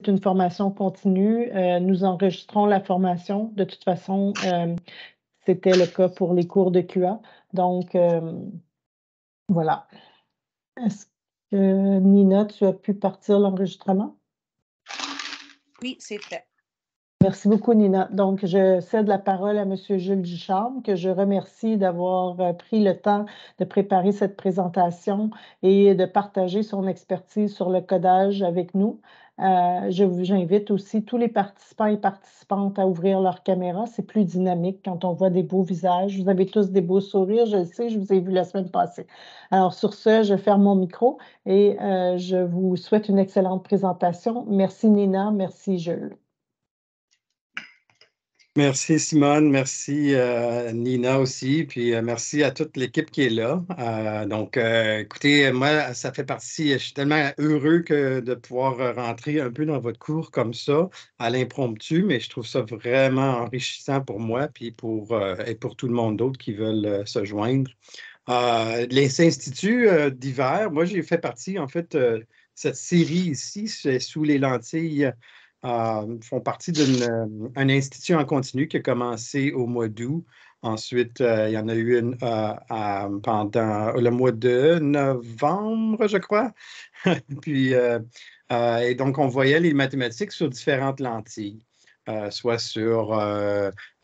une formation continue. Nous enregistrons la formation. De toute façon, c'était le cas pour les cours de QA. Donc, voilà. Est-ce que, Nina, tu as pu partir l'enregistrement? Oui, c'est fait. Merci beaucoup, Nina. Donc, je cède la parole à M. Jules Ducharme, que je remercie d'avoir pris le temps de préparer cette présentation et de partager son expertise sur le codage avec nous. J'invite aussi tous les participants et participantes à ouvrir leur caméra. C'est plus dynamique quand on voit des beaux visages. Vous avez tous des beaux sourires, je le sais, je vous ai vu la semaine passée. Alors, sur ce, je ferme mon micro et je vous souhaite une excellente présentation. Merci, Nina. Merci, Jules. Merci Simone, merci Nina aussi, puis merci à toute l'équipe qui est là. Écoutez, moi, ça fait partie, je suis tellement heureux de pouvoir rentrer un peu dans votre cours comme ça, à l'impromptu, mais je trouve ça vraiment enrichissant pour moi, puis et pour tout le monde d'autre qui veulent se joindre. Les instituts d'hiver, moi, j'ai fait partie, en fait, cette série ici, c'est Sous les lentilles. Font partie d'un institut en continu qui a commencé au mois d'août. Ensuite, il y en a eu une pendant le mois de novembre, je crois. Et donc, on voyait les mathématiques sur différentes lentilles, soit sur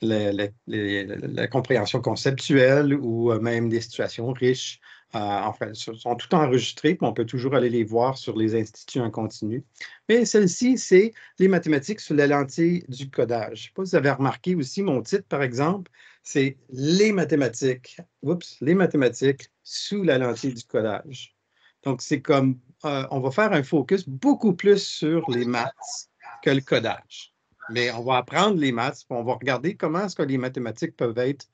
la compréhension conceptuelle ou même des situations riches. Enfin, sont tout enregistrés, puis on peut toujours aller les voir sur les instituts en continu. Mais celle-ci, c'est les mathématiques sous la lentille du codage. Je ne sais pas si vous avez remarqué aussi mon titre, par exemple, c'est les mathématiques sous la lentille du codage. Donc, c'est comme, on va faire un focus beaucoup plus sur les maths que le codage. Mais on va apprendre les maths, puis on va regarder comment est-ce que les mathématiques peuvent être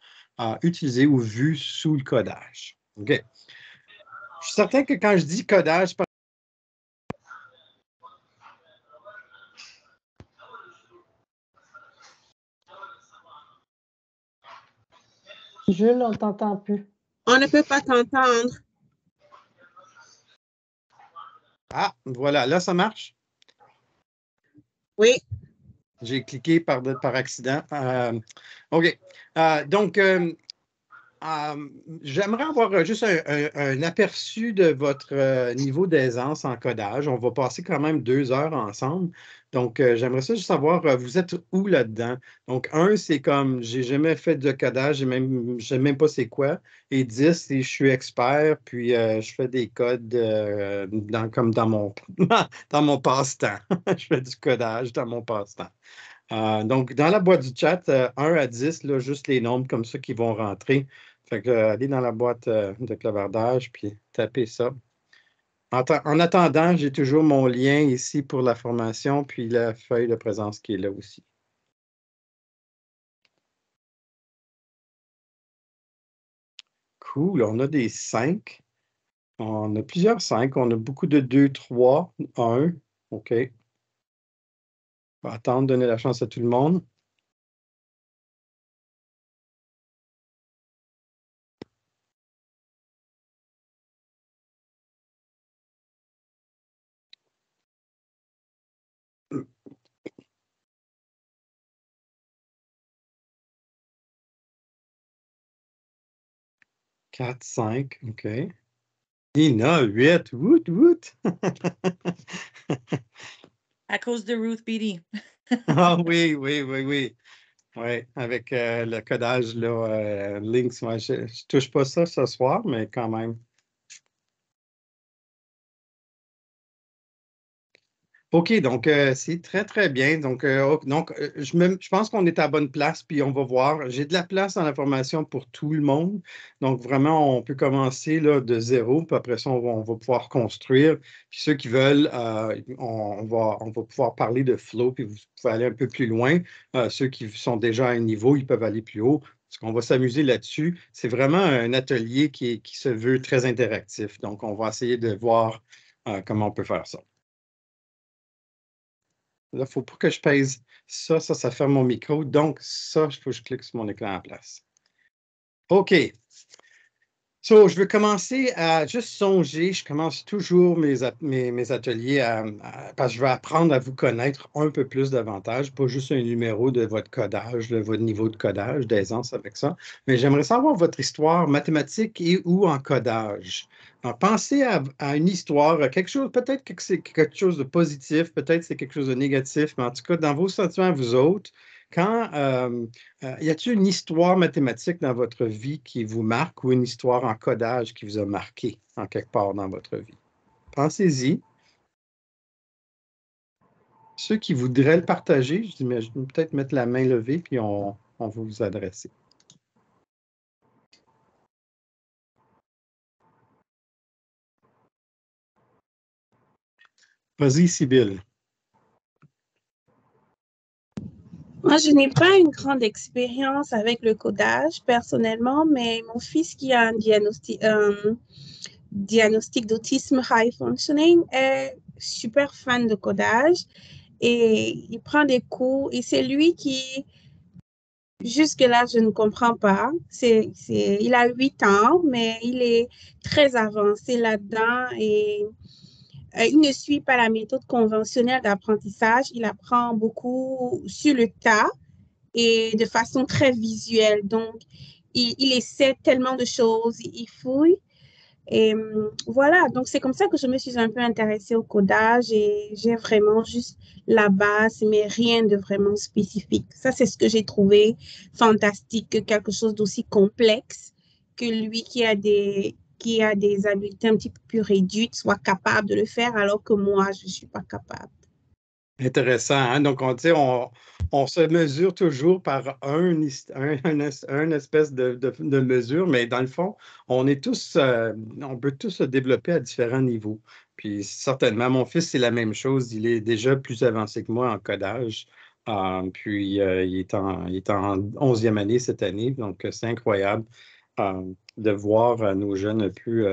utilisées ou vues sous le codage. OK. Je suis certain que quand je dis codage, Jules, on ne t'entend plus. On ne peut pas t'entendre. Ah, voilà, là, ça marche? Oui. J'ai cliqué par accident. OK. J'aimerais avoir juste un aperçu de votre niveau d'aisance en codage. On va passer quand même 2 heures ensemble. Donc, j'aimerais ça juste savoir, vous êtes où là-dedans? Donc, 1, c'est comme, j'ai jamais fait de codage, je ne sais même pas c'est quoi. Et 10, c'est je suis expert, puis je fais des codes comme dans dans mon passe-temps. Je fais du codage dans mon passe-temps. Donc, dans la boîte du chat, 1 à 10, là, juste les nombres comme ça qui vont rentrer. Fait que, allez dans la boîte de clavardage, puis tapez ça. En attendant, j'ai toujours mon lien ici pour la formation, puis la feuille de présence qui est là aussi. Cool, on a des 5. On a plusieurs 5. On a beaucoup de 2, 3, 1. OK. On va attendre, donner la chance à tout le monde. Quatre, 5, OK. Nina, 8, woot, woot. À cause de Ruth Beatty. Ah oui. Oui, avec le codage, là, Lynx, moi, je ne touche pas ça ce soir, mais quand même. OK, donc c'est très, très bien. Donc, je pense qu'on est à la bonne place, puis on va voir. J'ai de la place dans la formation pour tout le monde. Donc, vraiment, on peut commencer là, de zéro, puis après ça, on va pouvoir construire. Puis ceux qui veulent, on va pouvoir parler de flow, puis vous pouvez aller un peu plus loin. Ceux qui sont déjà à un niveau, ils peuvent aller plus haut. Parce qu'on va s'amuser là-dessus. C'est vraiment un atelier qui se veut très interactif. Donc, on va essayer de voir comment on peut faire ça. Là, il ne faut pas que je pèse ça, ça ferme mon micro. Donc, ça, il faut que je clique sur mon écran en place. OK. Je veux commencer à juste songer. Je commence toujours mes ateliers parce que je veux apprendre à vous connaître un peu plus davantage, pas juste un numéro de votre codage, de votre niveau de codage, d'aisance avec ça, mais j'aimerais savoir votre histoire mathématique et ou en codage. Alors, pensez à une histoire, quelque chose, peut-être que c'est quelque chose de positif, peut-être c'est quelque chose de négatif, mais en tout cas, dans vos sentiments, vous autres, y a-t-il une histoire mathématique dans votre vie qui vous marque ou une histoire en codage qui vous a marqué en quelque part dans votre vie? Pensez-y. Ceux qui voudraient le partager, je vais peut-être mettre la main levée puis on va vous adresser. Vas-y, Sybille. Moi, je n'ai pas une grande expérience avec le codage personnellement, mais mon fils qui a un diagnostic d'autisme high functioning est super fan de codage et il prend des cours et c'est lui qui, jusque-là, je ne comprends pas. Il a 8 ans, mais il est très avancé là-dedans et il ne suit pas la méthode conventionnelle d'apprentissage. Il apprend beaucoup sur le tas et de façon très visuelle. Donc, il essaie tellement de choses, il fouille. Et voilà, donc c'est comme ça que je me suis un peu intéressée au codage et j'ai vraiment juste la base, mais rien de vraiment spécifique. Ça, c'est ce que j'ai trouvé fantastique, que quelque chose d'aussi complexe que lui qui a des habiletés un petit peu plus réduites soit capable de le faire alors que moi, je ne suis pas capable. Intéressant, hein? Donc, on se mesure toujours par un espèce de mesure, mais dans le fond, on peut tous se développer à différents niveaux. Puis, certainement, mon fils, c'est la même chose. Il est déjà plus avancé que moi en codage. Puis, il est en 11e année cette année. Donc, c'est incroyable de voir nos jeunes plus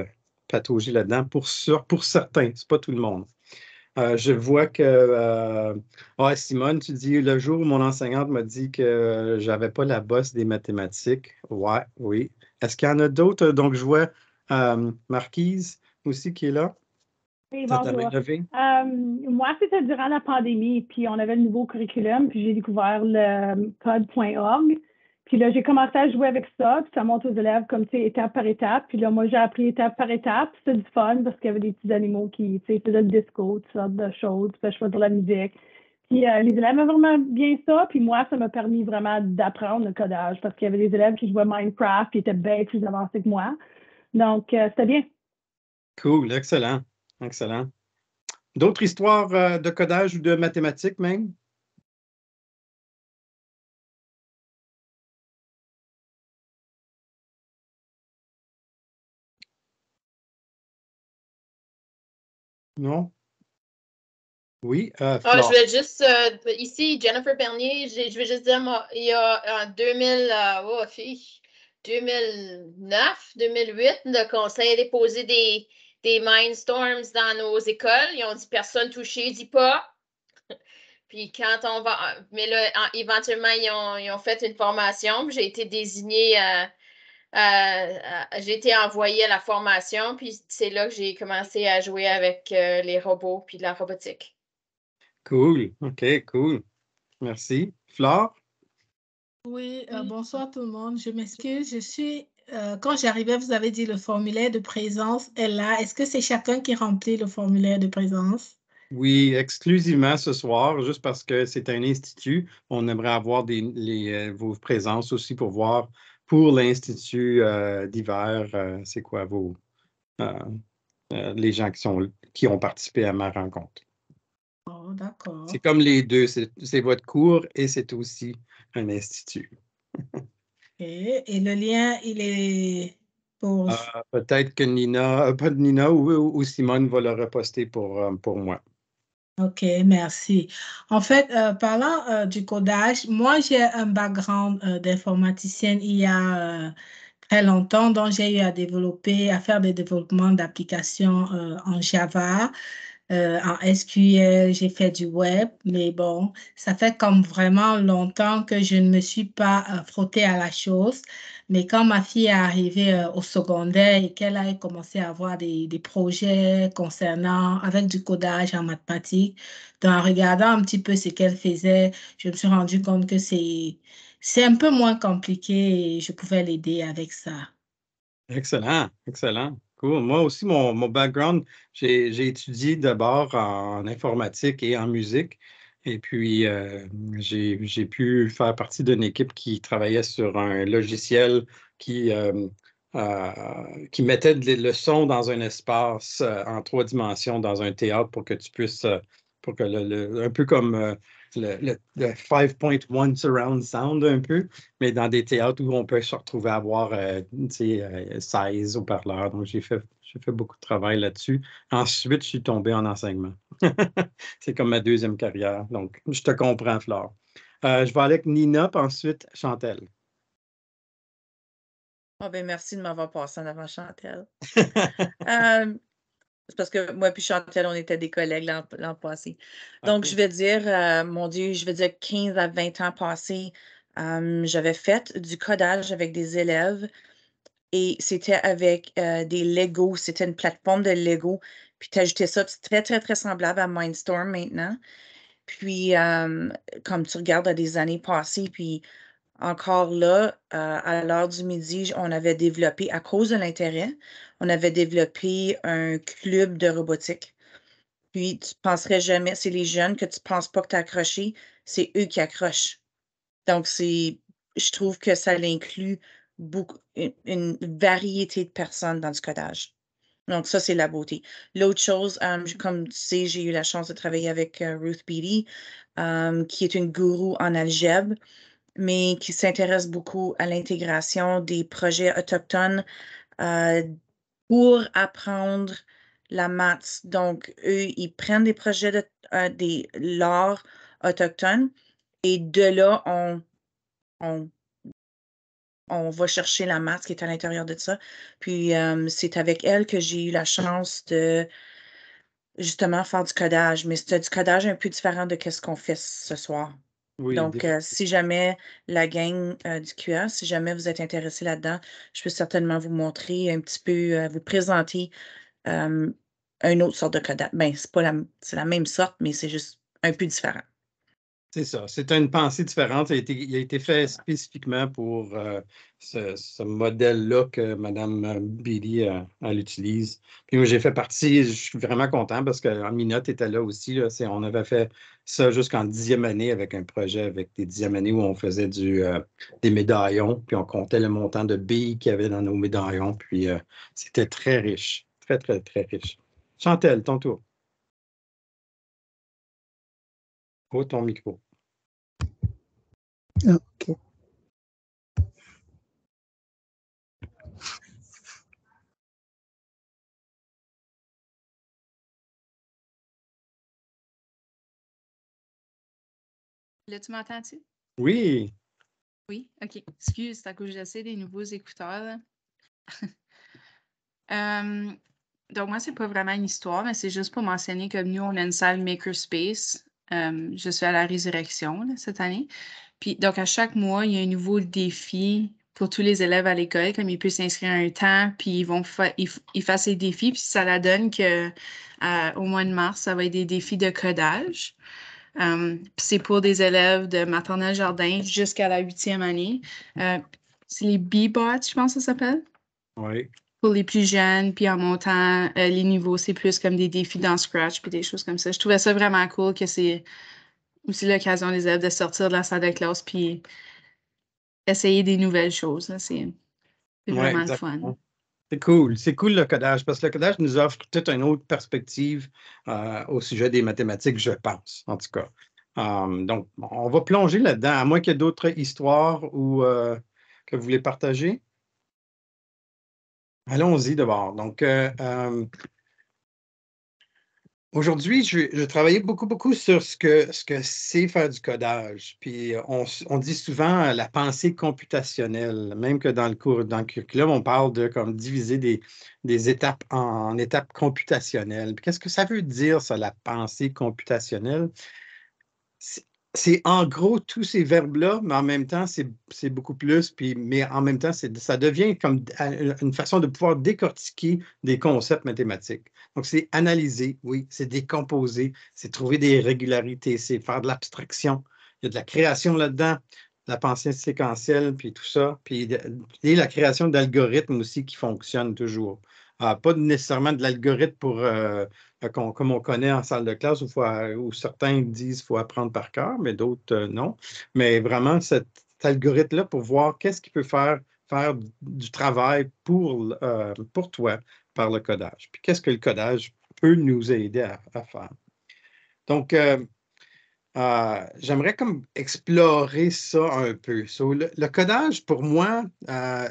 patauger là-dedans pour certains. C'est pas tout le monde. Je vois que Simone, tu dis le jour où mon enseignante m'a dit que j'avais pas la bosse des mathématiques. Ouais, oui. Est-ce qu'il y en a d'autres? Donc, je vois Marquise aussi qui est là. Oui, T'as ta main bonjour. levée? Moi, c'était durant la pandémie, puis on avait le nouveau curriculum, puis j'ai découvert le code.org. Puis là, j'ai commencé à jouer avec ça, puis ça monte aux élèves comme, tu sais, étape par étape. Puis là, moi, j'ai appris étape par étape. C'était du fun parce qu'il y avait des petits animaux qui, tu sais, faisaient le disco, toutes sortes de choses. Puis je faisais de la musique. Puis les élèves avaient vraiment bien ça. Puis moi, ça m'a permis vraiment d'apprendre le codage parce qu'il y avait des élèves qui jouaient Minecraft, qui étaient bien plus avancés que moi. Donc, c'était bien. Cool, excellent. Excellent. D'autres histoires de codage ou de mathématiques même? Non? Oui, Je Flore. voulais juste, ici, Jennifer Bernier, je veux juste dire, moi, il y a en 2009, 2008, le conseil a déposé des Mindstorms dans nos écoles. Ils ont dit personne touchée, dit pas. Puis quand on va. Mais là, éventuellement, ils ont fait une formation. J'ai été désignée, j'ai été envoyée à la formation. Puis c'est là que j'ai commencé à jouer avec les robots puis la robotique. Cool. OK, cool. Merci. Flore? Oui, bonsoir tout le monde. Je m'excuse. Quand j'arrivais, vous avez dit le formulaire de présence est là. Est-ce que c'est chacun qui remplit le formulaire de présence? Oui, exclusivement ce soir, juste parce que c'est un institut. On aimerait avoir vos présences aussi pour voir pour l'Institut d'hiver, c'est quoi les gens qui ont participé à ma rencontre. Oh, d'accord. C'est comme les deux, c'est votre cours et c'est aussi un institut. Et le lien, il est pour... Peut-être que Nina, pas de Nina ou Simone va le reposter pour moi. OK, merci. En fait, parlant du codage, moi, j'ai un background d'informaticienne il y a très longtemps, donc j'ai eu à faire des développements d'applications en Java. en SQL, j'ai fait du web, mais bon, ça fait comme vraiment longtemps que je ne me suis pas frottée à la chose. Mais quand ma fille est arrivée au secondaire et qu'elle a commencé à avoir des projets concernant, avec du codage en mathématiques, donc en regardant un petit peu ce qu'elle faisait, je me suis rendu compte que c'est un peu moins compliqué et je pouvais l'aider avec ça. Excellent, excellent. Cool. Moi aussi, mon background, j'ai étudié d'abord en informatique et en musique. Et puis, j'ai pu faire partie d'une équipe qui travaillait sur un logiciel qui, euh, qui mettait le son dans un espace en 3 dimensions dans un théâtre pour que tu puisses, pour que un peu comme le 5.1 surround sound un peu, mais dans des théâtres où on peut se retrouver à avoir 16 haut-parleurs. Donc, j'ai fait beaucoup de travail là-dessus. Ensuite, je suis tombé en enseignement. C'est comme ma deuxième carrière. Donc, je te comprends, Flore. Je vais aller avec Nina, puis ensuite Chantal. Ah ben merci de m'avoir passé en avant, Chantal. C'est parce que moi puis Chantal, on était des collègues l'an passé. Donc, OK. je vais dire, mon Dieu, je vais dire 15 à 20 ans passés, j'avais fait du codage avec des élèves et c'était avec des Lego. C'était une plateforme de Lego. Puis, tu ajoutais ça, c'est très, très, très semblable à Mindstorm maintenant. Puis, comme tu regardes à des années passées, puis encore là, à l'heure du midi, on avait développé, à cause de l'intérêt, on avait développé un club de robotique. Puis, tu penserais jamais, c'est les jeunes que tu penses pas que tu as accroché, c'est eux qui accrochent. Donc, je trouve que ça inclut beaucoup, une variété de personnes dans du codage. Donc, ça, c'est la beauté. L'autre chose, comme tu sais, j'ai eu la chance de travailler avec Ruth Beatty, qui est une gourou en algèbre, mais qui s'intéresse beaucoup à l'intégration des projets autochtones euh, pour apprendre la maths. Donc, eux, ils prennent des projets des l'art autochtone et de là, on, on va chercher la maths qui est à l'intérieur de ça. Puis, c'est avec elle que j'ai eu la chance de justement faire du codage, mais c'était du codage un peu différent de ce qu'on fait ce soir. Oui, Donc, si jamais la gang du QA, si jamais vous êtes intéressé là-dedans, je peux certainement vous montrer un petit peu, vous présenter une autre sorte de codage. Ben, c'est la même sorte, mais c'est juste un peu différent. c'est ça. C'est une pensée différente. Il a été fait spécifiquement pour ce modèle-là que Mme Beatty elle utilise. Puis moi, j'ai fait partie, je suis vraiment content parce que Minot était là aussi. Là. On avait fait ça jusqu'en 10e année avec un projet avec des 10e années où on faisait des médaillons, puis on comptait le montant de billes qu'il y avait dans nos médaillons. Puis c'était très riche. Très, très, très riche. Chantal, ton tour. Oh, ton micro. OK. Là, tu m'entends-tu? Oui. Oui, OK. Excuse, c'est à cause que j'essaie des nouveaux écouteurs. Là. Donc, moi, c'est pas vraiment une histoire, mais c'est juste pour mentionner que nous, on a une salle Makerspace. Je suis à la Résurrection là, cette année. Puis, donc, à chaque mois, il y a un nouveau défi pour tous les élèves à l'école, comme ils peuvent s'inscrire à un temps, puis ils fassent les défis, puis ça la donne que au mois de mars, ça va être des défis de codage. Puis c'est pour des élèves de maternelle jardin jusqu'à la 8e année. C'est les B-Bots, je pense que ça s'appelle. Oui. Pour les plus jeunes, puis en montant les niveaux, c'est plus comme des défis dans Scratch, puis des choses comme ça. Je trouvais ça vraiment cool que c'est aussi l'occasion des élèves de sortir de la salle de classe, puis essayer des nouvelles choses. Là. C'est Oui, vraiment le fun. exactement. C'est cool le codage, parce que le codage nous offre toute une autre perspective au sujet des mathématiques, je pense, en tout cas. Donc, on va plonger là-dedans, à moins qu'il y ait d'autres histoires ou que vous voulez partager. Allons-y d'abord. Donc, Aujourd'hui, je travaillais beaucoup sur ce que c'est faire du codage. Puis on dit souvent la pensée computationnelle, même que dans le curriculum, on parle de comme diviser des étapes en étapes computationnelles. Puis qu'est-ce que ça veut dire, ça, la pensée computationnelle? C'est en gros tous ces verbes-là, mais en même temps, c'est beaucoup plus. Mais en même temps, ça devient comme une façon de pouvoir décortiquer des concepts mathématiques. Donc, c'est analyser, oui, c'est décomposer, c'est trouver des régularités, c'est faire de l'abstraction. Il y a de la création là-dedans, de la pensée séquentielle, puis tout ça. Et la création d'algorithmes aussi qui fonctionnent toujours. Pas nécessairement de l'algorithme comme on connaît en salle de classe, où certains disent qu'il faut apprendre par cœur, mais d'autres non. Mais vraiment, cet algorithme-là pour voir qu'est-ce qu'il peut faire du travail pour toi par le codage. Puis qu'est-ce que le codage peut nous aider à faire. Donc, j'aimerais comme explorer ça un peu. Le codage, pour moi,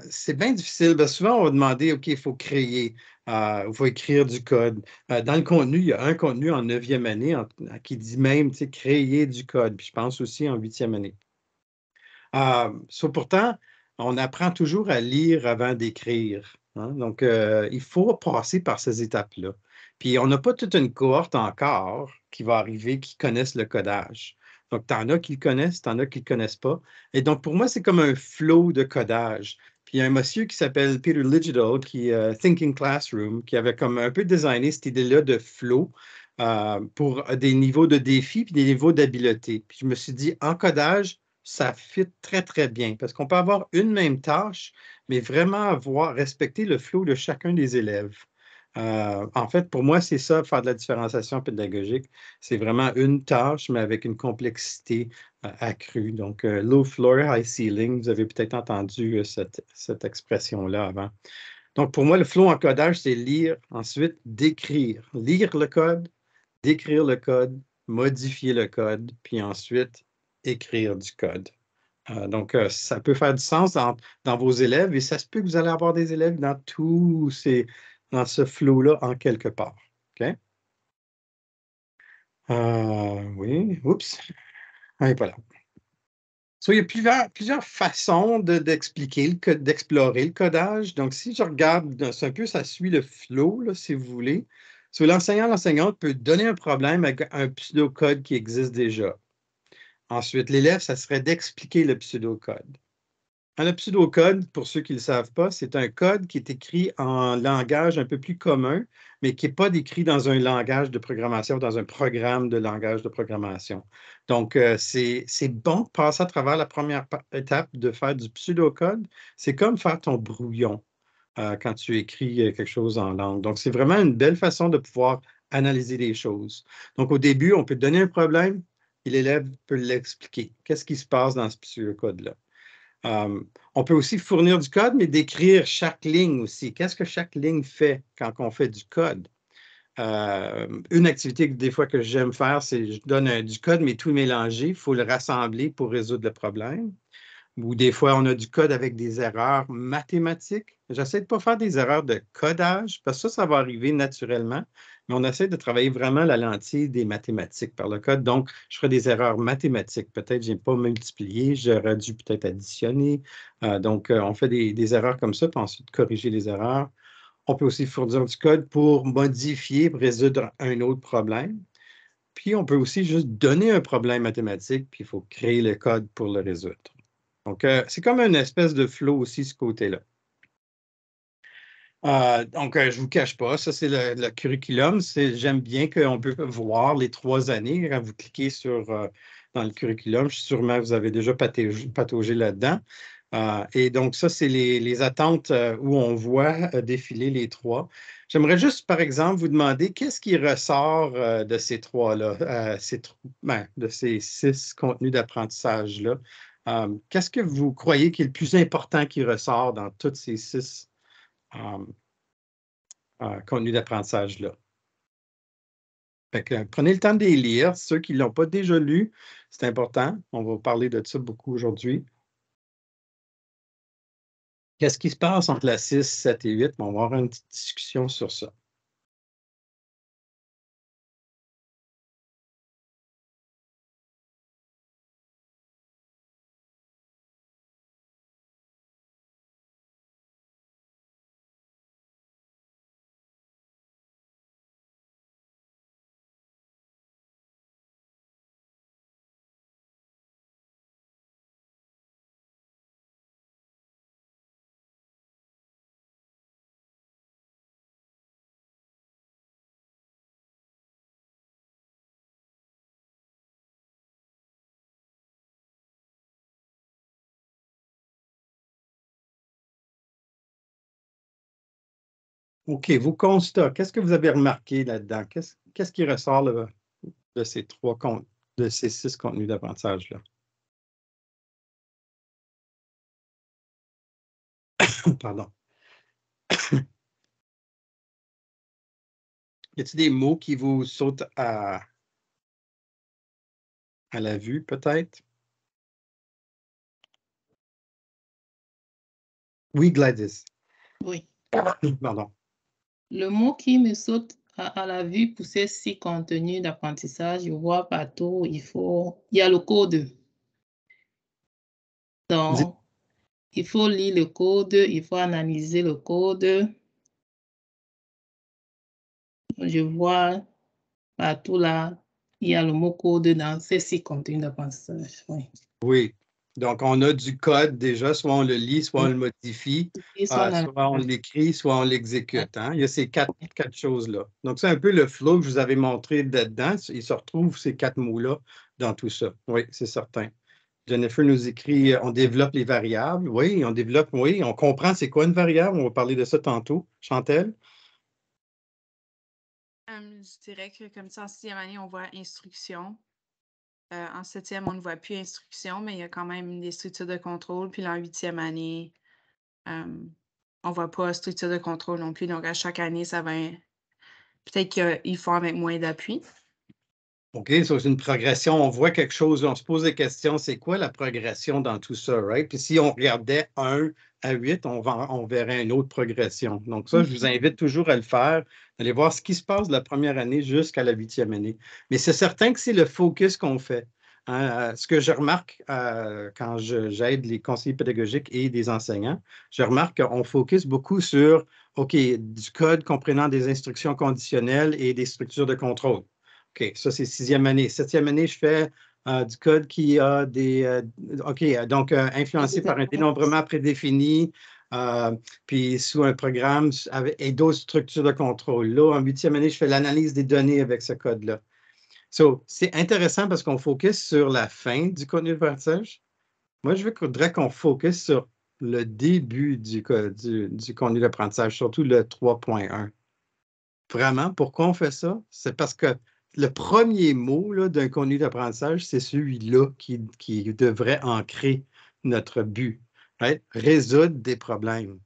c'est bien difficile. Souvent, on va demander, OK, il faut créer, il faut écrire du code. Dans le contenu, il y a un contenu en 9e année qui dit même, créer du code. Puis je pense aussi en 8e année. Pourtant, on apprend toujours à lire avant d'écrire. Hein. Donc, il faut passer par ces étapes-là. Puis, on n'a pas toute une cohorte encore qui va arriver qui connaissent le codage. Donc, tu en as qui le connaissent, tu en as qui ne le connaissent pas. Et donc, pour moi, c'est comme un flow de codage. Puis, il y a un monsieur qui s'appelle Peter Ligidal, qui est Thinking Classroom, qui avait comme un peu designé cette idée-là de flow pour des niveaux de défi puis des niveaux d'habileté. Puis, je me suis dit, en codage, ça fit très, très bien parce qu'on peut avoir une même tâche, mais vraiment respecter le flow de chacun des élèves. En fait, pour moi, c'est ça, faire de la différenciation pédagogique. C'est vraiment une tâche, mais avec une complexité accrue. Donc, low floor, high ceiling, vous avez peut-être entendu cette expression-là avant. Donc, pour moi, le flow en codage, c'est lire, ensuite décrire. Lire le code, décrire le code, modifier le code, puis ensuite écrire du code. Donc, ça peut faire du sens dans vos élèves et ça se peut que vous allez avoir des élèves dans ce flow-là en quelque part. OK? Oui, oups. Et voilà. Il y a plusieurs façons d'expliquer, d'explorer le codage. Donc, si je regarde, c'est un peu, ça suit le flow, là, si vous voulez. L'enseignante peut donner un problème avec un pseudocode qui existe déjà. Ensuite, l'élève, ça serait d'expliquer le pseudocode. Le pseudocode, pour ceux qui ne le savent pas, c'est un code qui est écrit en langage un peu plus commun, mais qui n'est pas décrit dans un langage de programmation, dans un programme de langage de programmation. Donc, c'est bon de passer à travers la première étape de faire du pseudocode. C'est comme faire ton brouillon quand tu écris quelque chose en langue. Donc, c'est vraiment une belle façon de pouvoir analyser les choses. Donc, au début, on peut donner un problème et l'élève peut l'expliquer. Qu'est-ce qui se passe dans ce pseudocode-là? On peut aussi fournir du code, mais décrire chaque ligne aussi. Qu'est-ce que chaque ligne fait quand on fait du code? Une activité des fois que j'aime faire, c'est je donne du code, mais tout mélangé. Il faut le rassembler pour résoudre le problème. Ou des fois, on a du code avec des erreurs mathématiques. J'essaie de ne pas faire des erreurs de codage, parce que ça va arriver naturellement, mais on essaie de travailler vraiment la lentille des mathématiques par le code. Donc, je ferai des erreurs mathématiques. Peut-être que je n'ai pas multiplié, j'aurais dû peut-être additionner. Donc, on fait des erreurs comme ça, puis ensuite corriger les erreurs. On peut aussi fournir du code pour modifier, pour résoudre un autre problème. Puis, on peut aussi juste donner un problème mathématique, puis il faut créer le code pour le résoudre. Donc, c'est comme une espèce de flow aussi, ce côté-là. Donc, je ne vous cache pas, ça, c'est le curriculum. J'aime bien qu'on peut voir les 3 années quand vous cliquez dans le curriculum. Sûrement, vous avez déjà pataugé là-dedans. Et donc, ça, c'est les attentes où on voit défiler les 3. J'aimerais juste, par exemple, vous demander qu'est-ce qui ressort de ces 3-là, de ces 6 contenus d'apprentissage-là. Qu'est-ce que vous croyez qui est le plus important qui ressort dans tous ces 6 contenus d'apprentissage-là? Prenez le temps de les lire. Ceux qui ne l'ont pas déjà lu, c'est important. On va parler de ça beaucoup aujourd'hui. Qu'est-ce qui se passe entre la 6, 7 et 8? On va avoir une petite discussion sur ça. OK, vos constats, qu'est-ce que vous avez remarqué là-dedans? Qu'est-ce qui ressort là, de ces de ces 6 contenus d'apprentissage-là? Pardon. Y a-t-il des mots qui vous sautent à la vue, peut-être? Oui, Gladys. Oui. Pardon. Le mot qui me saute à la vue pour ces 6 contenus d'apprentissage, je vois partout, il y a le code. Donc, il faut lire le code, il faut analyser le code. Je vois partout là, il y a le mot code dans ces 6 contenus d'apprentissage. Oui. Oui. Donc, on a du code déjà, soit on le lit, soit on le modifie, soit on l'écrit, soit on l'exécute. Hein? Il y a ces quatre choses-là. Donc, c'est un peu le flow que je vous avais montré dedans. Il se retrouve ces 4 mots-là dans tout ça. Oui, c'est certain. Jennifer nous écrit, on développe les variables. Oui, on comprend c'est quoi une variable. On va parler de ça tantôt. Chantel? Je dirais que comme ça, en 6e année, on voit instruction. En 7e, on ne voit plus instruction, mais il y a quand même des structures de contrôle. Puis en 8e année, on ne voit pas structure de contrôle non plus. Donc, à chaque année, ça va... Peut-être qu'ils font avec moins d'appui. OK, ça, c'est une progression. On voit quelque chose, on se pose des questions. C'est quoi la progression dans tout ça, right? Puis si on regardait 1 à 8, on verrait une autre progression. Donc ça, je vous invite toujours à le faire, d'aller voir ce qui se passe de la première année jusqu'à la 8e année. Mais c'est certain que c'est le focus qu'on fait. Hein. Ce que je remarque quand j'aide les conseillers pédagogiques et des enseignants, je remarque qu'on focus beaucoup sur, OK, du code comprenant des instructions conditionnelles et des structures de contrôle. OK, ça, c'est 6e année. 7e année, je fais du code qui a des... OK, donc influencé par un dénombrement prédéfini, puis sous un programme et d'autres structures de contrôle. Là, en 8e année, je fais l'analyse des données avec ce code-là. So, c'est intéressant parce qu'on focus sur la fin du contenu d'apprentissage. Moi, je voudrais qu'on focus sur le début du contenu d'apprentissage, surtout le 3.1. Vraiment, pourquoi on fait ça? C'est parce que le premier mot d'un contenu d'apprentissage, c'est celui-là qui devrait ancrer notre but. Right? Résoudre des problèmes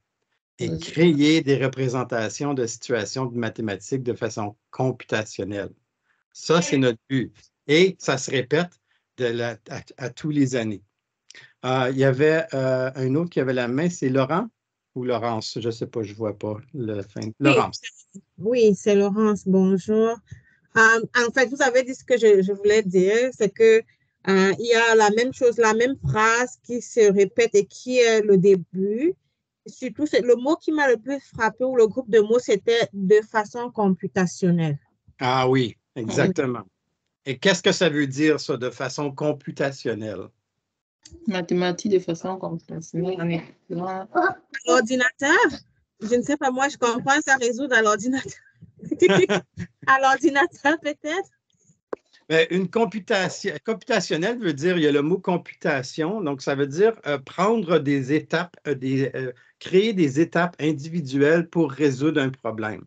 et créer des représentations de situations de mathématiques de façon computationnelle. Ça, c'est notre but. Et ça se répète à tous les années. Il y avait un autre qui avait la main, c'est Laurent ou Laurence? Je ne sais pas, je ne vois pas le fin. Laurence. Oui, c'est Laurence, bonjour. En fait, vous avez dit ce que je voulais dire, c'est que il y a la même chose, la même phrase qui se répète et qui est le début. Surtout, c'est le mot qui m'a le plus frappé ou le groupe de mots, c'était de façon computationnelle. Ah oui, exactement. Et qu'est-ce que ça veut dire, ça, de façon computationnelle? Mathématiques de façon computationnelle. L'ordinateur, je ne sais pas, moi, je comprends ça résoudre à l'ordinateur. À l'ordinateur, peut-être? Mais une computationnelle veut dire, il y a le mot computation, donc ça veut dire prendre des étapes, créer des étapes individuelles pour résoudre un problème.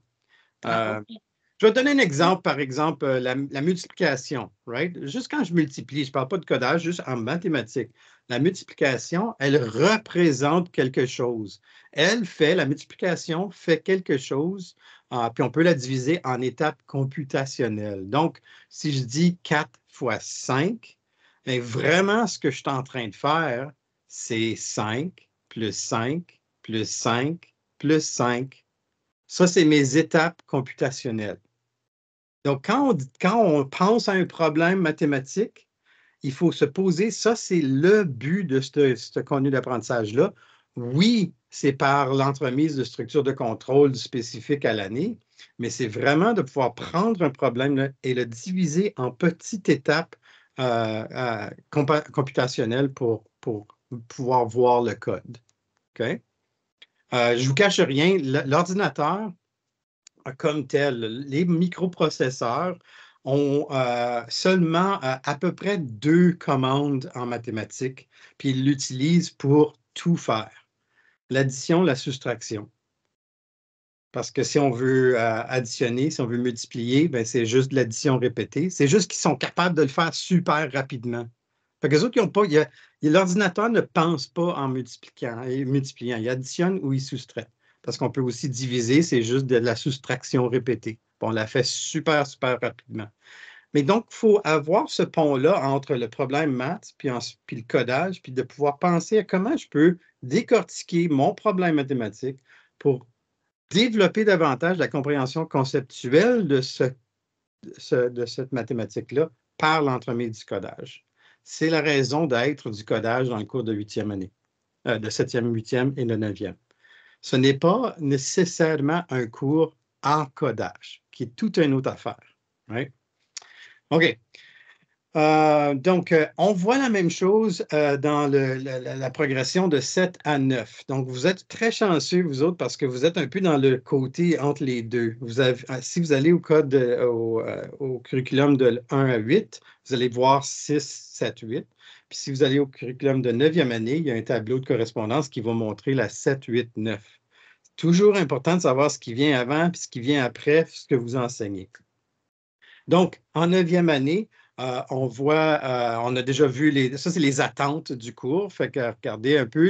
Je vais te donner un exemple, par exemple, la multiplication, right? Juste quand je multiplie, je ne parle pas de codage, juste en mathématiques. La multiplication, elle représente quelque chose. La multiplication fait quelque chose, puis on peut la diviser en étapes computationnelles. Donc, si je dis 4 fois 5, bien, vraiment, ce que je suis en train de faire, c'est 5 plus 5 plus 5 plus 5. Ça, c'est mes étapes computationnelles. Donc, quand on pense à un problème mathématique, il faut se poser, ça, c'est le but de ce contenu d'apprentissage-là. Oui, c'est par l'entremise de structures de contrôle spécifiques à l'année, mais c'est vraiment de pouvoir prendre un problème là, et le diviser en petites étapes computationnelles pour pouvoir voir le code. OK? Je ne vous cache rien, l'ordinateur, comme tel, les microprocesseurs ont seulement à peu près 2 commandes en mathématiques, puis ils l'utilisent pour tout faire. L'addition, la soustraction. Parce que si on veut additionner, si on veut multiplier, ben, c'est juste de l'addition répétée. C'est juste qu'ils sont capables de le faire super rapidement. Fait que les autres, qui ont pas, l'ordinateur ne pense pas en multipliant. Il additionne ou il soustrait. Parce qu'on peut aussi diviser, c'est juste de la soustraction répétée. On la fait super, super rapidement. Mais donc, il faut avoir ce pont-là entre le problème maths puis le codage, puis de pouvoir penser à comment je peux décortiquer mon problème mathématique pour développer davantage la compréhension conceptuelle de cette mathématique-là par l'entremise du codage. C'est la raison d'être du codage dans le cours de 8e année, de 7e, 8e et de 9e. Ce n'est pas nécessairement un cours en codage, qui est toute une autre affaire. Right? OK. Donc, on voit la même chose dans la progression de 7 à 9. Donc, vous êtes très chanceux, vous autres, parce que vous êtes un peu dans le côté entre les deux. Si vous allez au curriculum de 1 à 8, vous allez voir 6, 7, 8. Puis si vous allez au curriculum de 9e année, il y a un tableau de correspondance qui va montrer la 7, 8, 9. C'est toujours important de savoir ce qui vient avant puis ce qui vient après ce que vous enseignez. Donc, en 9e année, on voit, on a déjà vu, ça c'est les attentes du cours, fait que regardez un peu,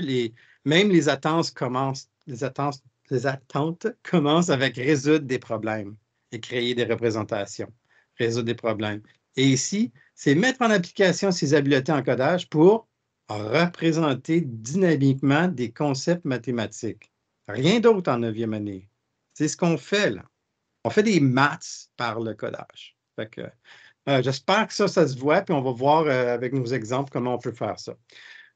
même les attentes commencent avec résoudre des problèmes et créer des représentations, résoudre des problèmes. Et ici, c'est mettre en application ces habiletés en codage pour représenter dynamiquement des concepts mathématiques. Rien d'autre en 9e année. C'est ce qu'on fait là. On fait des maths par le codage. Fait que, j'espère que ça se voit, puis on va voir avec nos exemples comment on peut faire ça.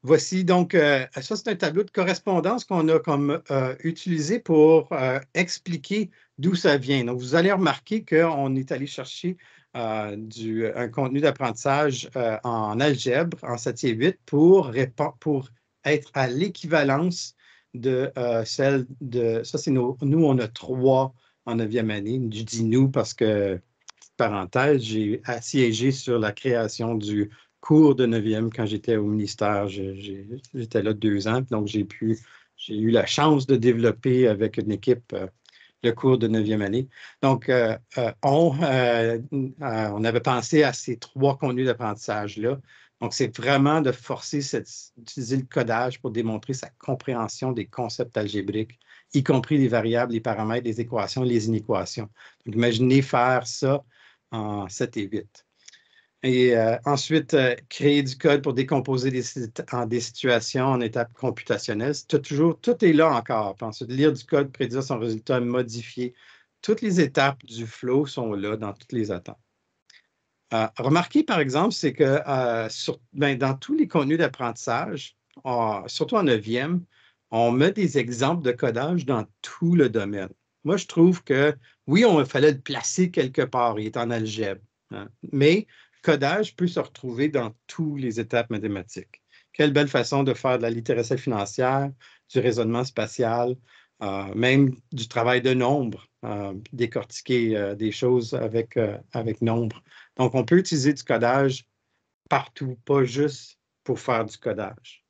Voici donc, ça c'est un tableau de correspondance qu'on a utilisé pour expliquer d'où ça vient. Donc, vous allez remarquer qu'on est allé chercher un contenu d'apprentissage en algèbre, en 7 et 8, pour être à l'équivalence de celle de... Ça, c'est nous, on a 3 en 9e année. Je dis nous parce que, parenthèse, j'ai assiégé sur la création du cours de 9e quand j'étais au ministère. J'étais là 2 ans, donc j'ai eu la chance de développer avec une équipe le cours de 9e année. Donc, on avait pensé à ces 3 contenus d'apprentissage-là. Donc, c'est vraiment de forcer d'utiliser le codage pour démontrer sa compréhension des concepts algébriques, y compris les variables, les paramètres, les équations, les inéquations. Donc, imaginez faire ça en 7 et 8. Et ensuite, créer du code pour décomposer des situations en étapes computationnelles. Tout est là encore. Puis ensuite, lire du code, prédire son résultat, modifier. Toutes les étapes du flow sont là dans toutes les attentes. Remarquez, par exemple, c'est que dans tous les contenus d'apprentissage, surtout en 9e, on met des exemples de codage dans tout le domaine. Moi, je trouve que, oui, il fallait le placer quelque part. Il est en algèbre. Hein, mais codage peut se retrouver dans toutes les étapes mathématiques. Quelle belle façon de faire de la littératie financière, du raisonnement spatial, même du travail de nombre, décortiquer des choses avec nombre. Donc, on peut utiliser du codage partout, pas juste pour faire du codage.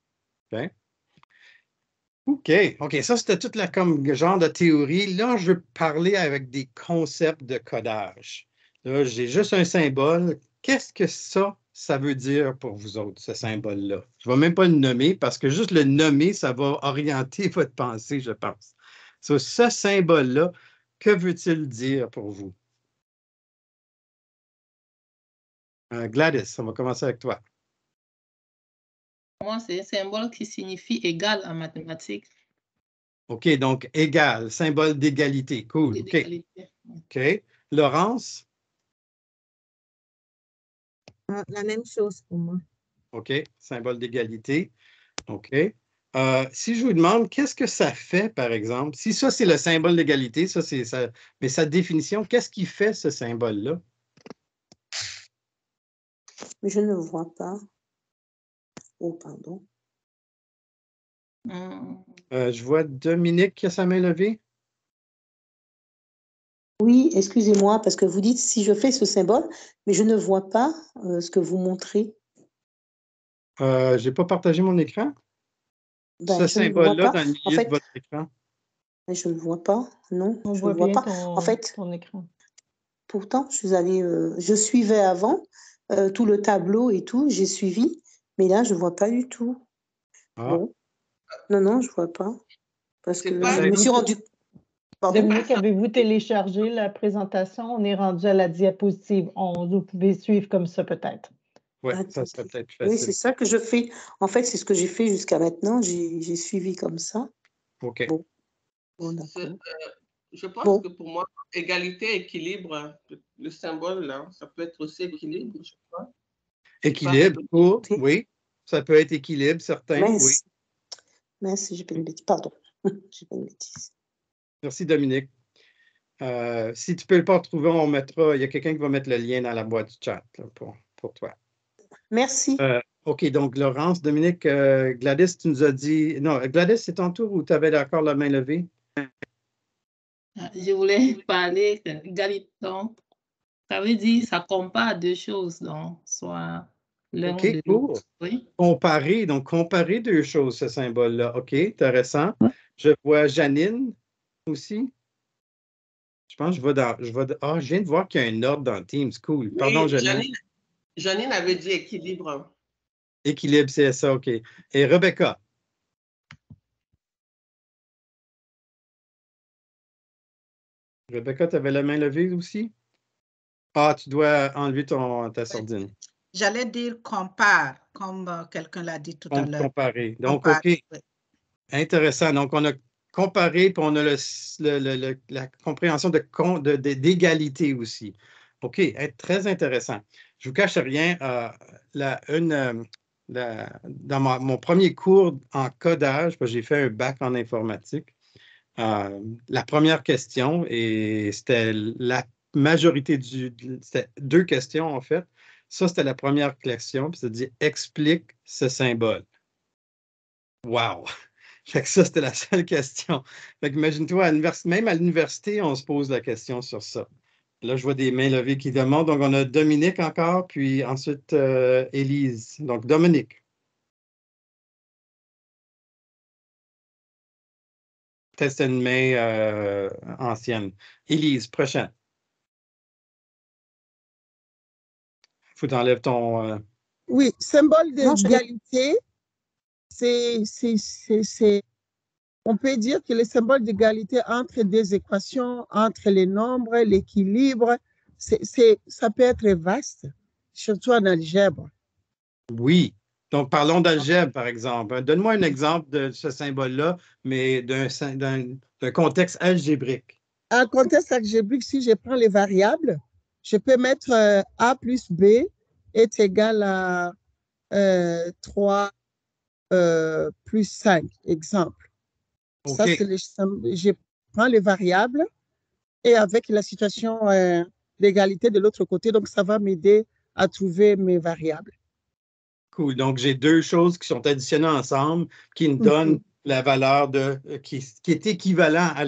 OK. OK, ça, c'était tout comme genre de théorie. Là, je veux parler avec des concepts de codage. Là, j'ai juste un symbole. Qu'est-ce que ça veut dire pour vous autres, ce symbole-là? Je ne vais même pas le nommer parce que juste le nommer, ça va orienter votre pensée, je pense. So, ce symbole-là, que veut-il dire pour vous? Gladys, on va commencer avec toi. Moi, c'est un symbole qui signifie égal en mathématiques. OK, donc égal, symbole d'égalité. Cool. OK. OK. Laurence? La même chose pour moi. OK, symbole d'égalité. OK. Si je vous demande, qu'est-ce que ça fait, par exemple? Si ça, c'est le symbole d'égalité, mais sa définition, qu'est-ce qui fait ce symbole-là? Mais je ne vois pas. Oh, pardon. Je vois Dominique qui a sa main levée. Oui, excusez-moi, parce que vous dites si je fais ce symbole, mais je ne vois pas ce que vous montrez. Je n'ai pas partagé mon écran. Ben, Ce je ne vois symbole-là pas. dans le milieu de votre écran. Mais je ne vois pas, non, On je voit ne vois bien pas. En fait, ton écran. pourtant, je suivais avant tout le tableau et tout, j'ai suivi, mais là, je ne vois pas du tout. Ah, Bon, non, je ne vois pas. Parce C'est que pas je me suis rendue. Pardon? Dominique, avez-vous téléchargé la présentation? On est rendu à la diapositive 11. Vous pouvez suivre comme ça peut-être. ouais, Attends, ça serait peut-être plus oui, c'est facile. ça que je fais. En fait, c'est ce que j'ai fait jusqu'à maintenant. J'ai suivi comme ça. OK. Bon, C'est, d'accord. je pense Bon, que pour moi, égalité, équilibre, le symbole là, ça peut être aussi équilibre, je crois. Équilibre, oui. Ça peut être équilibre, certain, oui. mince. Mince, j'ai pas une bêtise. Pardon. J'ai pas une bêtise. Merci, Dominique. Si tu ne peux pas le trouver, il y a quelqu'un qui va mettre le lien dans la boîte du chat là, pour toi. Merci. OK, donc Laurence, Dominique, Gladys, tu nous as dit. Non, Gladys, c'est ton tour ou tu avais encore la main levée? Je voulais parler d'égalité. Donc, ça veut dire ça compare deux choses, donc soit l'un OK, de cool. l'autre. Oui. Comparer deux choses, ce symbole-là. OK, intéressant. Je vois Janine aussi. Je pense que je viens de voir qu'il y a un ordre dans Teams. Cool. Pardon, Oui, Janine. Janine avait dit équilibre. Équilibre, c'est ça, OK. Et Rebecca. Rebecca, tu avais la main levée aussi? Ah, tu dois enlever ta sordine. J'allais dire compare, comme quelqu'un l'a dit tout à l'heure. Comparer. Donc, OK. Oui. Intéressant. Donc, on a comparé, puis on a la compréhension d'égalité aussi. OK, très intéressant. Je ne vous cache rien. Dans mon premier cours en codage, parce que j'ai fait un bac en informatique, la première question, et c'était la majorité c'était 2 questions en fait. Ça, c'était la première question, puis ça dit « Explique ce symbole ». Wow! Fait que ça, c'était la seule question. Fait qu'imagine-toi, même à l'université, on se pose la question sur ça. Là, je vois des mains levées qui demandent. Donc, on a Dominique encore, puis ensuite Élise. Donc, Dominique. Peut-être c'est une main ancienne. Élise, prochaine. Faut t'enlèves ton... Oui, symbole d'égalité, on peut dire que le symbole d'égalité entre des équations, entre les nombres, l'équilibre, ça peut être vaste, surtout en algèbre. Oui. Donc, parlons d'algèbre, par exemple. Donne-moi un exemple de ce symbole-là, mais d'un contexte algébrique. En contexte algébrique, si je prends les variables, je peux mettre A plus B est égal à 3 plus 5, exemple. Okay. Ça, c'est je prends les variables et avec la situation d'égalité de l'autre côté, donc ça va m'aider à trouver mes variables. Cool. Donc, j'ai 2 choses qui sont additionnées ensemble, qui me donnent la valeur qui est équivalent à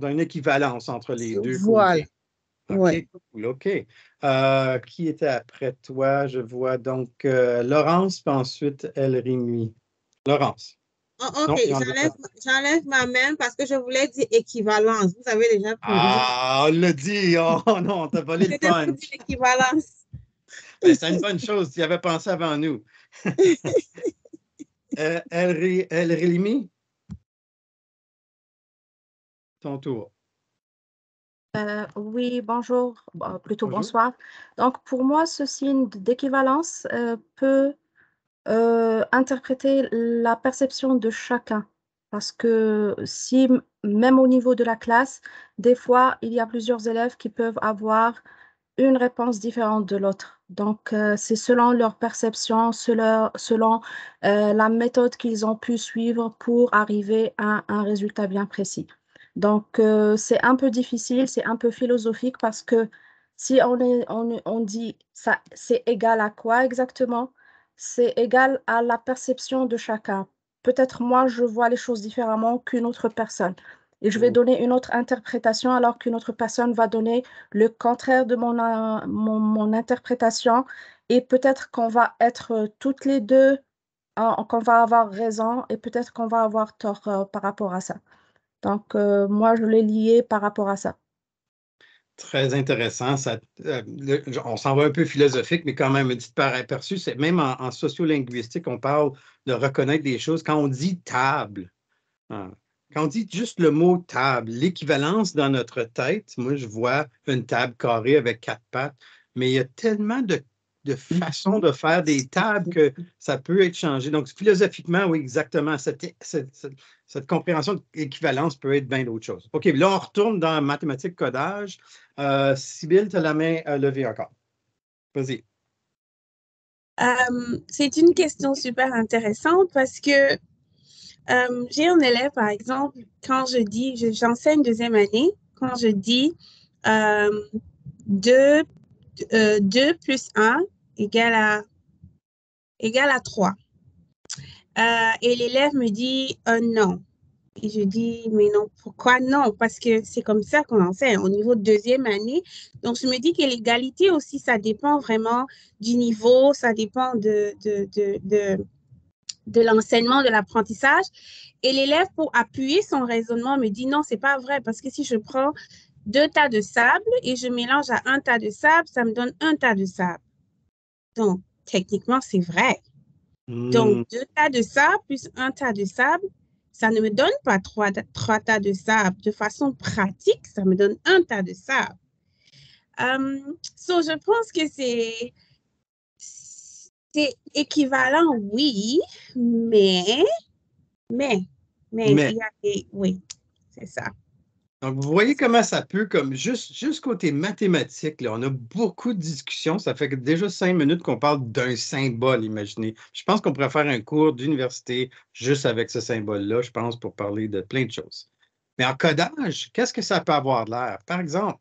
une équivalence entre les 2 voilà. côtés. OK, ouais. Cool, OK. Qui était après toi? Je vois donc Laurence, puis ensuite Elrimi. Laurence. Oh, OK, j'enlève ma main parce que je voulais dire équivalence. Vous avez déjà pris. Ah, on l'a dit. Oh non, on t'a volé le punch. Équivalence. Ben, c'est une bonne chose. Tu y avais pensé avant nous. Elrimi? Ton tour. Oui, bonjour, plutôt Bonjour. bonsoir. Donc, pour moi, ce signe d'équivalence peut interpréter la perception de chacun. Parce que si, même au niveau de la classe, des fois, il y a plusieurs élèves qui peuvent avoir une réponse différente de l'autre. Donc, c'est selon leur perception, selon la méthode qu'ils ont pu suivre pour arriver à un résultat bien précis. Donc, c'est un peu difficile, c'est un peu philosophique parce que si on dit ça, c'est égal à quoi exactement? C'est égal à la perception de chacun. Peut-être moi, je vois les choses différemment qu'une autre personne. Et je vais donner une autre interprétation alors qu'une autre personne va donner le contraire de mon interprétation. Et peut-être qu'on va être toutes les deux, qu'on va avoir raison et peut-être qu'on va avoir tort par rapport à ça. Donc, moi, je l'ai lié par rapport à ça. Très intéressant. On s'en va un peu philosophique, mais quand même, un petit aperçu. C'est même en sociolinguistique, on parle de reconnaître des choses. Quand on dit table, quand on dit juste le mot table, l'équivalence dans notre tête, moi, je vois une table carrée avec 4 pattes, mais il y a tellement de façons de faire des tables que ça peut être changé. Donc, philosophiquement, oui, exactement. Cette compréhension d'équivalence peut être bien d'autres choses. OK, là, on retourne dans mathématiques codage. Sybille, tu as la main levée encore. Vas-y. C'est une question super intéressante parce que j'ai un élève, par exemple, quand je dis, j'enseigne deuxième année, quand je dis 2 plus 1 égale à 3. Et l'élève me dit non. Et je dis, mais non, pourquoi non? Parce que c'est comme ça qu'on enseigne au niveau de deuxième année. Donc, je me dis que l'égalité aussi, ça dépend vraiment du niveau, ça dépend de l'enseignement, de l'apprentissage. Et l'élève, pour appuyer son raisonnement, me dit non, c'est pas vrai, parce que si je prends 2 tas de sable et je mélange à 1 tas de sable, ça me donne 1 tas de sable. Donc, techniquement, c'est vrai. Donc, 2 tas de sable plus 1 tas de sable, ça ne me donne pas 3 tas de sable. De façon pratique, ça me donne 1 tas de sable. Je pense que c'est équivalent, oui, mais il y a des... Oui, c'est ça. Donc, vous voyez comment ça peut, comme juste côté mathématique, là, on a beaucoup de discussions. Ça fait déjà 5 minutes qu'on parle d'un symbole, imaginez. Je pense qu'on pourrait faire un cours d'université juste avec ce symbole-là, je pense, pour parler de plein de choses. Mais en codage, qu'est-ce que ça peut avoir de l'air? Par exemple,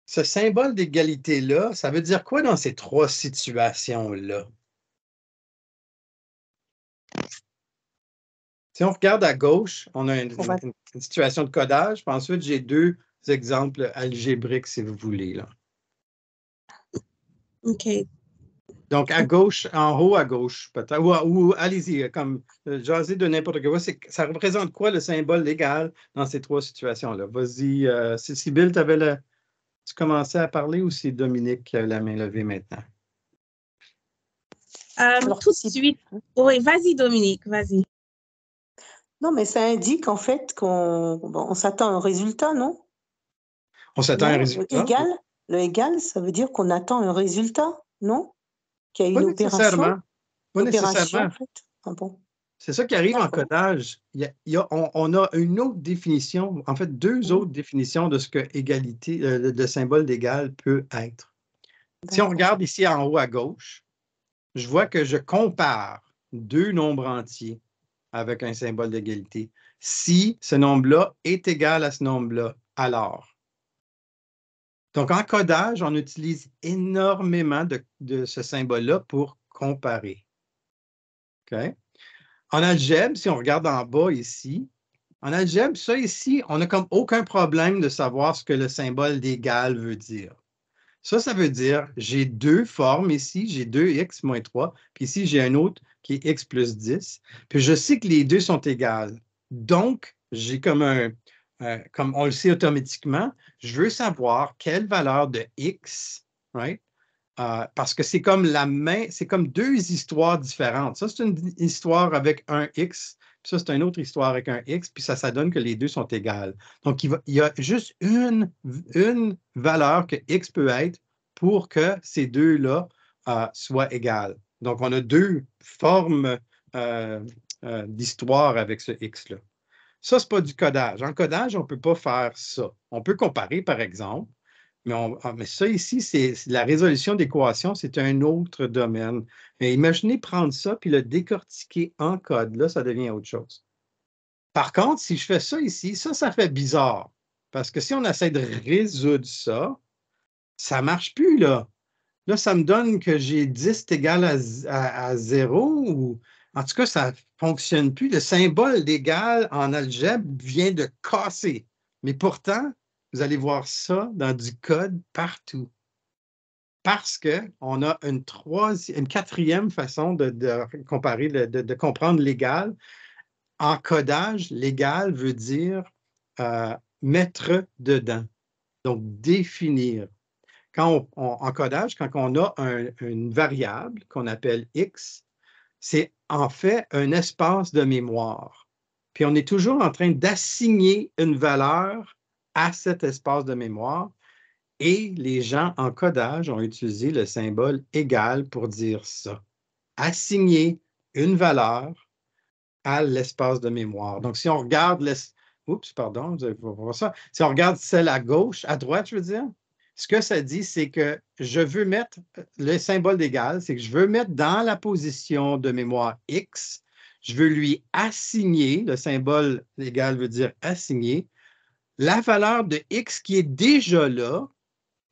ce symbole d'égalité-là, ça veut dire quoi dans ces 3 situations-là? Si on regarde à gauche, on a une situation de codage, puis ensuite, j'ai 2 exemples algébriques, si vous voulez. Là. OK. Donc, à gauche, en haut à gauche, peut-être, ou allez-y, comme jaser de n'importe quoi. Ça représente quoi le symbole légal dans ces 3 situations-là? Vas-y, Sybille, tu commençais à parler ou c'est Dominique qui a la main levée maintenant? Tout de suite. Oui, vas-y, Dominique, vas-y. Non, mais ça indique en fait qu'on s'attend à un résultat, non? On s'attend à un résultat? Le égal, ça veut dire qu'on attend un résultat, non? Qu'il y a une opération. Pas nécessairement. En fait. Ah bon. C'est ça qui arrive en codage. On a une autre définition, en fait, 2 autres définitions de ce que égalité, de symbole d'égal peut être. Si on regarde ici en haut à gauche, je vois que je compare 2 nombres entiers avec un symbole d'égalité. Si ce nombre-là est égal à ce nombre-là, alors. Donc, en codage, on utilise énormément de ce symbole-là pour comparer. OK? En algèbre, si on regarde en bas ici, en algèbre, ça ici, on n'a comme aucun problème de savoir ce que le symbole d'égal veut dire. Ça veut dire, j'ai 2 formes ici, j'ai 2x moins 3, puis ici, j'ai un autre qui est x plus 10, puis je sais que les 2 sont égales. Donc, j'ai comme comme on le sait automatiquement, je veux savoir quelle valeur de x, right? Parce que c'est comme c'est comme 2 histoires différentes. Ça, c'est une histoire avec un x, puis ça, c'est une autre histoire avec un x, puis ça donne que les 2 sont égales. Donc, il y a juste une valeur que x peut être pour que ces 2-là soient égales. Donc, on a 2 formes d'histoire avec ce x-là. Ça, ce n'est pas du codage. En codage, on ne peut pas faire ça. On peut comparer, par exemple, mais ça ici, c'est la résolution d'équations, c'est un autre domaine. Mais imaginez prendre ça puis le décortiquer en code. Là, ça devient autre chose. Par contre, si je fais ça ici, ça fait bizarre. Parce que si on essaie de résoudre ça, ça ne marche plus, là. Là, ça me donne que j'ai 10 égal à 0 ou... En tout cas, ça ne fonctionne plus. Le symbole d'égal en algèbre vient de casser. Mais pourtant, vous allez voir ça dans du code partout. Parce qu'on a une 4e façon de comparer, de comprendre l'égal. en codage, l'égal veut dire mettre dedans, donc définir. En codage, quand on a une variable qu'on appelle X, c'est en fait un espace de mémoire. Puis on est toujours en train d'assigner une valeur à cet espace de mémoire et les gens en codage ont utilisé le symbole égal pour dire ça. Assigner une valeur à l'espace de mémoire. Donc, si on regarde oups, pardon, vous allez voir ça. Si on regarde celle à gauche, à droite, je veux dire, ce que ça dit, c'est que je veux mettre le symbole d'égal, c'est que je veux mettre dans la position de mémoire X, je veux lui assigner, le symbole égal veut dire assigner, la valeur de X qui est déjà là,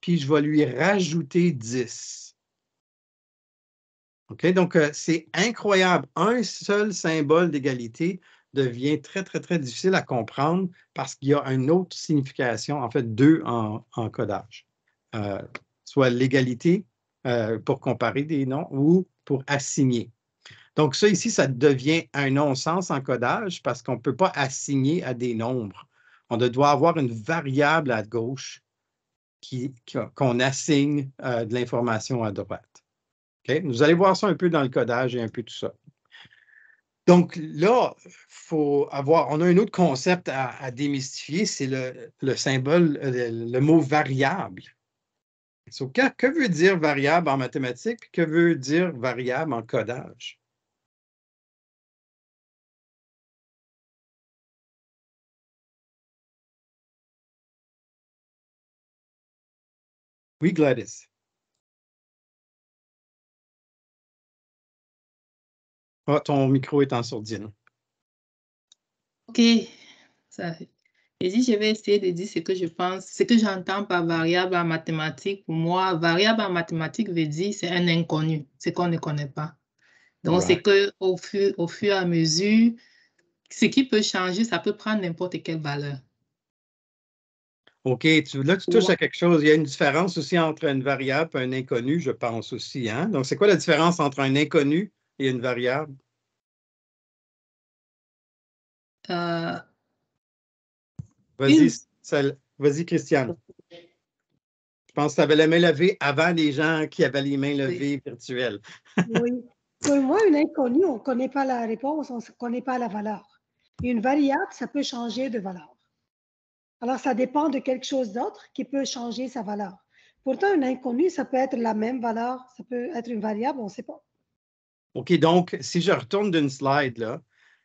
puis je vais lui rajouter 10. OK? Donc, c'est incroyable. Un seul symbole d'égalité devient très, très, très difficile à comprendre parce qu'il y a une autre signification, en fait, deux en codage. Soit l'égalité pour comparer des noms ou pour assigner. Donc, ça ici, ça devient un non-sens en codage parce qu'on ne peut pas assigner à des nombres. On doit avoir une variable à gauche qu'on assigne de l'information à droite. Okay? Vous allez voir ça un peu dans le codage et un peu tout ça. Donc là, on a un autre concept à démystifier, c'est le symbole, le mot variable. So, que veut dire variable en mathématiques et que veut dire variable en codage? Oui, Gladys. Oh, ton micro est en sourdine. OK. Et si je vais essayer de dire ce que je pense, ce que j'entends par variable en mathématiques, pour moi, variable en mathématiques veut dire c'est un inconnu, ce qu'on ne connaît pas. Donc, c'est qu'au fur et à mesure, ce qui peut changer, ça peut prendre n'importe quelle valeur. OK, là, tu touches à quelque chose. Il y a une différence aussi entre une variable et un inconnu, je pense aussi. Hein? Donc, c'est quoi la différence entre un inconnu et une variable? Vas-y, Christiane. Je pense que tu avais la main levée avant les gens qui avaient les mains levées virtuelles. Oui. Pour moi, une inconnue, on ne connaît pas la réponse, on ne connaît pas la valeur. Une variable, ça peut changer de valeur. Alors, ça dépend de quelque chose d'autre qui peut changer sa valeur. Pourtant, une inconnue, ça peut être la même valeur, ça peut être une variable, on ne sait pas. OK, donc, si je retourne d'une slide, là,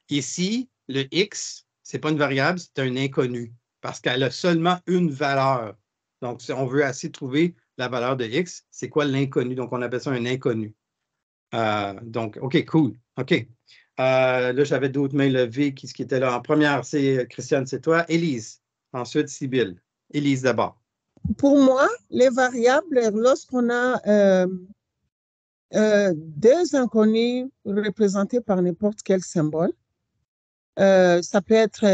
ici, le X, ce n'est pas une variable, c'est un inconnu parce qu'elle a seulement une valeur. Donc, si on veut essayer de trouver la valeur de X, c'est quoi l'inconnu? Donc, on appelle ça un inconnu. Donc, OK, cool. OK. Là, j'avais d'autres mains levées qui étaient là. En première, c'est Christiane, c'est toi. Élise. Ensuite, Sybille. Élise d'abord. Pour moi, les variables, lorsqu'on a deux inconnus représentés par n'importe quel symbole, ça peut être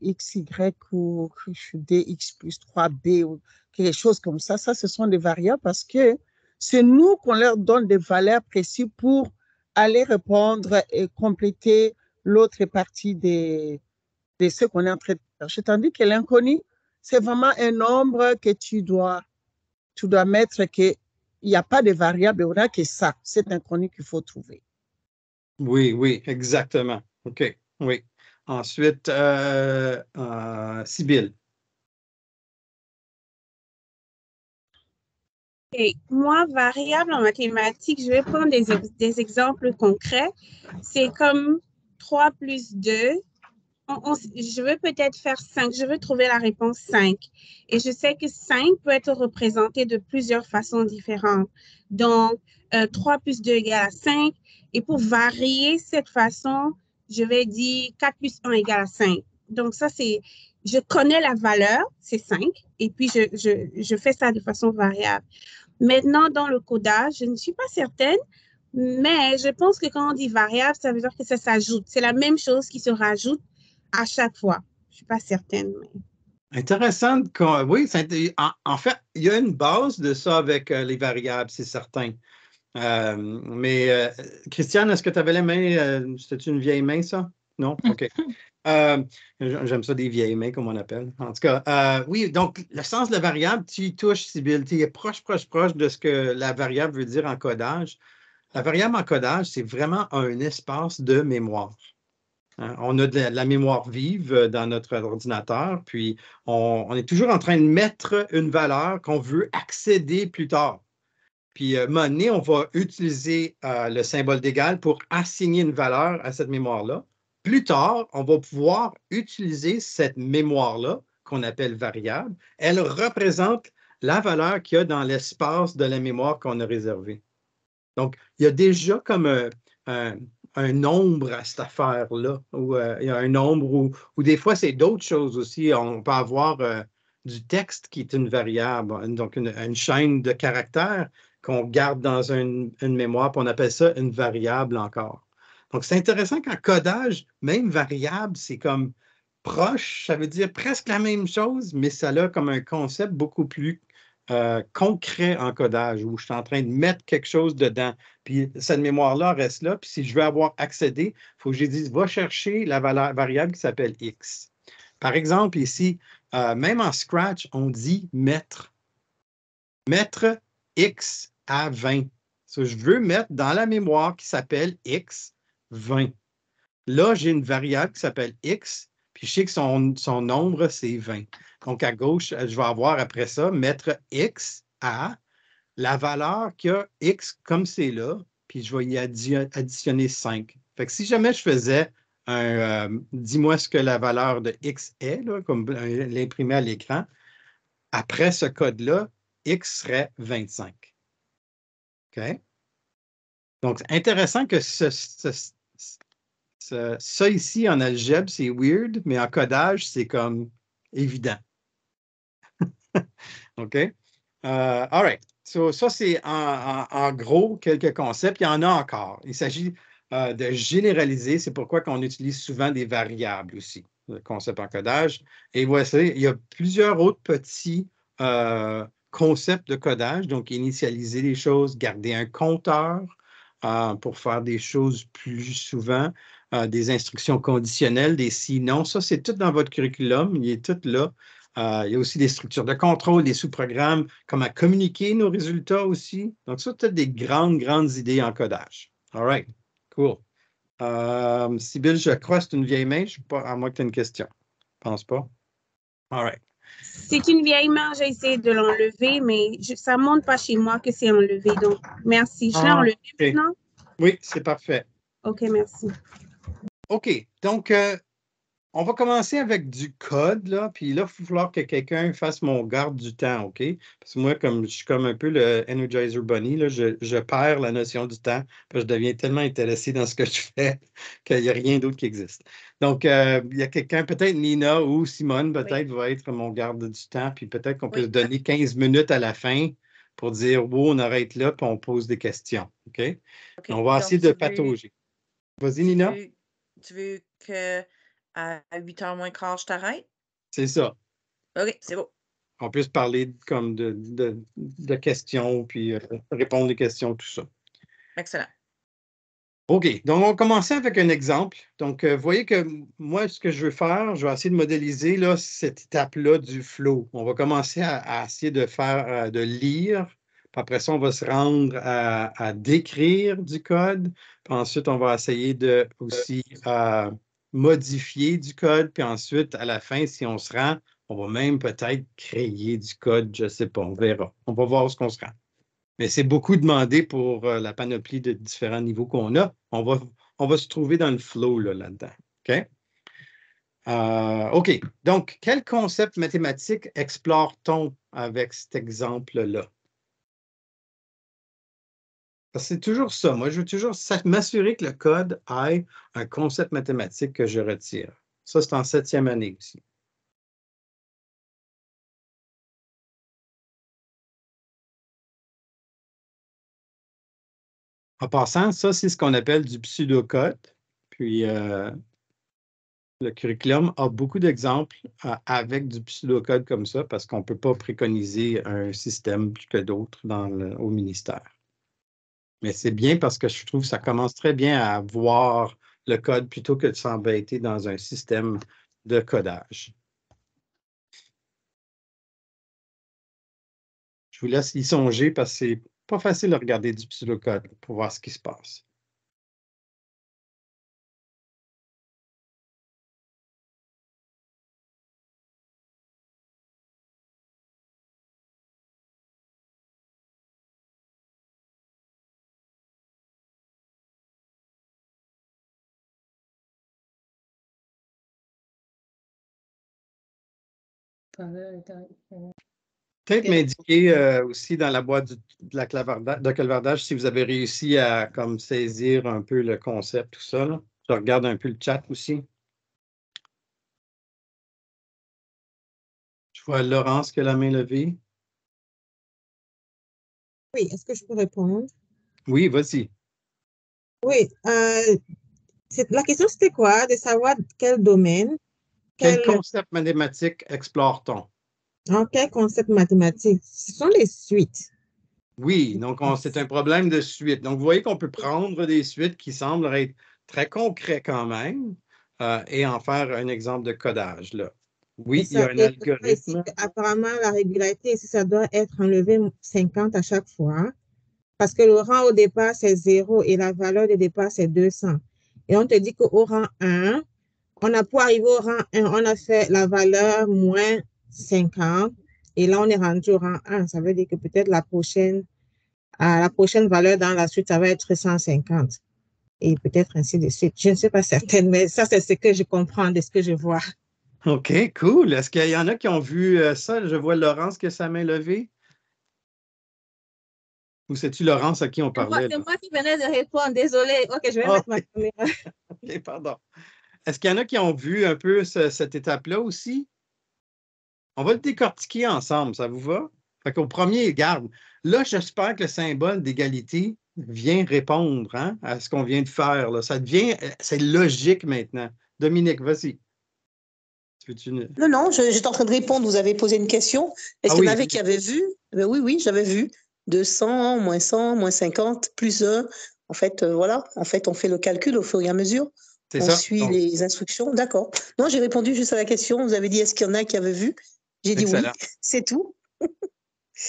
XY ou DX plus 3B ou quelque chose comme ça. Ça, ce sont des variables parce que c'est nous qu'on leur donne des valeurs précises pour aller répondre et compléter l'autre partie de ce qu'on est en train de chercher. Tandis que l'inconnu, c'est vraiment un nombre que tu dois mettre qu'il n'y a pas de variable, on n'a que ça, c'est inconnu qu'il faut trouver. Oui, oui, exactement. OK, oui. Ensuite, Sybille. Et moi, variable en mathématiques, je vais prendre des exemples concrets. C'est comme 3 plus 2. Je veux peut-être faire 5. Je veux trouver la réponse 5. Et je sais que 5 peut être représenté de plusieurs façons différentes. Donc, 3 plus 2 égale à 5. Et pour varier cette façon, je vais dire 4 plus 1 égale à 5. Donc, ça, c'est... Je connais la valeur, c'est 5. Et puis, je fais ça de façon variable. Maintenant, dans le codage, je ne suis pas certaine, mais je pense que quand on dit variable, ça veut dire que ça s'ajoute. C'est la même chose qui se rajoute à chaque fois. Je ne suis pas certaine. Mais... Intéressant. Oui, en fait, il y a une base de ça avec les variables, c'est certain. Mais Christiane, est-ce que tu avais les mains? C'était une vieille main, ça? Non? OK. J'aime ça des vieilles mains, comme on appelle. En tout cas, oui, donc le sens de la variable, tu y touches, Sybille. Tu es proche de ce que la variable veut dire en codage. La variable en codage, c'est vraiment un espace de mémoire. Hein? On a de la mémoire vive dans notre ordinateur, puis on est toujours en train de mettre une valeur qu'on veut accéder plus tard. Puis, à un moment donné, on va utiliser le symbole d'égal pour assigner une valeur à cette mémoire-là. Plus tard, on va pouvoir utiliser cette mémoire-là, qu'on appelle variable. Elle représente la valeur qu'il y a dans l'espace de la mémoire qu'on a réservé. Donc, il y a déjà comme un nombre à cette affaire-là, ou il y a un nombre où des fois, c'est d'autres choses aussi. On peut avoir du texte qui est une variable, donc une chaîne de caractères qu'on garde dans une mémoire, puis on appelle ça une variable encore. Donc, c'est intéressant qu'en codage, même variable, c'est comme proche, ça veut dire presque la même chose, mais ça a comme un concept beaucoup plus concret en codage, où je suis en train de mettre quelque chose dedans. Puis cette mémoire-là reste là, puis si je veux avoir accédé, il faut que je dise, va chercher la variable qui s'appelle X. Par exemple, ici, même en Scratch, on dit mettre. Mettre X à 20. So, je veux mettre dans la mémoire qui s'appelle X 20. Là, j'ai une variable qui s'appelle X, puis je sais que son nombre, c'est 20. Donc, à gauche, je vais avoir après ça, mettre X à la valeur qu'il y a X comme c'est là, puis je vais y additionner 5. Fait que si jamais je faisais dis-moi ce que la valeur de X est, là, comme l'imprimer à l'écran, après ce code-là, X serait 25. OK? Donc, c'est intéressant que ça ici en algèbre, c'est weird, mais en codage, c'est comme évident. OK? All right. So, ça, c'est en gros quelques concepts. Il y en a encore. Il s'agit de généraliser. C'est pourquoi on utilise souvent des variables aussi, le concept en codage. Et voici, il y a plusieurs autres petits concepts de codage. Donc, initialiser les choses, garder un compteur pour faire des choses plus souvent, des instructions conditionnelles, des sinon. Ça, c'est tout dans votre curriculum. Il est tout là. Il y a aussi des structures de contrôle, des sous-programmes, comment communiquer nos résultats aussi. Donc, ça, peut-être des grandes idées en codage. All right, cool. Sybille, je crois que c'est une vieille main. Je ne sais pas, à moins que tu aies une question. Je ne pense pas. All right. C'est une vieille main, j'ai essayé de l'enlever, mais ça ne montre pas chez moi que c'est enlevé. Donc, merci. Je l'ai enlevé maintenant? Oui, c'est parfait. OK, merci. OK, donc, on va commencer avec du code, là, puis là, il va falloir que quelqu'un fasse mon garde du temps, OK? Parce que moi, comme je suis comme un peu le Energizer Bunny, là, je perds la notion du temps, parce que je deviens tellement intéressé dans ce que je fais qu'il n'y a rien d'autre qui existe. Donc, il y a quelqu'un, peut-être Nina ou Simone, peut-être, va être mon garde du temps, puis peut-être qu'on peut se donner 15 minutes à la fin pour dire, on arrête là, puis on pose des questions, OK? On va essayer de patauger. Vas-y, Nina. Tu veux que à 8h moins quart, je t'arrête? C'est ça. OK, c'est beau. On puisse parler comme de questions, puis répondre aux questions, tout ça. Excellent. OK, donc on va commencer avec un exemple. Donc, vous voyez que moi, ce que je veux faire, je vais essayer de modéliser là, cette étape-là du flow. On va commencer à essayer de faire, de lire. Puis après ça, on va se rendre à décrire du code. Puis ensuite, on va essayer de aussi modifier du code. Puis ensuite, à la fin, si on se rend, on va même peut-être créer du code. Je ne sais pas, on verra. On va voir où on se rend. Mais c'est beaucoup demandé pour la panoplie de différents niveaux qu'on a. On va se trouver dans le flow là-dedans. OK? OK. Donc, quel concept mathématique explore-t-on avec cet exemple-là? C'est toujours ça. Moi, je veux toujours m'assurer que le code ait un concept mathématique que je retire. Ça, c'est en 7e année aussi. En passant, ça, c'est ce qu'on appelle du pseudocode. Puis, le curriculum a beaucoup d'exemples avec du pseudocode comme ça parce qu'on ne peut pas préconiser un système plus que d'autres au ministère. Mais c'est bien parce que je trouve que ça commence très bien à voir le code plutôt que de s'embêter dans un système de codage. Je vous laisse y songer parce que c'est pas facile de regarder du pseudocode pour voir ce qui se passe. Peut-être m'indiquer aussi dans la boîte de clavardage si vous avez réussi à comme saisir un peu le concept, tout ça. Là. Je regarde un peu le chat aussi. Je vois Laurence qui a la main levée. Oui, est-ce que je peux répondre? Oui, vas-y. Oui, la question c'était quoi? De savoir quel domaine, Quel concept mathématique explore-t-on? quel concept mathématique? Ce sont les suites. Oui, donc c'est un problème de suite. Donc, vous voyez qu'on peut prendre des suites qui semblent être très concrets quand même et en faire un exemple de codage. Là. Oui, il y a un algorithme. Apparemment, la régularité, ça doit être enlevé 50 à chaque fois parce que le rang au départ, c'est 0 et la valeur de départ, c'est 200. Et on te dit qu'au rang 1, on a pour arriver au rang 1, on a fait la valeur moins 50 et là, on est rendu au rang 1. Ça veut dire que peut-être la prochaine valeur dans la suite, ça va être 150 et peut-être ainsi de suite. Je ne suis pas certaine, mais ça, c'est ce que je comprends de ce que je vois. OK, cool. Est-ce qu'il y en a qui ont vu ça? Je vois Laurence qui a sa main levée. Ou c'est-tu Laurence à qui on parlait? C'est moi qui venais de répondre. Désolée. OK, je vais mettre ma caméra. OK, pardon. Est-ce qu'il y en a qui ont vu un peu cette étape-là aussi? On va le décortiquer ensemble, ça vous va? Fait qu'au premier, garde. Là, j'espère que le symbole d'égalité vient répondre à ce qu'on vient de faire. Là. Ça devient, c'est logique maintenant. Dominique, vas-y. Non, j'étais en train de répondre. Vous avez posé une question. Est-ce qu'il y en avait qui avaient vu? Ben oui, j'avais vu. 200, moins 100, moins 50, plus 1. En fait, voilà. En fait, on fait le calcul au fur et à mesure. On suit les instructions. D'accord. Non, j'ai répondu juste à la question. Vous avez dit, est-ce qu'il y en a qui avaient vu? J'ai dit oui. C'est tout.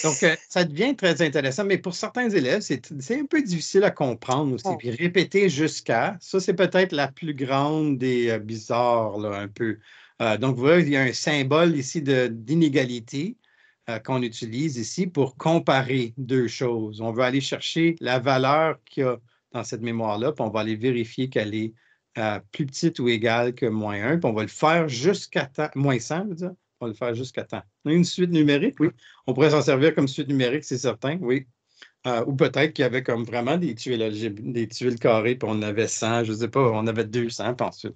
Donc, ça devient très intéressant, mais pour certains élèves, c'est un peu difficile à comprendre aussi. Puis répéter jusqu'à, ça, c'est peut-être la plus grande des bizarres, là, un peu. Donc, vous voyez, il y a un symbole ici d'inégalité qu'on utilise ici pour comparer deux choses. On veut aller chercher la valeur qu'il y a dans cette mémoire-là, puis on va aller vérifier qu'elle est plus petite ou égale que moins 1, puis on va le faire jusqu'à temps, moins 100, je veux dire. On va le faire jusqu'à temps. On a une suite numérique, oui. On pourrait s'en servir comme suite numérique, c'est certain, oui. Ou peut-être qu'il y avait comme vraiment des tuiles carrées, puis on avait 100, je ne sais pas, on avait 200, puis ensuite.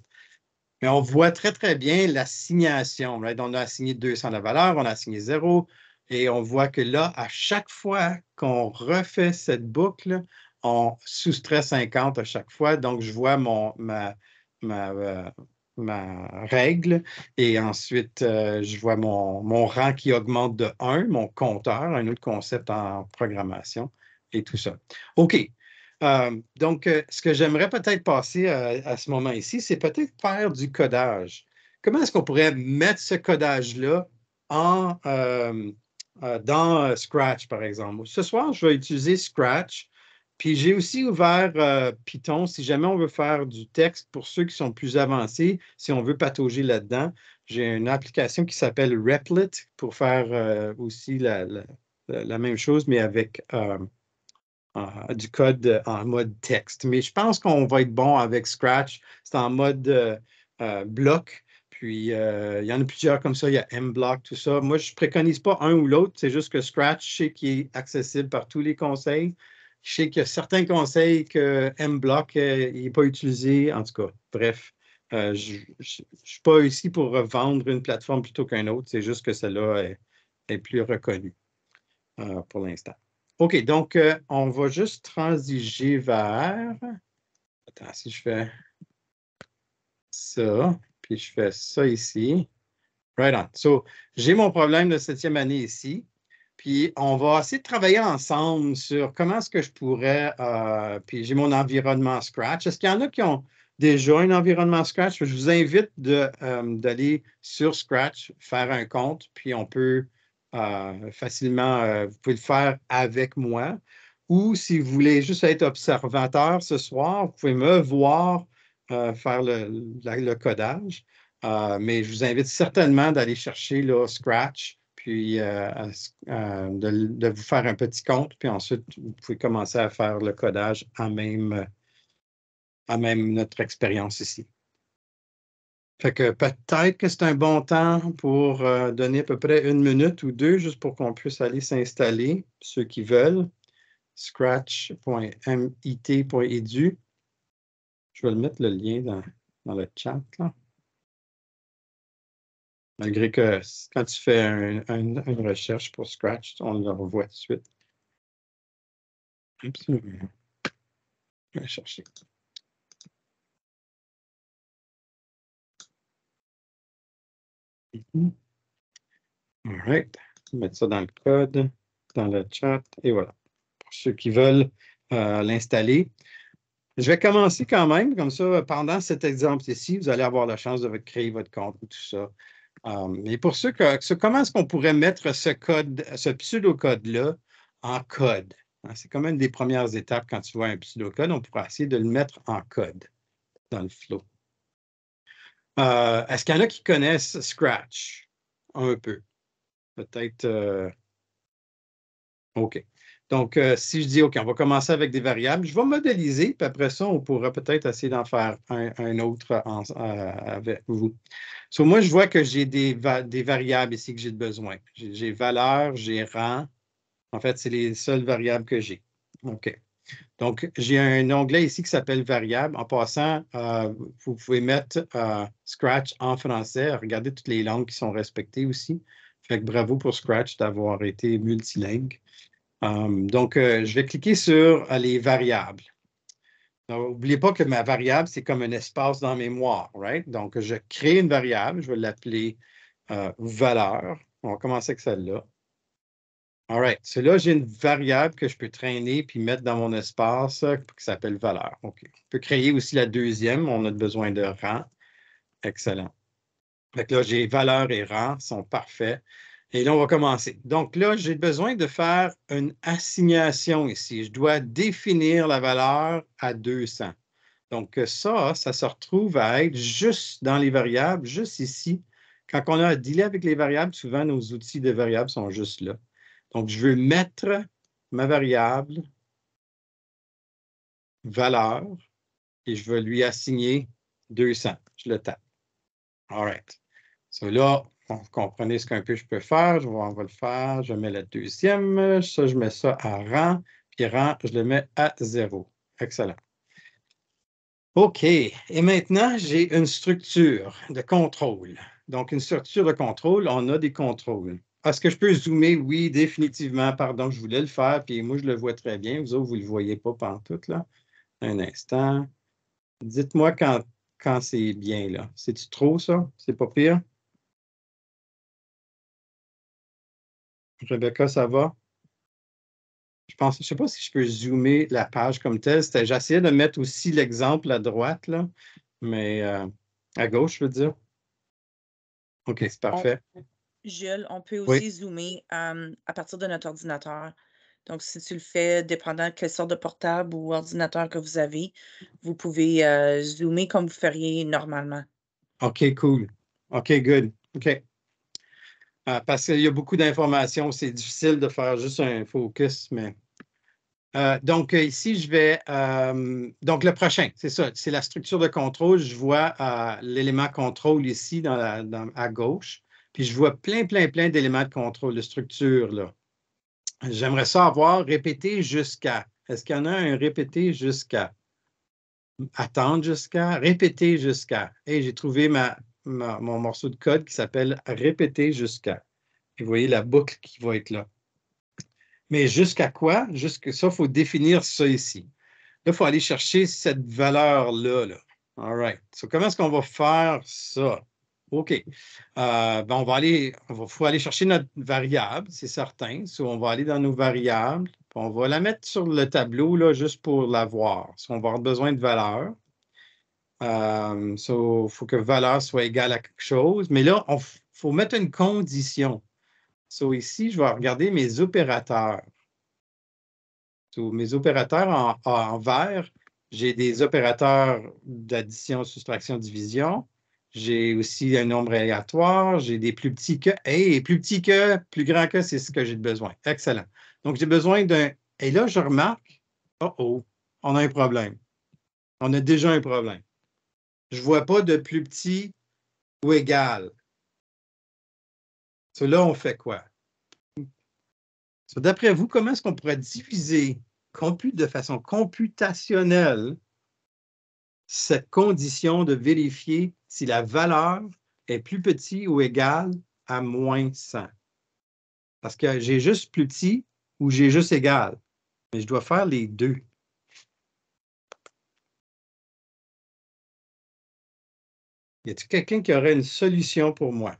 Mais on voit très, très bien l'assignation. Right? On a assigné 200 la valeur, on a assigné 0, et on voit que là, à chaque fois qu'on refait cette boucle, on soustrait 50 à chaque fois. Donc, je vois ma règle et ensuite, je vois mon rang qui augmente de 1, mon compteur, un autre concept en programmation et tout ça. OK. Donc, ce que j'aimerais peut-être passer à ce moment ici, c'est peut-être faire du codage. Comment est-ce qu'on pourrait mettre ce codage-là dans Scratch, par exemple? Ce soir, je vais utiliser Scratch. Puis j'ai aussi ouvert Python si jamais on veut faire du texte pour ceux qui sont plus avancés, si on veut patauger là-dedans. J'ai une application qui s'appelle Replit pour faire aussi la même chose, mais avec du code en mode texte. Mais je pense qu'on va être bon avec Scratch. C'est en mode bloc. Puis, il y en a plusieurs comme ça. Il y a MBlock, tout ça. Moi, je ne préconise pas un ou l'autre. C'est juste que Scratch, je sais qu'il est accessible par tous les conseils. Je sais qu'il y a certains conseils que MBlock n'est pas utilisé. En tout cas, bref, je ne suis pas ici pour vendre une plateforme plutôt qu'une autre. C'est juste que celle-là est plus reconnue pour l'instant. OK, donc on va juste transiger vers... Attends, si je fais ça, puis je fais ça ici. Right on. So, j'ai mon problème de 7e année ici. Puis, on va essayer de travailler ensemble sur comment est-ce que je pourrais... puis, j'ai mon environnement Scratch. Est-ce qu'il y en a qui ont déjà un environnement Scratch, je vous invite d'aller sur Scratch, faire un compte, puis on peut facilement, vous pouvez le faire avec moi. Ou si vous voulez juste être observateur ce soir, vous pouvez me voir faire le codage. Mais je vous invite certainement d'aller chercher là, Scratch, puis de vous faire un petit compte, puis ensuite, vous pouvez commencer à faire le codage à même notre expérience ici. Fait que peut-être que c'est un bon temps pour donner à peu près 1 minute ou 2, juste pour qu'on puisse aller s'installer, ceux qui veulent. Scratch.mit.edu. Je vais le mettre le lien dans le chat, là. Malgré que quand tu fais une recherche pour Scratch, on le revoit tout de suite. Absolument. Je vais chercher. All right. Je vais mettre ça dans le code, dans le chat, et voilà. Pour ceux qui veulent l'installer. Je vais commencer quand même, comme ça, pendant cet exemple ici, vous allez avoir la chance de créer votre compte et tout ça. Mais pour ceux comment est-ce qu'on pourrait mettre ce code, ce pseudo-code-là en code? C'est quand même une des premières étapes quand tu vois un pseudo-code, on pourra essayer de le mettre en code dans le flow. Est-ce qu'il y en a qui connaissent Scratch? Un peu. Peut-être. OK. Donc, si je dis, OK, on va commencer avec des variables, je vais modéliser, puis après ça, on pourra peut-être essayer d'en faire un autre avec vous. So, moi, je vois que j'ai des variables ici que j'ai besoin. J'ai valeur, j'ai rang. En fait, c'est les seules variables que j'ai. OK. Donc, j'ai un onglet ici qui s'appelle variable. En passant, vous pouvez mettre Scratch en français. Regardez toutes les langues qui sont respectées aussi. Fait que bravo pour Scratch d'avoir été multilingue. Donc, je vais cliquer sur les variables. N'oubliez pas que ma variable, c'est comme un espace dans mémoire, right? Donc, je crée une variable, je vais l'appeler valeur. On va commencer avec celle-là. All right. Là, j'ai une variable que je peux traîner puis mettre dans mon espace qui s'appelle valeur. OK. On peut créer aussi la deuxième. On a besoin de rang. Excellent. Fait que là, j'ai valeur et rang, sont parfaits. Et là, on va commencer. Donc là, j'ai besoin de faire une assignation ici. Je dois définir la valeur à 200. Donc ça se retrouve à être juste dans les variables, juste ici. Quand on a à dealer avec les variables, souvent nos outils de variables sont juste là. Donc, je veux mettre ma variable valeur et je veux lui assigner 200. Je le tape. All right. So là, vous comprenez ce qu'un peu je peux faire. On va le faire. Je mets la deuxième. Ça, je mets ça à rang. Puis rang, je le mets à 0. Excellent. OK. Et maintenant, j'ai une structure de contrôle. Donc, une structure de contrôle, on a des contrôles. Est-ce que je peux zoomer? Oui, définitivement. Pardon, je voulais le faire. Puis moi, je le vois très bien. Vous autres, vous ne le voyez pas pantoute, là. Un instant. Dites-moi quand c'est bien, là. C'est-tu trop, ça? C'est pas pire? Rebecca, ça va? Je ne sais pas si je peux zoomer la page comme telle. J'essayais de mettre aussi l'exemple à droite, là, mais à gauche, je veux dire. OK, c'est parfait. Jules, on peut aussi zoomer à partir de notre ordinateur. Donc, si tu le fais, dépendant de quelle sorte de portable ou ordinateur que vous avez, vous pouvez zoomer comme vous feriez normalement. OK, cool. OK, good. OK. Parce qu'il y a beaucoup d'informations, c'est difficile de faire juste un focus, mais... donc, ici, je vais... donc, le prochain, c'est ça, c'est la structure de contrôle. Je vois l'élément contrôle ici à gauche, puis je vois plein d'éléments de contrôle, de structure, là. J'aimerais ça avoir répété jusqu'à. Est-ce qu'il y en a un répété jusqu'à? Attendre jusqu'à? Répéter jusqu'à. Et j'ai trouvé mon morceau de code qui s'appelle répéter jusqu'à. Et vous voyez la boucle qui va être là. Mais jusqu'à quoi? Jusqu'à ça, il faut définir ça ici. Là, il faut aller chercher cette valeur-là. Là. All right. So, comment est-ce qu'on va faire ça? OK. Il faut aller chercher notre variable, c'est certain. So, on va aller dans nos variables. Puis on va la mettre sur le tableau là, juste pour la voir. So, on va avoir besoin de valeur. Faut que valeur soit égale à quelque chose. Mais là, il faut mettre une condition. Ici, je vais regarder mes opérateurs. Mes opérateurs en vert, j'ai des opérateurs d'addition, soustraction, division. J'ai aussi un nombre aléatoire. J'ai des plus petits que. Et plus petit que, plus grand que, c'est ce que j'ai besoin. Excellent. Donc, j'ai besoin d'un. Et là, je remarque, on a un problème. On a déjà un problème. Je ne vois pas de plus petit ou égal. Là, on fait quoi? D'après vous, comment est-ce qu'on pourrait diviser de façon computationnelle cette condition de vérifier si la valeur est plus petite ou égale à moins 100? Parce que j'ai juste plus petit ou j'ai juste égal. Mais je dois faire les deux. Y a-t-il quelqu'un qui aurait une solution pour moi?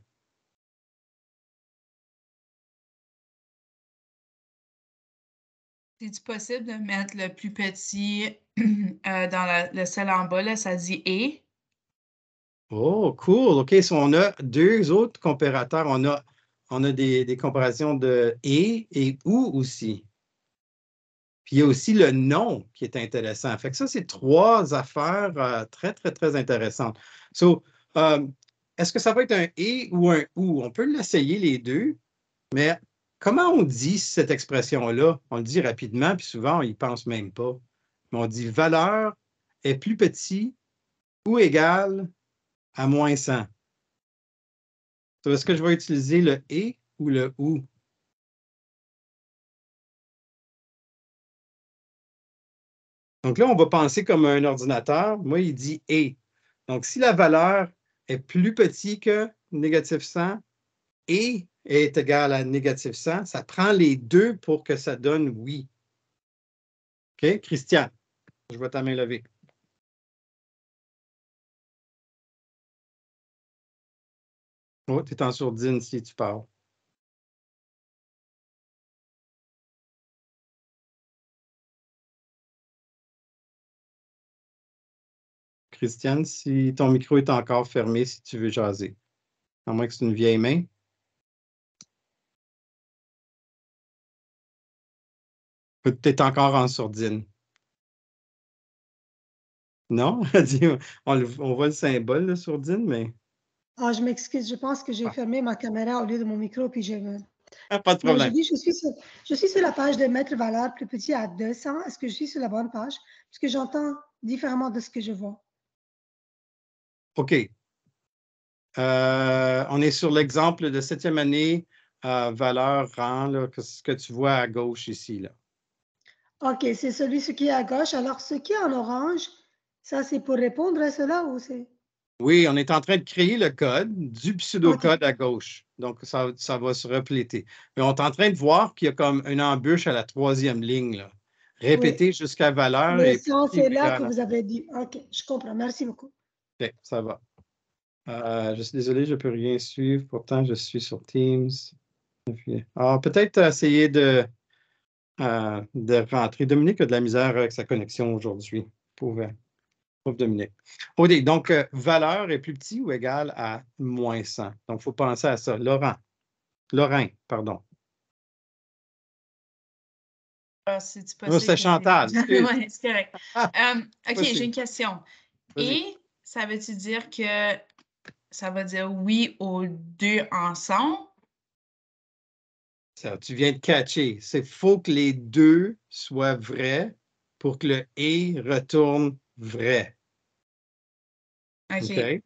C'est possible de mettre le plus petit dans le cell en bas, là, ça dit et. Oh, cool. OK, on a deux autres comparateurs. On a des comparaisons de et ou aussi. Puis il y a aussi le nom qui est intéressant. Fait que ça, c'est trois affaires très, très, très intéressantes. Est-ce que ça va être un et ou un ou? On peut l'essayer les deux, mais comment on dit cette expression-là? On le dit rapidement, puis souvent, on n'y pense même pas. Mais on dit valeur est plus petit ou égal à moins 100. Est-ce que je vais utiliser le et ou le ou? Donc là, on va penser comme un ordinateur. Moi, il dit et. Donc, si la valeur est plus petite que négatif 100 et est égale à négatif 100, ça prend les deux pour que ça donne oui. OK? Christian, je vois ta main levée. Oh, tu es en sourdine si tu parles. Christiane, si ton micro est encore fermé, si tu veux jaser. À moins que c'est une vieille main. Peut-être encore en sourdine. Non? On voit le symbole de sourdine, mais... Ah, je m'excuse, je pense que j'ai fermé ma caméra au lieu de mon micro, puis j'ai... pas de problème. Je suis sur la page de mettre valeur plus petit à 200. Est-ce que je suis sur la bonne page? Parce que j'entends différemment de ce que je vois. OK. On est sur l'exemple de 7e année, valeur, rang, là, ce que tu vois à gauche ici. Là. OK, c'est ce qui est à gauche. Alors, ce qui est en orange, ça, c'est pour répondre à cela ou c'est... Oui, on est en train de créer le code du pseudocode à gauche. Donc, ça va se repléter. Mais on est en train de voir qu'il y a comme une embûche à la 3e ligne. Là. Répéter jusqu'à valeur. Le sens, c'est là que vous avez dit. OK, je comprends. Merci beaucoup. OK, ça va. Je suis désolé, je ne peux rien suivre. Pourtant, je suis sur Teams. Alors, peut-être essayer de rentrer. Dominique a de la misère avec sa connexion aujourd'hui. Pauvre Dominique. OK, donc, valeur est plus petit ou égal à moins 100. Donc, il faut penser à ça. Lorrain, pardon. C'est possible. C'est Chantal. Oui, c'est correct. OK, j'ai une question. Et ça veut-tu dire que ça va dire oui aux deux ensemble? Ça, tu viens de catcher. Il faut que les deux soient vrais pour que le « et » retourne vrai. OK. Okay?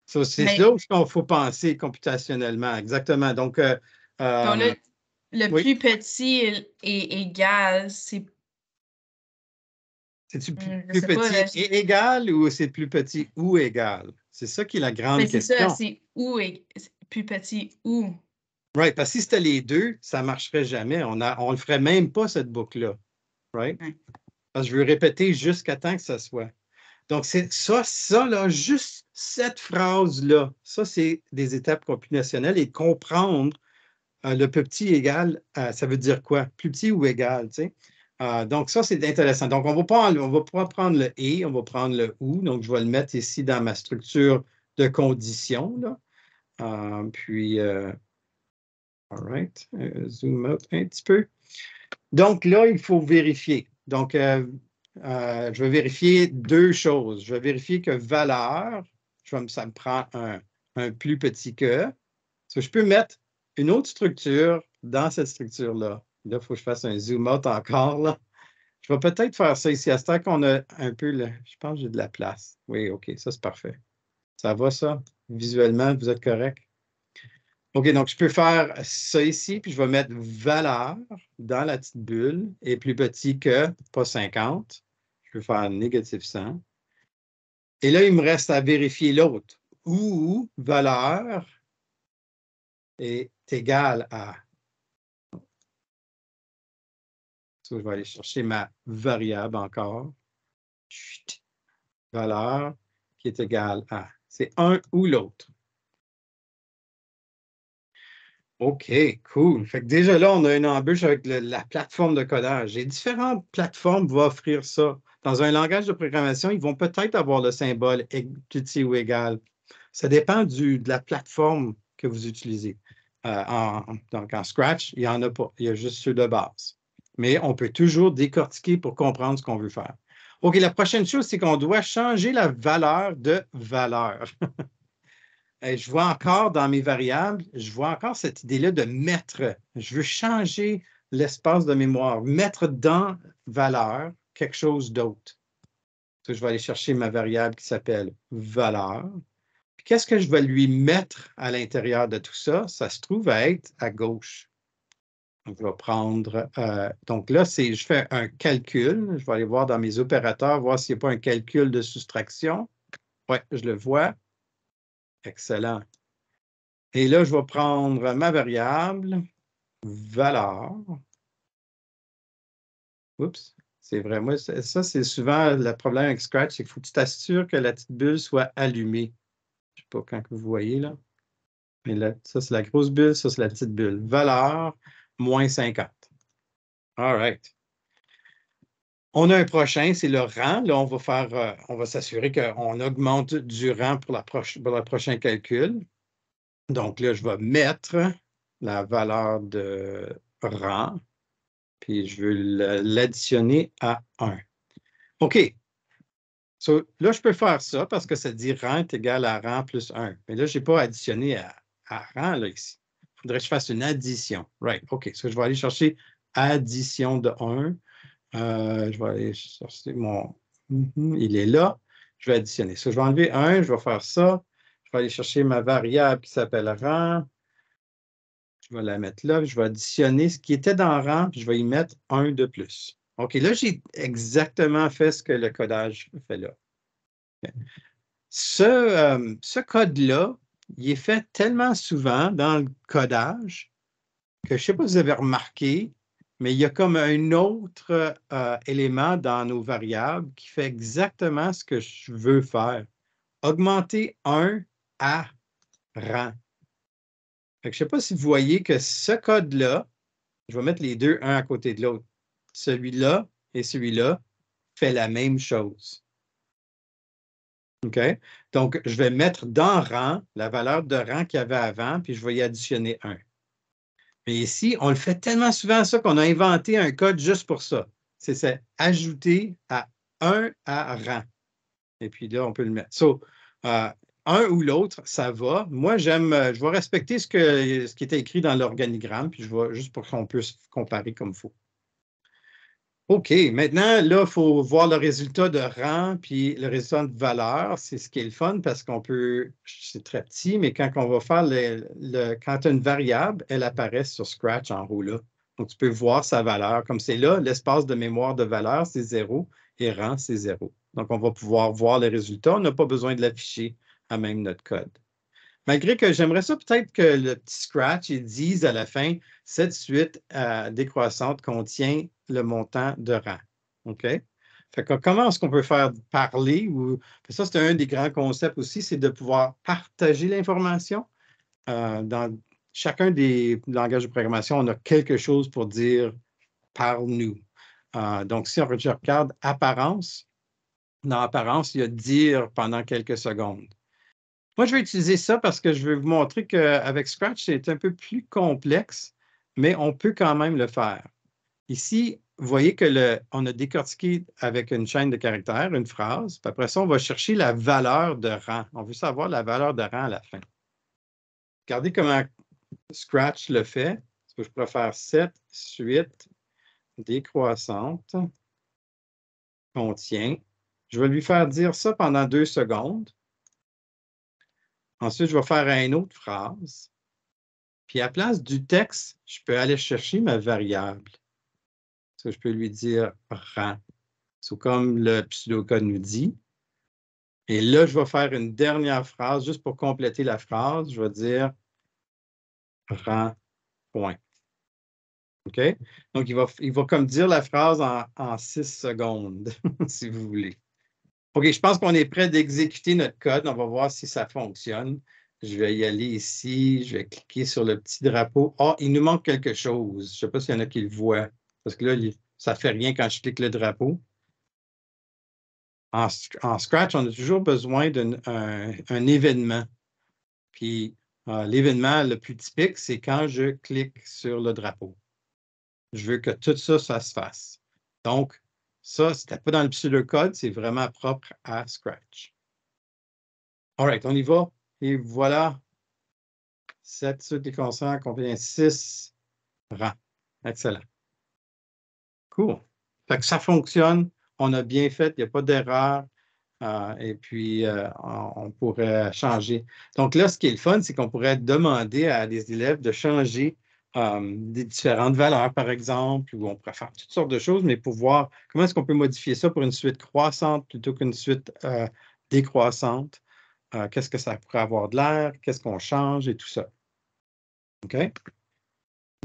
C'est là où il faut penser computationnellement. Exactement. Donc, le plus petit est égal, c'est... C'est-tu plus petit et égal ou c'est plus petit ou égal? C'est ça qui est la grande question. C'est ça, c'est plus petit ou. Right, parce que si c'était les deux, ça ne marcherait jamais. On ne le ferait même pas, cette boucle-là. Right? Parce que je veux répéter jusqu'à temps que ça soit. Donc, c'est ça, là, juste cette phrase-là, ça, c'est des étapes computationnelles et comprendre le petit égal, ça veut dire quoi? Plus petit ou égal, tu sais? Donc, ça, c'est intéressant. Donc, on va pas prendre le « et », on va prendre le « ou ». Donc, je vais le mettre ici dans ma structure de conditions. Là. Puis, all right, zoom up un petit peu. Donc, là, il faut vérifier. Donc, je vais vérifier deux choses. Je vais vérifier que valeur, ça me prend un plus petit que. Je peux mettre une autre structure dans cette structure-là. Là, il faut que je fasse un zoom out encore. Là. Je vais peut-être faire ça ici. À ce temps qu'on a un peu, je pense que j'ai de la place. Oui, OK, ça c'est parfait. Ça va ça? Visuellement, vous êtes correct? OK, donc je peux faire ça ici, puis je vais mettre valeur dans la petite bulle et plus petit que, pas 50. Je peux faire négatif 100. Et là, il me reste à vérifier l'autre. Où valeur est égale à. Je vais aller chercher ma variable encore. Valeur qui est égale à. C'est un ou l'autre. OK, cool. Fait que déjà là, on a une embûche avec la plateforme de codage. Et différentes plateformes vont offrir ça. Dans un langage de programmation, ils vont peut-être avoir le symbole petit ou égal. Ça dépend de la plateforme que vous utilisez. Donc, en Scratch, il n'y en a pas. Il y a juste ceux de base. Mais on peut toujours décortiquer pour comprendre ce qu'on veut faire. OK, la prochaine chose, c'est qu'on doit changer la valeur de valeur. Je vois encore dans mes variables, je vois encore cette idée-là de mettre. Je veux changer l'espace de mémoire, mettre dans valeur quelque chose d'autre. Je vais aller chercher ma variable qui s'appelle valeur. Qu'est-ce que je vais lui mettre à l'intérieur de tout ça? Ça se trouve à être à gauche. Donc, je vais prendre, donc là, je fais un calcul. Je vais aller voir dans mes opérateurs, voir s'il n'y a pas un calcul de soustraction. Oui, je le vois. Excellent. Et là, je vais prendre ma variable, valeur. Oups, c'est vrai. Moi, ça, c'est souvent le problème avec Scratch, c'est qu'il faut que tu t'assures que la petite bulle soit allumée. Je ne sais pas quand vous voyez là. Mais là, ça, c'est la grosse bulle, ça, c'est la petite bulle. Valeur, moins 50. All right. On a un prochain, c'est le rang. Là, on va s'assurer qu'on augmente du rang pour le prochain calcul. Donc là, je vais mettre la valeur de rang, puis je veux l'additionner à 1. OK. So, là, je peux faire ça parce que ça dit rang est égal à rang plus 1. Mais là, je n'ai pas additionné à rang là, ici. Il faudrait que je fasse une addition. Right. OK. So, je vais aller chercher addition de 1. Je vais aller chercher mon. Il est là. Je vais additionner. So, je vais enlever 1. Je vais faire ça. Je vais aller chercher ma variable qui s'appelle rang. Je vais la mettre là. Je vais additionner ce qui était dans rang, puis je vais y mettre 1 de plus. OK, là, j'ai exactement fait ce que le codage fait là. Okay. Ce code-là, il est fait tellement souvent dans le codage que je ne sais pas si vous avez remarqué, mais il y a comme un autre élément dans nos variables qui fait exactement ce que je veux faire. Augmenter 1 à rang. Je ne sais pas si vous voyez que ce code-là, je vais mettre les deux un à côté de l'autre. Celui-là et celui-là fait la même chose. OK? Donc, je vais mettre dans rang la valeur de rang qu'il y avait avant, puis je vais y additionner 1. Mais ici, on le fait tellement souvent ça qu'on a inventé un code juste pour ça. C'est ajouter à 1 à rang. Et puis là, on peut le mettre. So, un ou l'autre, ça va. Moi, je vais respecter ce qui était écrit dans l'organigramme, puis je vais juste pour qu'on puisse comparer comme il faut. OK, maintenant, là, il faut voir le résultat de rang, puis le résultat de valeur. C'est ce qui est le fun parce qu'on peut, c'est très petit, mais quand on va faire quand tu as une variable, elle apparaît sur Scratch en haut là. Donc, tu peux voir sa valeur. Comme c'est là, l'espace de mémoire de valeur, c'est 0 et rang, c'est 0. Donc, on va pouvoir voir les résultats. On n'a pas besoin de l'afficher à même notre code. Malgré que j'aimerais ça peut-être que le petit Scratch il dise à la fin, cette suite décroissante contient le montant de rang. OK? Fait que comment est-ce qu'on peut faire parler? Ça, c'est un des grands concepts aussi, c'est de pouvoir partager l'information. Dans chacun des langages de programmation, on a quelque chose pour dire « parle-nous ». Donc, si je regarde apparence, dans apparence, il y a dire pendant quelques secondes. Moi, je vais utiliser ça parce que je vais vous montrer qu'avec Scratch, c'est un peu plus complexe, mais on peut quand même le faire. Ici, vous voyez qu'on a décortiqué avec une chaîne de caractères, une phrase, puis après ça, on va chercher la valeur de rang. On veut savoir la valeur de rang à la fin. Regardez comment Scratch le fait. Je pourrais faire 7 suite décroissante contient. Je vais lui faire dire ça pendant 2 secondes. Ensuite, je vais faire une autre phrase. Puis à la place du texte, je peux aller chercher ma variable. Ça, je peux lui dire rang. C'est comme le pseudocode nous dit. Et là, je vais faire une dernière phrase juste pour compléter la phrase. Je vais dire rang point. OK? Donc, il va comme dire la phrase en 6 secondes, si vous voulez. OK, je pense qu'on est prêt d'exécuter notre code. On va voir si ça fonctionne. Je vais y aller ici. Je vais cliquer sur le petit drapeau. Ah, il nous manque quelque chose. Je ne sais pas s'il y en a qui le voient. Parce que là, ça ne fait rien quand je clique le drapeau. En Scratch, on a toujours besoin d'un événement. Puis, l'événement le plus typique, c'est quand je clique sur le drapeau. Je veux que tout ça, ça se fasse. Donc, ça, ce n'était pas dans le pseudocode, c'est vraiment propre à Scratch. All right, on y va. Et voilà. 7 suites des constants contient 6 rangs. Excellent. Cool. Fait que ça fonctionne. On a bien fait. Il n'y a pas d'erreur. Et puis, on pourrait changer. Donc là, ce qui est le fun, c'est qu'on pourrait demander à des élèves de changer des différentes valeurs, par exemple, ou on pourrait faire toutes sortes de choses, mais pour voir comment est-ce qu'on peut modifier ça pour une suite croissante plutôt qu'une suite décroissante. Qu'est-ce que ça pourrait avoir de l'air? Qu'est-ce qu'on change et tout ça. OK?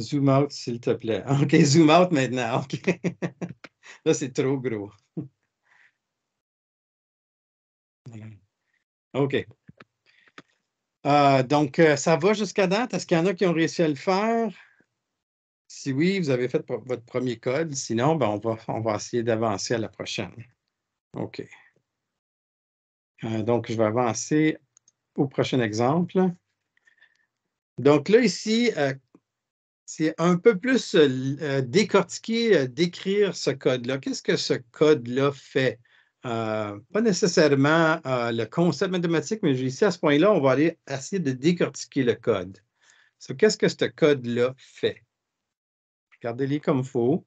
Zoom out, s'il te plaît. OK, zoom out maintenant. OK. Là, c'est trop gros. OK. Donc, ça va jusqu'à date? Est-ce qu'il y en a qui ont réussi à le faire? Si oui, vous avez fait votre premier code. Sinon, ben, on va essayer d'avancer à la prochaine. OK. Donc, je vais avancer au prochain exemple. Donc là, ici, c'est un peu plus décortiquer, décrire ce code-là. Qu'est-ce que ce code-là fait? Pas nécessairement le concept mathématique, mais ici, à ce point-là, on va aller essayer de décortiquer le code. Qu'est-ce que ce code-là fait? Regardez-les comme il faut.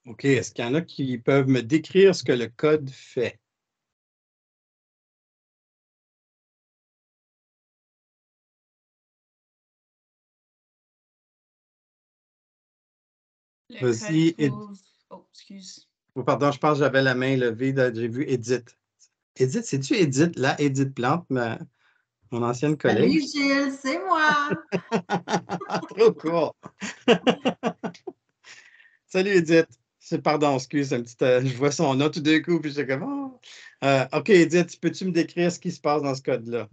OK, est-ce qu'il y en a qui peuvent me décrire ce que le code fait? Vas-y, oh, excuse. Oh, pardon, je pense que j'avais la main levée. J'ai vu Edith. Edith, c'est-tu Edith, là, Edith Plante, mon ancienne collègue? Salut Gilles, c'est moi. Trop cool. Salut Edith. Pardon, excuse, je vois son nom tout d'un coup, puis j'étais comme, OK, Edith, peux-tu me décrire ce qui se passe dans ce code-là?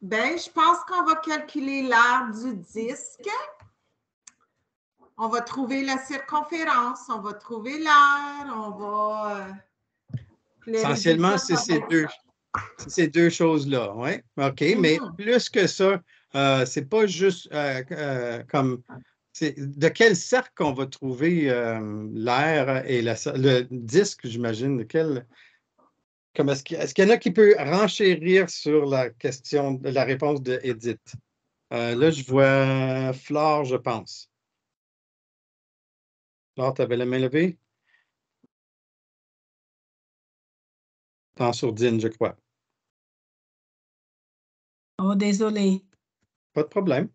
Ben, je pense qu'on va calculer l'aire du disque. On va trouver la circonférence, on va trouver l'aire, on va... Essentiellement, c'est ces deux choses-là, oui. OK, mais plus que ça, c'est pas juste comme... De quel cercle qu'on va trouver l'air et le disque, j'imagine? Est-ce qu'il y en a qui peut renchérir sur la question, la réponse de Edith? Là, je vois Flore, je pense. Flore, tu avais la main levée? T'es en sourdine, je crois. Oh, désolé. Pas de problème.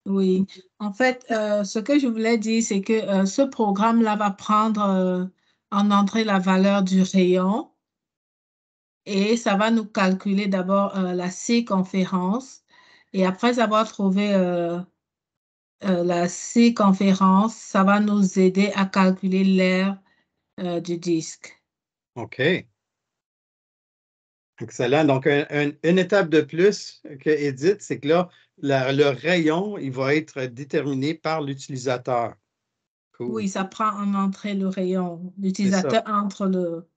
Oui, en fait, ce que je voulais dire, c'est que ce programme-là va prendre en entrée la valeur du rayon et ça va nous calculer d'abord la circonférence. Et après avoir trouvé la circonférence, ça va nous aider à calculer l'aire du disque. OK. Excellent. Donc, une étape de plus que Edith, c'est que là, le rayon, il va être déterminé par l'utilisateur. Cool. Oui, ça prend en entrée le rayon. C'est ça. L'utilisateur entre le...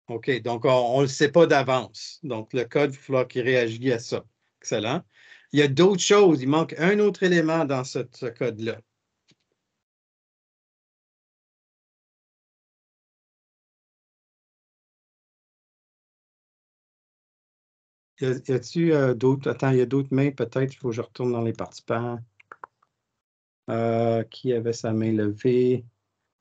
OK. Donc, on ne le sait pas d'avance. Donc, le code, il va falloir qu'il réagisse à ça. Excellent. Il y a d'autres choses. Il manque un autre élément dans ce code-là. Y a-t-il d'autres? Attends, il y a d'autres mains, peut-être. Il faut que je retourne dans les participants. Qui avait sa main levée?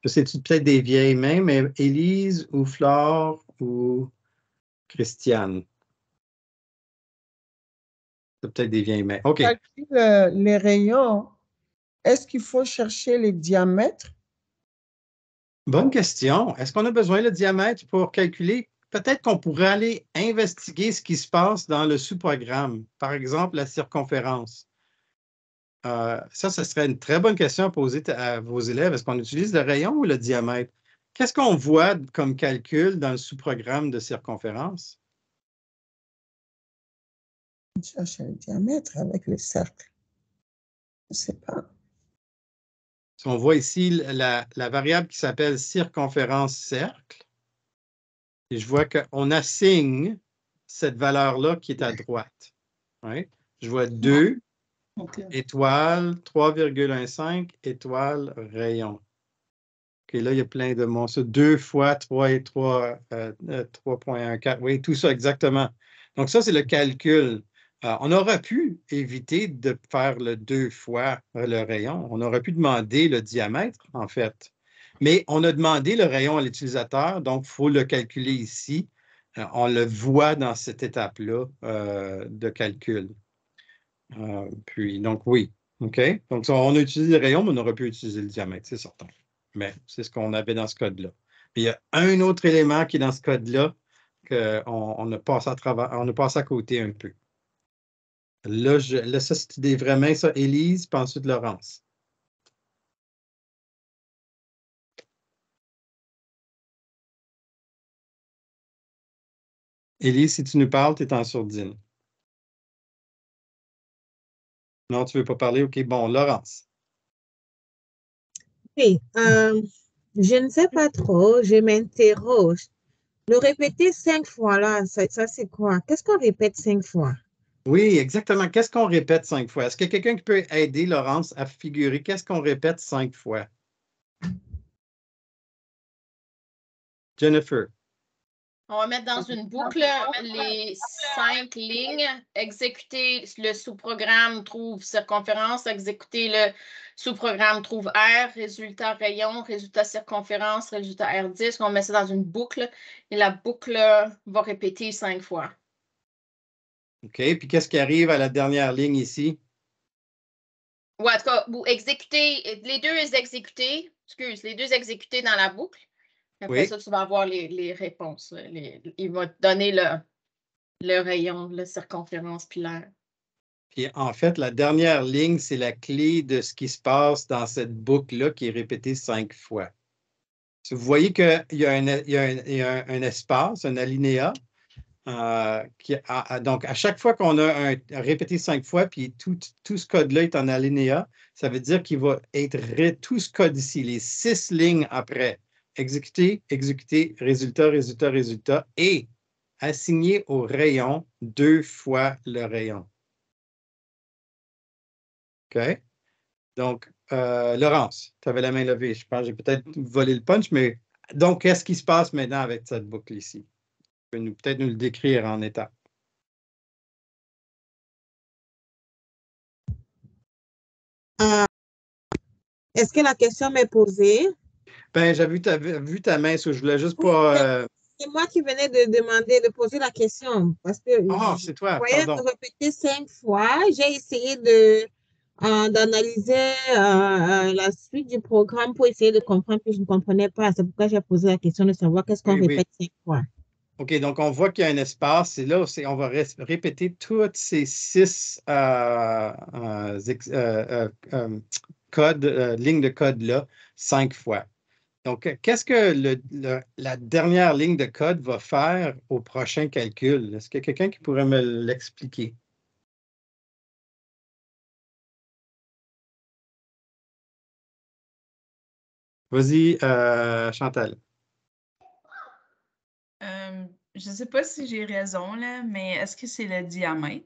Je sais peut-être des vieilles mains, mais Élise ou Flore ou Christiane? C'est peut-être des vieilles mains. OK. Les rayons, est-ce qu'il faut chercher les diamètres? Bonne question. Est-ce qu'on a besoin de diamètre pour calculer? Peut-être qu'on pourrait aller investiguer ce qui se passe dans le sous-programme. Par exemple, la circonférence. Ça serait une très bonne question à poser à vos élèves. Est-ce qu'on utilise le rayon ou le diamètre? Qu'est-ce qu'on voit comme calcul dans le sous-programme de circonférence? On cherche le diamètre avec le cercle. Je ne sais pas. On voit ici la variable qui s'appelle circonférence cercle. Et je vois qu'on assigne cette valeur-là qui est à droite. Ouais. Je vois 2 étoiles, 3,15 étoiles rayon. OK, là, il y a plein de mots. 2 fois 3 et 3, 3,14. Oui, tout ça, exactement. Donc, ça, c'est le calcul. On aurait pu éviter de faire le 2 fois le rayon. On aurait pu demander le diamètre, en fait. Mais on a demandé le rayon à l'utilisateur, donc il faut le calculer ici. On le voit dans cette étape-là de calcul. Puis, donc, oui. OK? Donc, on a utilisé le rayon, mais on aurait pu utiliser le diamètre, c'est certain. Mais c'est ce qu'on avait dans ce code-là. Puis, il y a un autre élément qui est dans ce code-là qu'on a passé on a passé à côté un peu. Là, ça, c'est des vraies mains, ça, Élise, puis ensuite Laurence. Élise, si tu nous parles, tu es en sourdine. Non, tu ne veux pas parler? OK, bon, Laurence. Oui, je ne sais pas trop, je m'interroge. Le répéter 5 fois, là, ça c'est quoi? Qu'est-ce qu'on répète 5 fois? Oui, exactement. Qu'est-ce qu'on répète 5 fois? Est-ce qu'il y a quelqu'un qui peut aider Laurence à figurer qu'est-ce qu'on répète 5 fois? Jennifer. On va mettre dans une boucle les 5 lignes. Exécuter le sous-programme trouve circonférence. Exécuter le sous-programme trouve R. Résultat rayon. Résultat circonférence. Résultat R10. On met ça dans une boucle et la boucle va répéter 5 fois. OK. Puis qu'est-ce qui arrive à la dernière ligne ici? Ou en tout cas, vous exécutez les deux exécutés. Excuse, les deux exécutés dans la boucle. Après ça, tu vas avoir les réponses. Il va te donner le rayon, la circonférence puis l'air. Puis en fait, la dernière ligne, c'est la clé de ce qui se passe dans cette boucle-là qui est répétée 5 fois. Vous voyez qu'il y a un espace, un alinéa. Donc, à chaque fois qu'on a répété 5 fois, puis tout ce code-là est en alinéa, ça veut dire qu'il va être tout ce code ici, les 6 lignes après. Exécuter, exécuter, résultat, résultat, résultat, et assigner au rayon 2 fois le rayon. OK? Donc, Laurence, tu avais la main levée. Je pense que j'ai peut-être volé le punch, mais donc, qu'est-ce qui se passe maintenant avec cette boucle ici? Tu peux peut-être nous le décrire en étapes. Est-ce que la question m'est posée? Ben, j'ai vu ta main, je voulais juste pas... C'est moi qui venais de demander, de poser la question. Parce que c'est toi, je voyais pardon. répéter 5 fois. J'ai essayé de d'analyser la suite du programme pour essayer de comprendre que je ne comprenais pas. C'est pourquoi j'ai posé la question de savoir qu'est-ce qu'on répète 5 fois. OK, donc on voit qu'il y a un espace. Et là, on va répéter toutes ces 6 lignes de code-là 5 fois. Donc, qu'est-ce que la dernière ligne de code va faire au prochain calcul? Est-ce qu'il y a quelqu'un qui pourrait me l'expliquer? Vas-y, Chantal. Je ne sais pas si j'ai raison, là, mais est-ce que c'est le diamètre?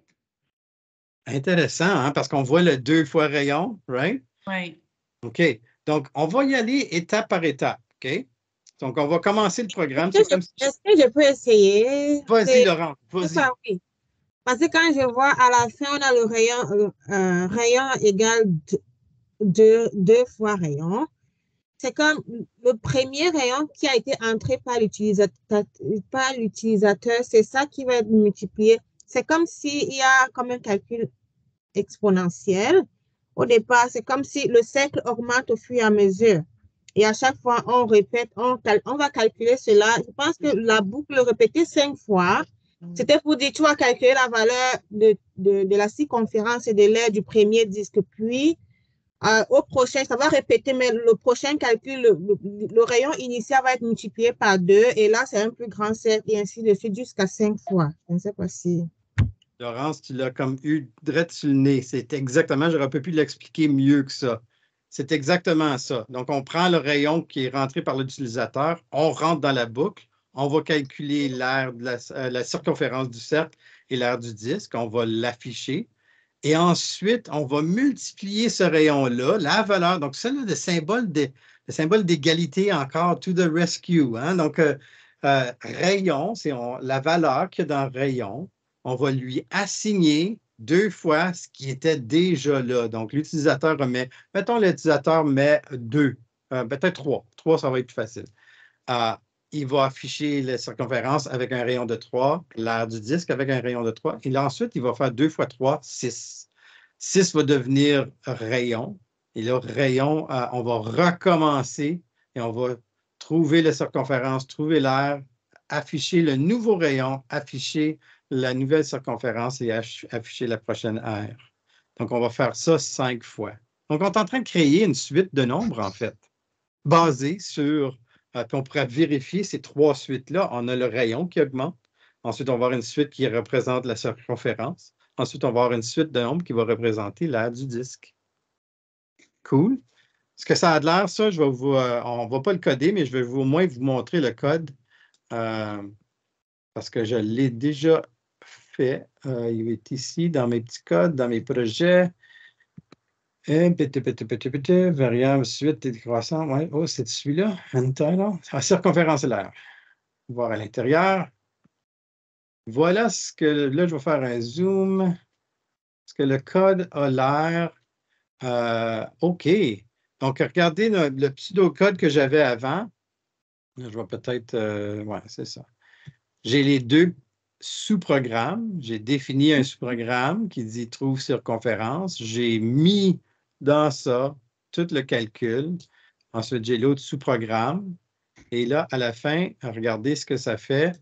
Intéressant, hein, parce qu'on voit le 2 fois rayon, right? Oui. OK. Donc, on va y aller étape par étape, OK? Donc, on va commencer le programme. Est-ce que je peux essayer? Vas-y, Laurent, vas-y. Oui. Parce que quand je vois à la fin, on a le rayon égal 2 fois rayon. C'est comme le premier rayon qui a été entré par l'utilisateur, c'est ça qui va être multiplié. C'est comme s'il y a comme un calcul exponentiel. Au départ, c'est comme si le cercle augmente au fur et à mesure. Et à chaque fois, on répète, on va calculer cela. Je pense que la boucle répétée 5 fois, c'était pour dire, tu vas calculer la valeur de la circonférence et de l'aire du premier disque. Puis, au prochain, ça va répéter, mais le prochain calcul, le rayon initial va être multiplié par 2. Et là, c'est un plus grand cercle et ainsi de suite jusqu'à 5 fois. Je ne sais pas si... Laurence, tu l'as comme eu direct sur le nez. C'est exactement, j'aurais pas pu l'expliquer mieux que ça. C'est exactement ça. Donc, on prend le rayon qui est rentré par l'utilisateur, on rentre dans la boucle, on va calculer l'aire de la circonférence du cercle et l'aire du disque, on va l'afficher. Et ensuite, on va multiplier ce rayon-là, la valeur. Donc, ça, le symbole d'égalité encore, to the rescue. Hein? Donc, rayon, c'est la valeur qu'il y a dans le rayon. On va lui assigner 2 fois ce qui était déjà là. Donc, l'utilisateur remet, mettons, l'utilisateur met 2, peut-être 3. 3, ça va être plus facile. Il va afficher la circonférence avec un rayon de 3, l'aire du disque avec un rayon de 3. Et là, ensuite, il va faire 2 fois 3, 6. 6 va devenir rayon. Et là, rayon, on va recommencer et on va trouver la circonférence, trouver l'aire, afficher le nouveau rayon, afficher la nouvelle circonférence et afficher la prochaine aire. Donc, on va faire ça 5 fois. Donc, on est en train de créer une suite de nombres, en fait, basée sur, puis on pourra vérifier ces 3 suites-là. On a le rayon qui augmente. Ensuite, on va avoir une suite qui représente la circonférence. Ensuite, on va avoir une suite de nombres qui va représenter l'aire du disque. Cool. Est-ce que ça a de l'air, ça? On ne va pas le coder, mais je vais au moins vous montrer le code parce que je l'ai déjà fait. Il est ici dans mes petits codes, dans mes projets. Variable, suite décroissant. Ouais. Oh, c'est celui-là. Circonférence l'aire. Voir à l'intérieur. Voilà ce que, là, je vais faire un zoom. Est-ce que le code a l'air OK. Donc, regardez le pseudo-code que j'avais avant. Je vais peut-être... ouais, c'est ça. J'ai les 2 sous-programmes. J'ai défini un sous-programme qui dit « Trouve circonférence ». J'ai mis dans ça tout le calcul. Ensuite, j'ai l'autre sous-programme. Et là, à la fin, regardez ce que ça fait.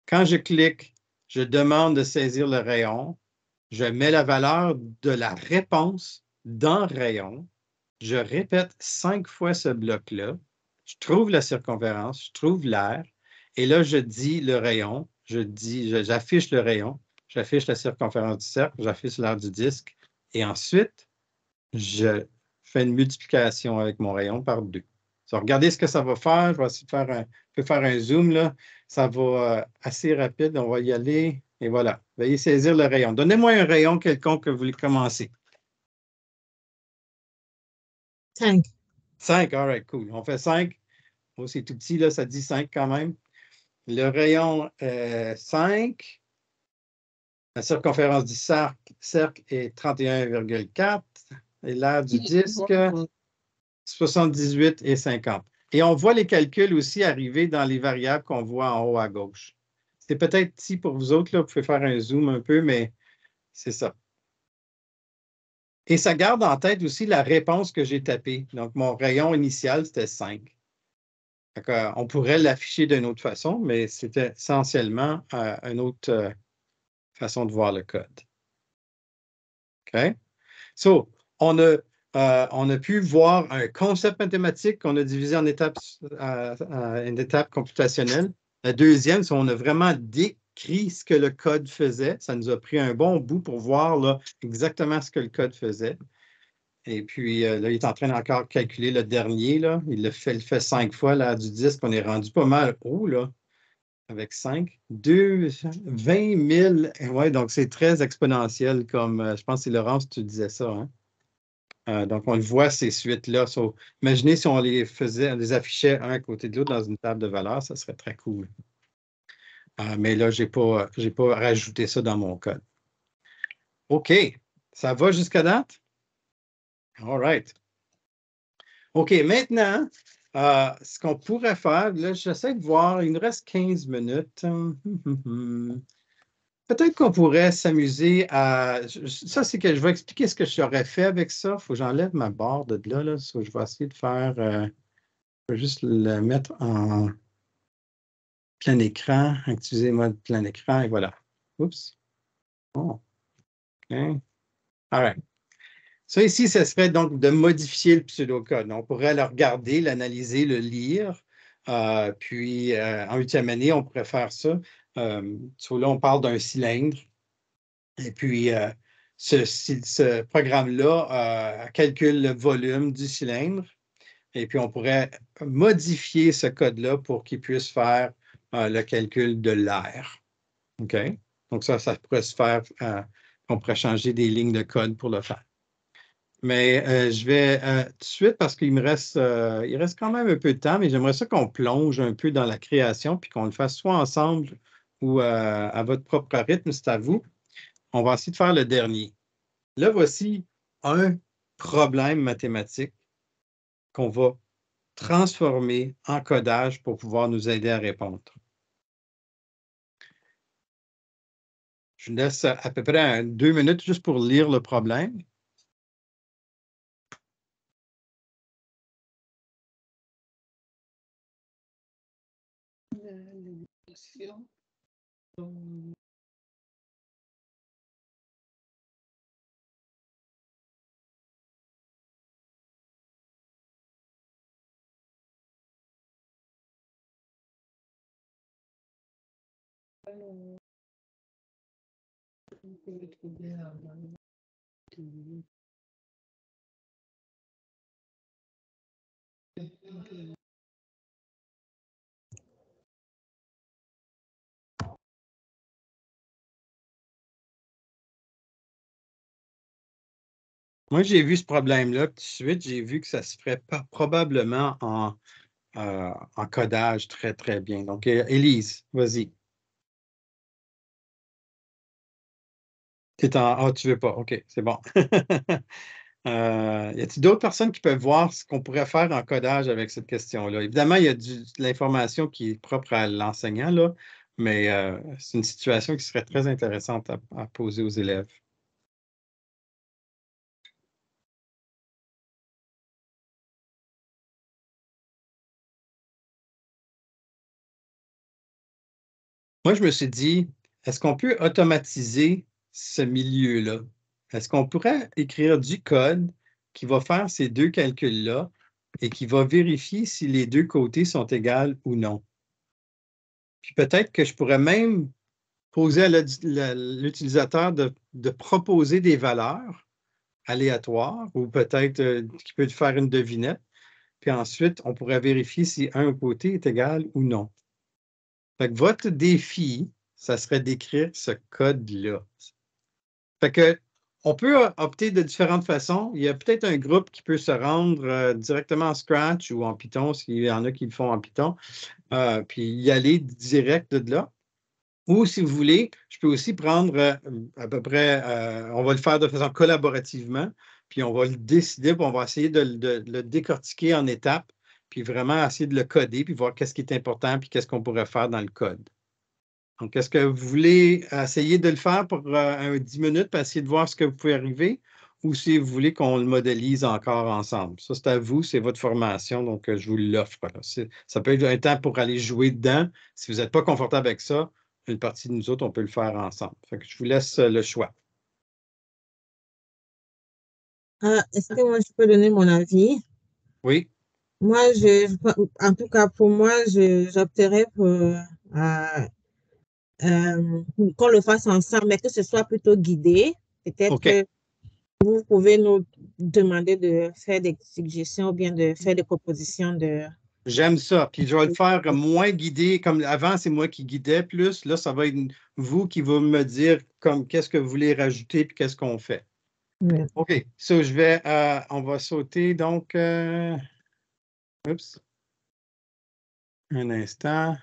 Quand je clique, je demande de saisir le rayon. Je mets la valeur de la réponse dans le rayon. Je répète 5 fois ce bloc-là. Je trouve la circonférence, je trouve l'aire. Et là, je dis le rayon. J'affiche le rayon. J'affiche la circonférence du cercle. J'affiche l'aire du disque. Et ensuite, je fais une multiplication avec mon rayon par 2. Donc, regardez ce que ça va faire. Je vais essayer de faire un zoom, là. Ça va assez rapide. On va y aller. Et voilà. Veuillez saisir le rayon. Donnez-moi un rayon quelconque que vous voulez commencer. 5. 5, all right, cool. On fait 5. Oh, c'est tout petit, là, ça dit 5 quand même. Le rayon 5. La circonférence du cercle est 31,4. Et l'aire du disque, 78 et 50. Et on voit les calculs aussi arriver dans les variables qu'on voit en haut à gauche. C'est peut-être petit pour vous autres, là, vous pouvez faire un zoom un peu, mais c'est ça. Et ça garde en tête aussi la réponse que j'ai tapée. Donc, mon rayon initial, c'était 5. On pourrait l'afficher d'une autre façon, mais c'était essentiellement une autre façon de voir le code. OK? So, on a pu voir un concept mathématique qu'on a divisé en étapes, une étape computationnelle. La deuxième, c'est qu'on a vraiment décrit ce que le code faisait. Ça nous a pris un bon bout pour voir là, exactement ce que le code faisait. Et puis, là, il est en train d'encore calculer le dernier. Là. Il le fait 5 fois là, du 10, qu'on est rendu pas mal haut, là, avec 5. 20 000. Oui, donc c'est très exponentiel, comme je pense que c'est Laurence, tu disais ça. Hein? Donc, on le voit, ces suites-là. So, imaginez si on les affichait un à côté de l'autre dans une table de valeurs, ça serait très cool. Mais là, je n'ai pas rajouté ça dans mon code. OK. Ça va jusqu'à date? All right. OK, maintenant, ce qu'on pourrait faire, là, j'essaie de voir, il nous reste 15 minutes. Peut-être qu'on pourrait s'amuser à... Ça, c'est que je vais expliquer ce que j'aurais fait avec ça. Il faut que j'enlève ma barre de là. So, je vais essayer de faire... je vais juste le mettre en plein écran, activer mode plein écran, et voilà. Oups. Oh. OK. All right. Ça ici, ce serait donc de modifier le pseudocode. On pourrait le regarder, l'analyser, le lire. Puis, en 8e année, on pourrait faire ça. Là, on parle d'un cylindre. Et puis, ce programme-là calcule le volume du cylindre. Et puis, on pourrait modifier ce code-là pour qu'il puisse faire le calcul de l'air. OK? Donc, ça pourrait se faire. On pourrait changer des lignes de code pour le faire. Mais je vais tout de suite, parce qu'il me reste, il reste quand même un peu de temps, mais j'aimerais ça qu'on plonge un peu dans la création, puis qu'on le fasse soit ensemble ou à votre propre rythme, c'est à vous. On va essayer de faire le dernier. Là, voici un problème mathématique qu'on va transformer en codage pour pouvoir nous aider à répondre. Je vous laisse à peu près 2 minutes juste pour lire le problème. Moi, j'ai vu ce problème-là, tout de suite, j'ai vu que ça se ferait probablement en codage très, très bien. Donc, Élise, vas-y. Tu ne veux pas. OK, c'est bon. Y a-t-il d'autres personnes qui peuvent voir ce qu'on pourrait faire en codage avec cette question-là? Évidemment, il y a de l'information qui est propre à l'enseignant, là, mais c'est une situation qui serait très intéressante à poser aux élèves. Moi, je me suis dit, est-ce qu'on peut automatiser ce milieu-là? Est-ce qu'on pourrait écrire du code qui va faire ces deux calculs-là et qui va vérifier si les deux côtés sont égaux ou non? Puis peut-être que je pourrais même poser à l'utilisateur de proposer des valeurs aléatoires ou peut-être qu'il peut faire une devinette. Puis ensuite, on pourrait vérifier si un côté est égal ou non. Fait que votre défi, ça serait d'écrire ce code-là. Fait que on peut opter de différentes façons. Il y a peut-être un groupe qui peut se rendre directement en Scratch ou en Python, s'il y en a qui le font en Python, puis y aller direct de là. Ou si vous voulez, je peux aussi prendre à peu près, on va le faire de façon collaborativement, puis on va le décider, puis on va essayer de le décortiquer en étapes, puis vraiment essayer de le coder, puis voir qu'est-ce qui est important, puis qu'est-ce qu'on pourrait faire dans le code. Donc, est-ce que vous voulez essayer de le faire pour 10 minutes, puis essayer de voir ce que vous pouvez arriver, ou si vous voulez qu'on le modélise encore ensemble. Ça, c'est à vous, c'est votre formation, donc je vous l'offre. Ça peut être un temps pour aller jouer dedans. Si vous n'êtes pas confortable avec ça, une partie de nous autres, on peut le faire ensemble. Fait que je vous laisse le choix. Est-ce que moi, je peux donner mon avis? Oui. Moi, en tout cas, pour moi, j'opterais pour qu'on le fasse ensemble, mais que ce soit plutôt guidé. Peut-être que vous pouvez nous demander de faire des suggestions ou bien de faire des propositions de... J'aime ça. Puis je vais le faire moins guidé. Comme avant, c'est moi qui guidais plus. Là, ça va être vous qui va me dire comme qu'est-ce que vous voulez rajouter puis qu'est-ce qu'on fait. Oui. OK. So, on va sauter donc. Oups. Un instant.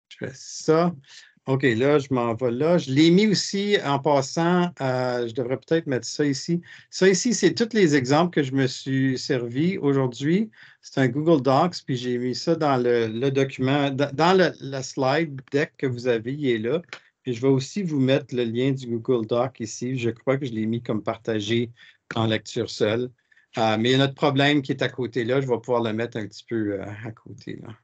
Je fais ça. OK, là, je m'en vais là. Je l'ai mis aussi en passant. Je devrais peut-être mettre ça ici. Ça ici, c'est tous les exemples que je me suis servi aujourd'hui. C'est un Google Docs, puis j'ai mis ça dans le document, dans la slide deck que vous avez, il est là. Puis je vais aussi vous mettre le lien du Google Doc ici. Je crois que je l'ai mis comme partagé en lecture seule. Mais il y a notre problème qui est à côté là. Je vais pouvoir le mettre un petit peu à côté là.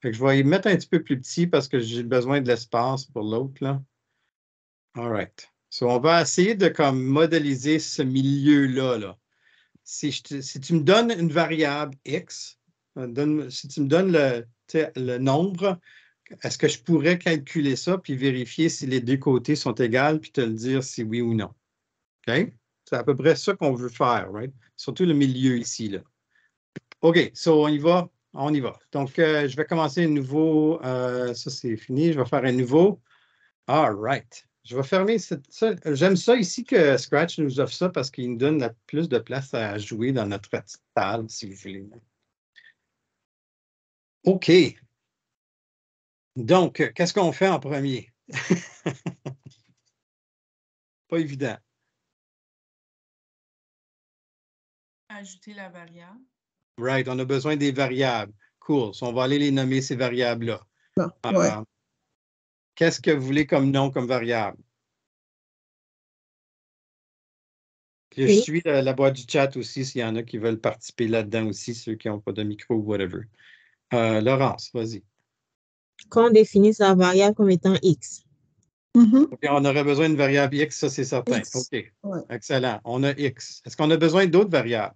Fait que je vais y mettre un petit peu plus petit parce que j'ai besoin de l'espace pour l'autre, là. All right. So, on va essayer de comme modéliser ce milieu-là, là. Si tu me donnes une variable X, si tu me donnes le nombre, est-ce que je pourrais calculer ça puis vérifier si les deux côtés sont égaux puis te le dire si oui ou non? OK? C'est à peu près ça qu'on veut faire, right? Surtout le milieu ici, là. OK, so on y va. On y va. Donc, je vais commencer un nouveau. Ça, c'est fini. Je vais faire un nouveau. All right. Je vais fermer ça. J'aime ça ici que Scratch nous offre ça parce qu'il nous donne plus de place à jouer dans notre petite table, si vous voulez. OK. Donc, qu'est-ce qu'on fait en premier? Pas évident. Ajouter la variable. Right, on a besoin des variables. Cool. So, on va aller les nommer, ces variables-là. Ouais. Qu'est-ce que vous voulez comme nom, comme variable? Puis je suis la boîte du chat aussi, s'il y en a qui veulent participer là-dedans aussi, ceux qui n'ont pas de micro ou whatever. Laurence, vas-y. Qu'on définisse la variable comme étant X. OK, on aurait besoin d'une variable X, ça c'est certain. X. OK, Ouais. excellent. On a X. Est-ce qu'on a besoin d'autres variables?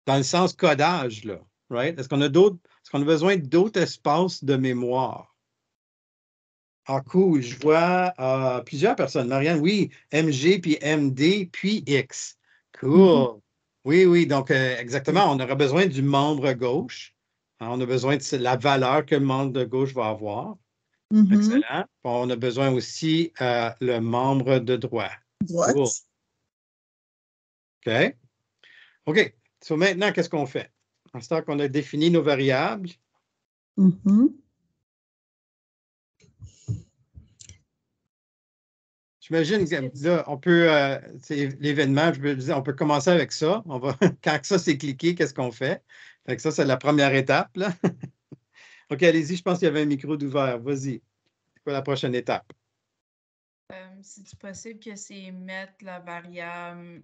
Dans le sens codage, là, right? Est-ce qu'on a besoin d'autres espaces de mémoire? Ah, cool. Je vois plusieurs personnes. Marianne, oui, MG, puis MD, puis X. Cool. Oui. Donc, exactement, on aura besoin du membre gauche. On a besoin de la valeur que le membre de gauche va avoir. Excellent. On a besoin aussi le membre de droite. Cool. OK. OK. So, maintenant, qu'est-ce qu'on fait? En ce temps qu'on a défini nos variables. J'imagine que là, on peut, c'est l'événement, je veux dire, on peut commencer avec ça. Quand ça c'est cliqué, qu'est-ce qu'on fait? Fait que ça, c'est la première étape, là. OK, allez-y, je pense qu'il y avait un micro d'ouvert. Vas-y. C'est quoi la prochaine étape? C'est possible que c'est mettre la variable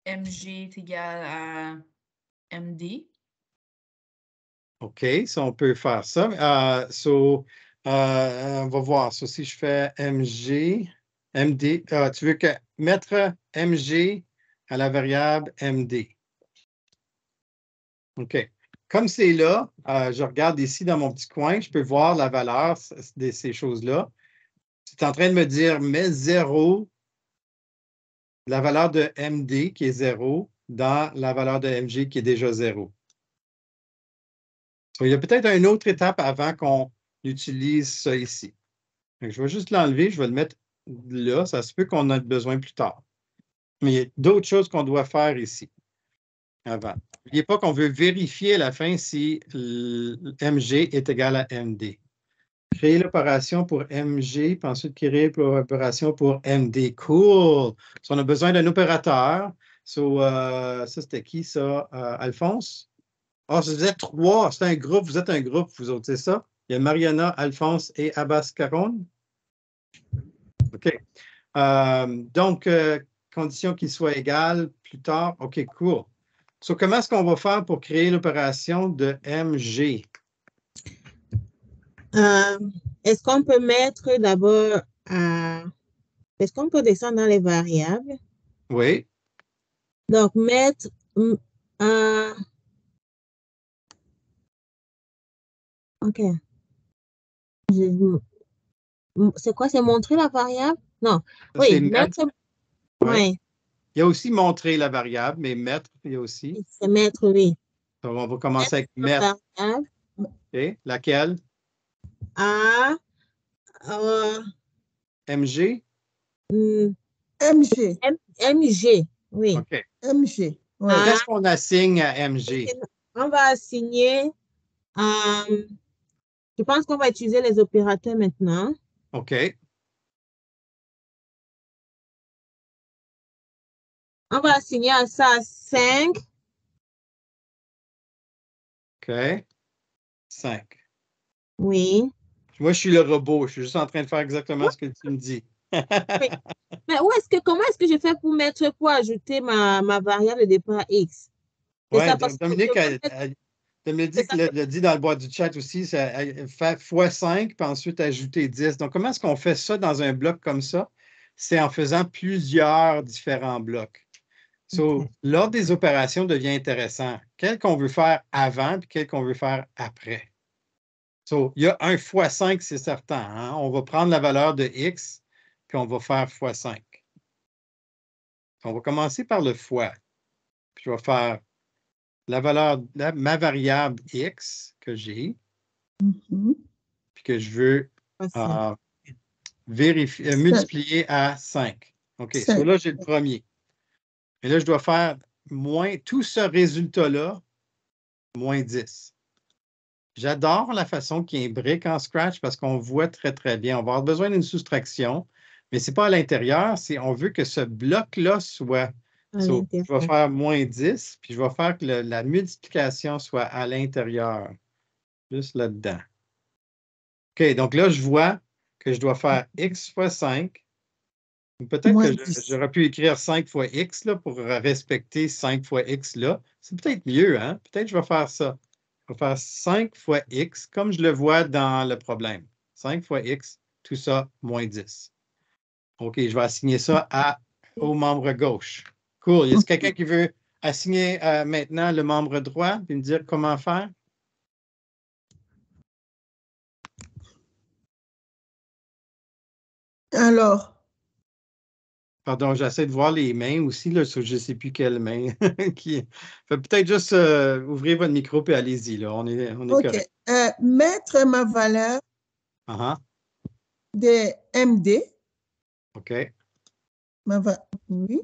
MG est égal à MD. OK, ça, on peut faire ça. On va voir. So, si je fais MG, MD, tu veux mettre MG à la variable MD. OK. Comme c'est là, je regarde ici dans mon petit coin, je peux voir la valeur de ces choses-là. C'est en train de me dire, mets 0, la valeur de MD qui est 0, dans la valeur de MG qui est déjà 0. So, il y a peut-être une autre étape avant qu'on utilise ça ici. Donc, je vais juste l'enlever, je vais le mettre là. Ça se peut qu'on en ait besoin plus tard. Mais il y a d'autres choses qu'on doit faire ici avant. N'oubliez pas qu'on veut vérifier à la fin si MG est égal à MD. Créer l'opération pour MG, puis ensuite créer l'opération pour MD. Cool! So, on a besoin d'un opérateur. So, ça, c'était qui, ça? Alphonse? Ah, vous êtes 3. C'est un groupe. Vous êtes un groupe, vous autres, c'est ça? Il y a Mariana, Alphonse et Abbas Caron. OK. Donc, condition qu'il soit égal plus tard. OK, cool. So, comment est-ce qu'on va faire pour créer l'opération de MG? Est-ce qu'on peut mettre d'abord est-ce qu'on peut descendre dans les variables? Oui. Donc, mettre OK. C'est quoi? C'est montrer la variable? Non. Ça, Oui, c'est mettre. Ouais. Oui. Il y a aussi montrer la variable, mais mettre, il y a aussi. C'est mettre, oui. Donc, on va commencer avec Mettre mettre. la variable. OK. Laquelle? MG? MG. MG, oui. OK. MG. Oui. Qu'est-ce qu'on assigne à MG? On va assigner, je pense qu'on va utiliser les opérateurs maintenant. OK. On va assigner à ça 5. OK. 5. Oui. Moi, je suis le robot. Je suis juste en train de faire exactement ce que tu me dis. Mais comment est-ce que je fais pour ajouter ma variable de départ X? Oui, Dominique l'a dit dans le boîte du chat aussi, ça fait x5, puis ensuite ajouter 10. Donc, comment est-ce qu'on fait ça dans un bloc comme ça? C'est en faisant plusieurs différents blocs. L'ordre des opérations devient intéressant. Quel qu'on veut faire avant, puis quel qu'on veut faire après. Il y a un x5, c'est certain. Hein? On va prendre la valeur de X, puis on va faire x5. On va commencer par le fois. Puis je vais faire la valeur, ma variable X que j'ai, puis que je veux multiplier à 5. OK, là, j'ai le premier. Et là, je dois faire moins tout ce résultat-là, moins 10. J'adore la façon qu'il imbrique en Scratch parce qu'on voit très, très bien. On va avoir besoin d'une soustraction, mais ce n'est pas à l'intérieur. On veut que ce bloc-là soit... je vais faire moins 10, puis je vais faire que la multiplication soit à l'intérieur, juste là-dedans. OK, donc là, je vois que je dois faire X fois 5. Peut-être que j'aurais pu écrire 5 fois X là, pour respecter 5 fois X là. C'est peut-être mieux, hein? Peut-être que je vais faire ça. Je vais faire 5 fois X, comme je le vois dans le problème. 5 fois X, tout ça, moins 10. OK, je vais assigner ça au membre gauche. Cool. Y a-t-il quelqu'un qui veut assigner maintenant le membre droit et me dire comment faire? Alors. Pardon, j'essaie de voir les mains aussi, là, je ne sais plus quelle main. Peut-être juste ouvrir votre micro et allez-y, là. On est correct. Mettre ma valeur de MD. OK. Oui.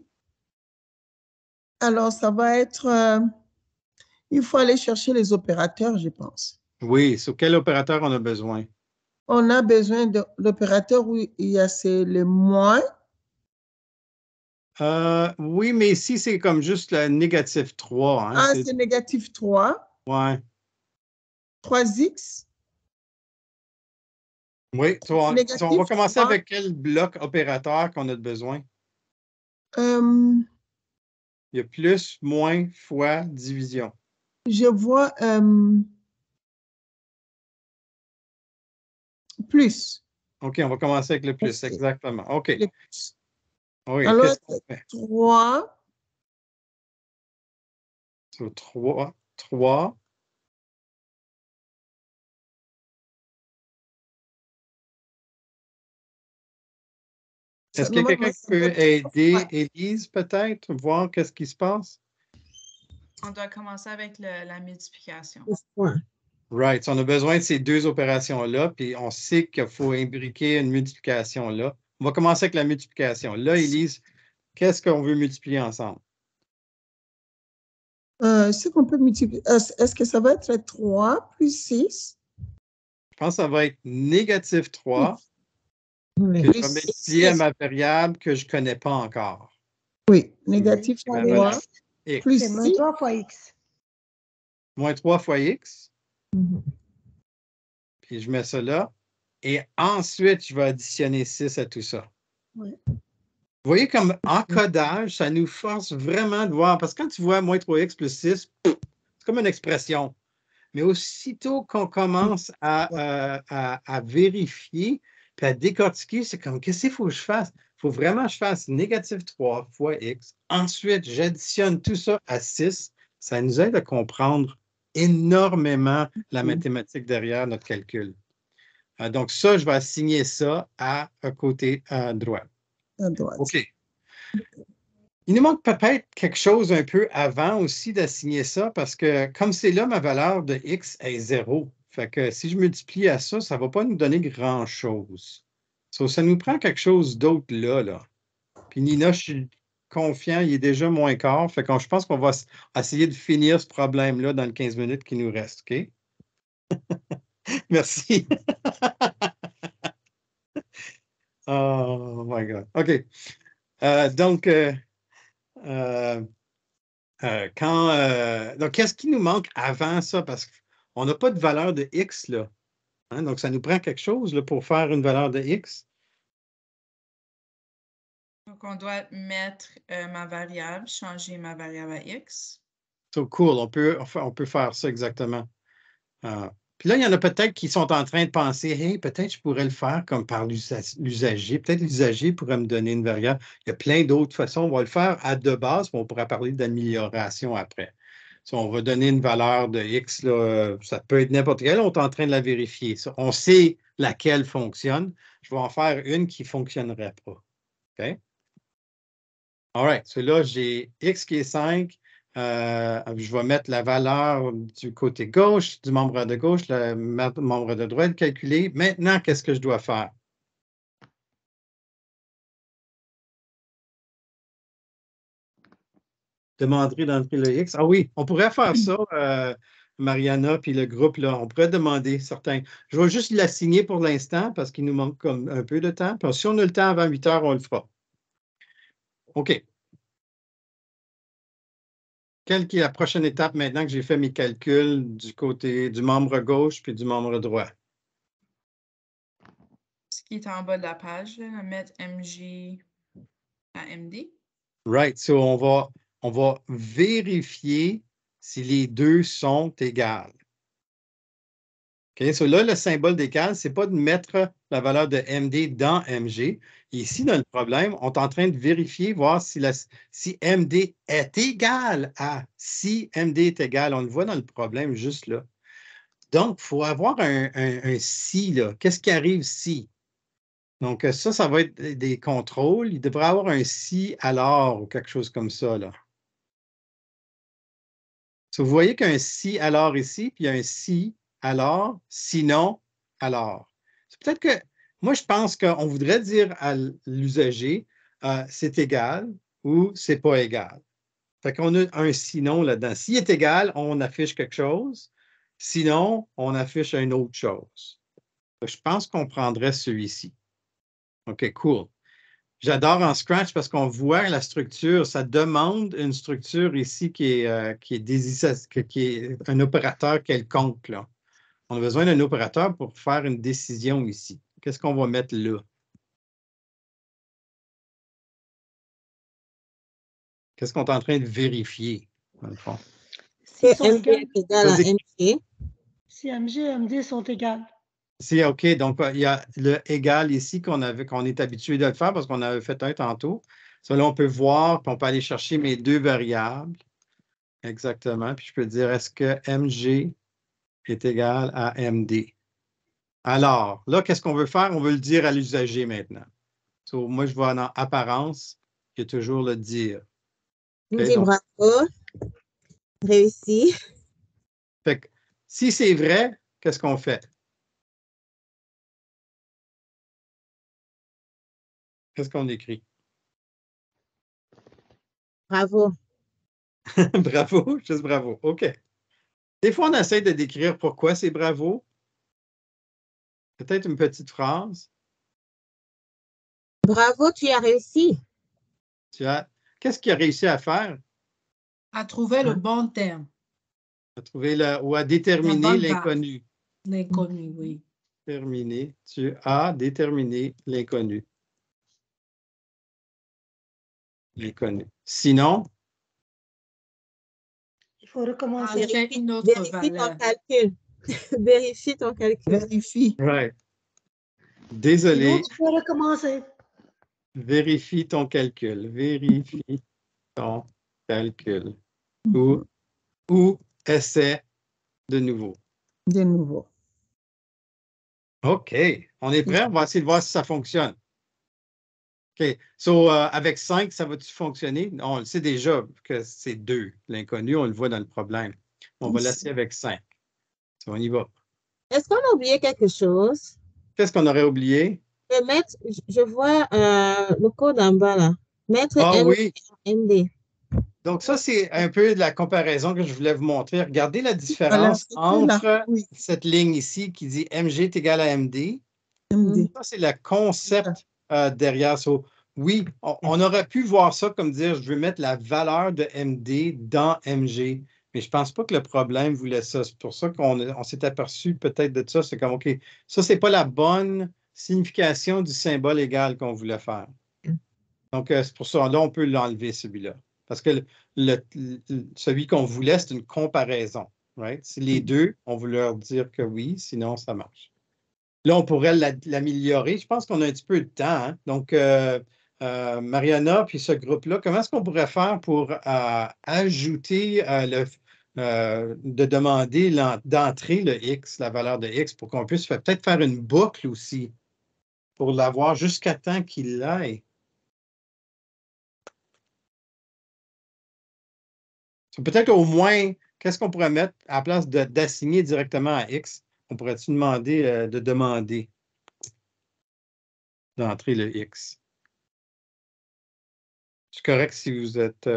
Alors, ça va être... il faut aller chercher les opérateurs, je pense. Oui, sur quel opérateur on a besoin? On a besoin de l'opérateur où il y a le moins. Oui, mais ici, c'est comme juste le négatif 3. Hein? C'est négatif 3. Ouais. 3x. Oui, on va commencer avec quel bloc opérateur qu'on a besoin? Il y a plus, moins, fois, division. Je vois plus. OK, on va commencer avec le plus, exactement. OK. Oui, alors, 3. Sur 3. Est-ce qu'il y a quelqu'un qui peut aider Élise, peut-être, voir qu'est-ce qui se passe? On doit commencer avec la multiplication. Right. So on a besoin de ces deux opérations-là, puis on sait qu'il faut imbriquer une multiplication là. On va commencer avec la multiplication. Là, Élise, qu'est-ce qu'on veut multiplier ensemble? Ce qu'on peut multiplier, est-ce que ça va être 3 plus 6? Je pense que ça va être négatif 3 que je vais multiplier à ma variable que je ne connais pas encore. Oui, négatif 3 plus 6. Moins 3 fois x. Moins 3 fois x. Puis je mets ça là. Et ensuite, je vais additionner 6 à tout ça. Oui. Vous voyez, comme encodage, ça nous force vraiment de voir, parce que quand tu vois moins 3x plus 6, c'est comme une expression. Mais aussitôt qu'on commence à vérifier puis à décortiquer, c'est comme, qu'est-ce qu'il faut que je fasse? Il faut vraiment que je fasse négative 3 fois x. Ensuite, j'additionne tout ça à 6. Ça nous aide à comprendre énormément la mathématique derrière notre calcul. Donc, ça, je vais assigner ça à un côté droit. À droite. OK. Il nous manque peut-être quelque chose un peu avant aussi d'assigner ça parce que comme c'est là, ma valeur de x est 0. Fait que si je multiplie à ça, ça ne va pas nous donner grand-chose. Ça nous prend quelque chose d'autre là. Puis Nina, je suis confiant, il est déjà moins quart. Fait que je pense qu'on va essayer de finir ce problème-là dans les 15 minutes qui nous restent. OK? Merci. Oh my God. OK. Donc, qu'est-ce qui nous manque avant ça? Parce qu'on n'a pas de valeur de x, là. Hein? Donc, ça nous prend quelque chose là, pour faire une valeur de x. Donc, on doit mettre ma variable, changer ma variable à x. So cool, on peut faire ça exactement. Puis là, il y en a peut-être qui sont en train de penser, hey, peut-être je pourrais le faire comme par l'usager. Peut-être l'usager pourrait me donner une variable. Il y a plein d'autres façons. On va le faire à de base, mais on pourra parler d'amélioration après. So, on va donner une valeur de X, là, ça peut être n'importe quelle, on est en train de la vérifier. So, on sait laquelle fonctionne. Je vais en faire une qui ne fonctionnerait pas. OK? All right. So là, j'ai X qui est 5. Je vais mettre la valeur du côté gauche, du membre de gauche, le membre de droite calculé. Maintenant, qu'est-ce que je dois faire? Demanderai d'entrer le X. Ah oui, on pourrait faire ça, Mariana, puis le groupe, là, on pourrait demander certains. Je vais juste l'assigner pour l'instant parce qu'il nous manque comme un peu de temps. Puis si on a le temps avant 8 heures, on le fera. OK. Quelle est la prochaine étape maintenant que j'ai fait mes calculs du côté du membre gauche puis du membre droit? Ce qui est en bas de la page, là, mettre MG à MD. Right. So, on va vérifier si les deux sont égales. OK. So là, le symbole d'égal, ce n'est pas de mettre la valeur de MD dans MG. Ici, dans le problème, on est en train de vérifier, voir si MD est égal à si MD est égal. On le voit dans le problème juste là. Donc, il faut avoir un si, là. Qu'est-ce qui arrive si? Donc, ça va être des contrôles. Il devrait avoir un si alors ou quelque chose comme ça, là. So, vous voyez qu'il y a un si alors ici, puis il y a un si alors, sinon, alors. C'est peut-être que, moi, je pense qu'on voudrait dire à l'usager, c'est égal ou c'est pas égal. Fait qu'on a un sinon là-dedans. S'il est égal, on affiche quelque chose. Sinon, on affiche une autre chose. Je pense qu'on prendrait celui-ci. OK, cool. J'adore en Scratch parce qu'on voit la structure. Ça demande une structure ici qui est un opérateur quelconque, là. On a besoin d'un opérateur pour faire une décision ici. Qu'est-ce qu'on va mettre là? Qu'est-ce qu'on est en train de vérifier, dans le fond? Si MG est égal à MG. Si MG et MD sont égales. C'est OK. Donc, il y a le égal ici qu'on est habitué de le faire parce qu'on avait fait un tantôt. Ça, là, on peut voir, puis on peut aller chercher mes deux variables. Exactement. Puis je peux dire, est-ce que MG est égal à MD? Alors, là, qu'est-ce qu'on veut faire? On veut le dire à l'usager maintenant. So, moi, je vois dans apparence, il y a toujours le dire. Okay, donc, bravo. Réussi. Fait que, si c'est vrai, qu'est-ce qu'on fait? Qu'est-ce qu'on écrit? Bravo. Bravo, juste bravo. OK. Des fois, on essaie de décrire pourquoi c'est bravo. Peut-être une petite phrase. Bravo, tu as réussi. Qu'est-ce qu'il a réussi à faire? À trouver le bon terme. À trouver ou à déterminer l'inconnu. L'inconnu, oui. Tu as déterminé l'inconnu. l'inconnu. Sinon, Il faut recommencer. Enlever une autre Vérifie valeur. ton calcul. Vérifie ton calcul. Vérifie. right. Sinon, Désolé, tu peux recommencer. vérifie ton calcul. Vérifie ton calcul. Ou essaie de nouveau. De nouveau. OK. On est prêt? On va essayer de voir si ça fonctionne. OK. So, avec 5, ça va-tu fonctionner? On le sait déjà que c'est 2. L'inconnu, on le voit dans le problème. On va l'essayer avec 5. So, on y va. Est-ce qu'on a oublié quelque chose? Qu'est-ce qu'on aurait oublié? Je vois le code en bas là. Mettre Ah MD oui. MD. Donc, ça, c'est un peu de la comparaison que je voulais vous montrer. Regardez la différence entre cette ligne ici qui dit MG est égal à MD. Ça, c'est le concept derrière. So, oui, on aurait pu voir ça comme dire je veux mettre la valeur de MD dans MG, mais je ne pense pas que le problème voulait ça. C'est pour ça qu'on s'est aperçu peut-être de ça. C'est comme, OK, ça, ce n'est pas la bonne signification du symbole égal qu'on voulait faire. Donc, c'est pour ça, là, on peut l'enlever, celui-là. Parce que celui qu'on voulait, c'est une comparaison. Right? Si les deux, on veut leur dire que oui, sinon ça marche. Là, on pourrait l'améliorer. Je pense qu'on a un petit peu de temps. Hein? Donc, Mariana, puis ce groupe-là, comment est-ce qu'on pourrait faire pour ajouter de demander d'entrer le X, la valeur de X, pour qu'on puisse peut-être faire une boucle aussi, pour l'avoir jusqu'à temps qu'il l'aille. Peut-être au moins, qu'est-ce qu'on pourrait mettre à la place d'assigner directement à X? On pourrait-tu demander de demander d'entrer le X? C'est correct si vous êtes...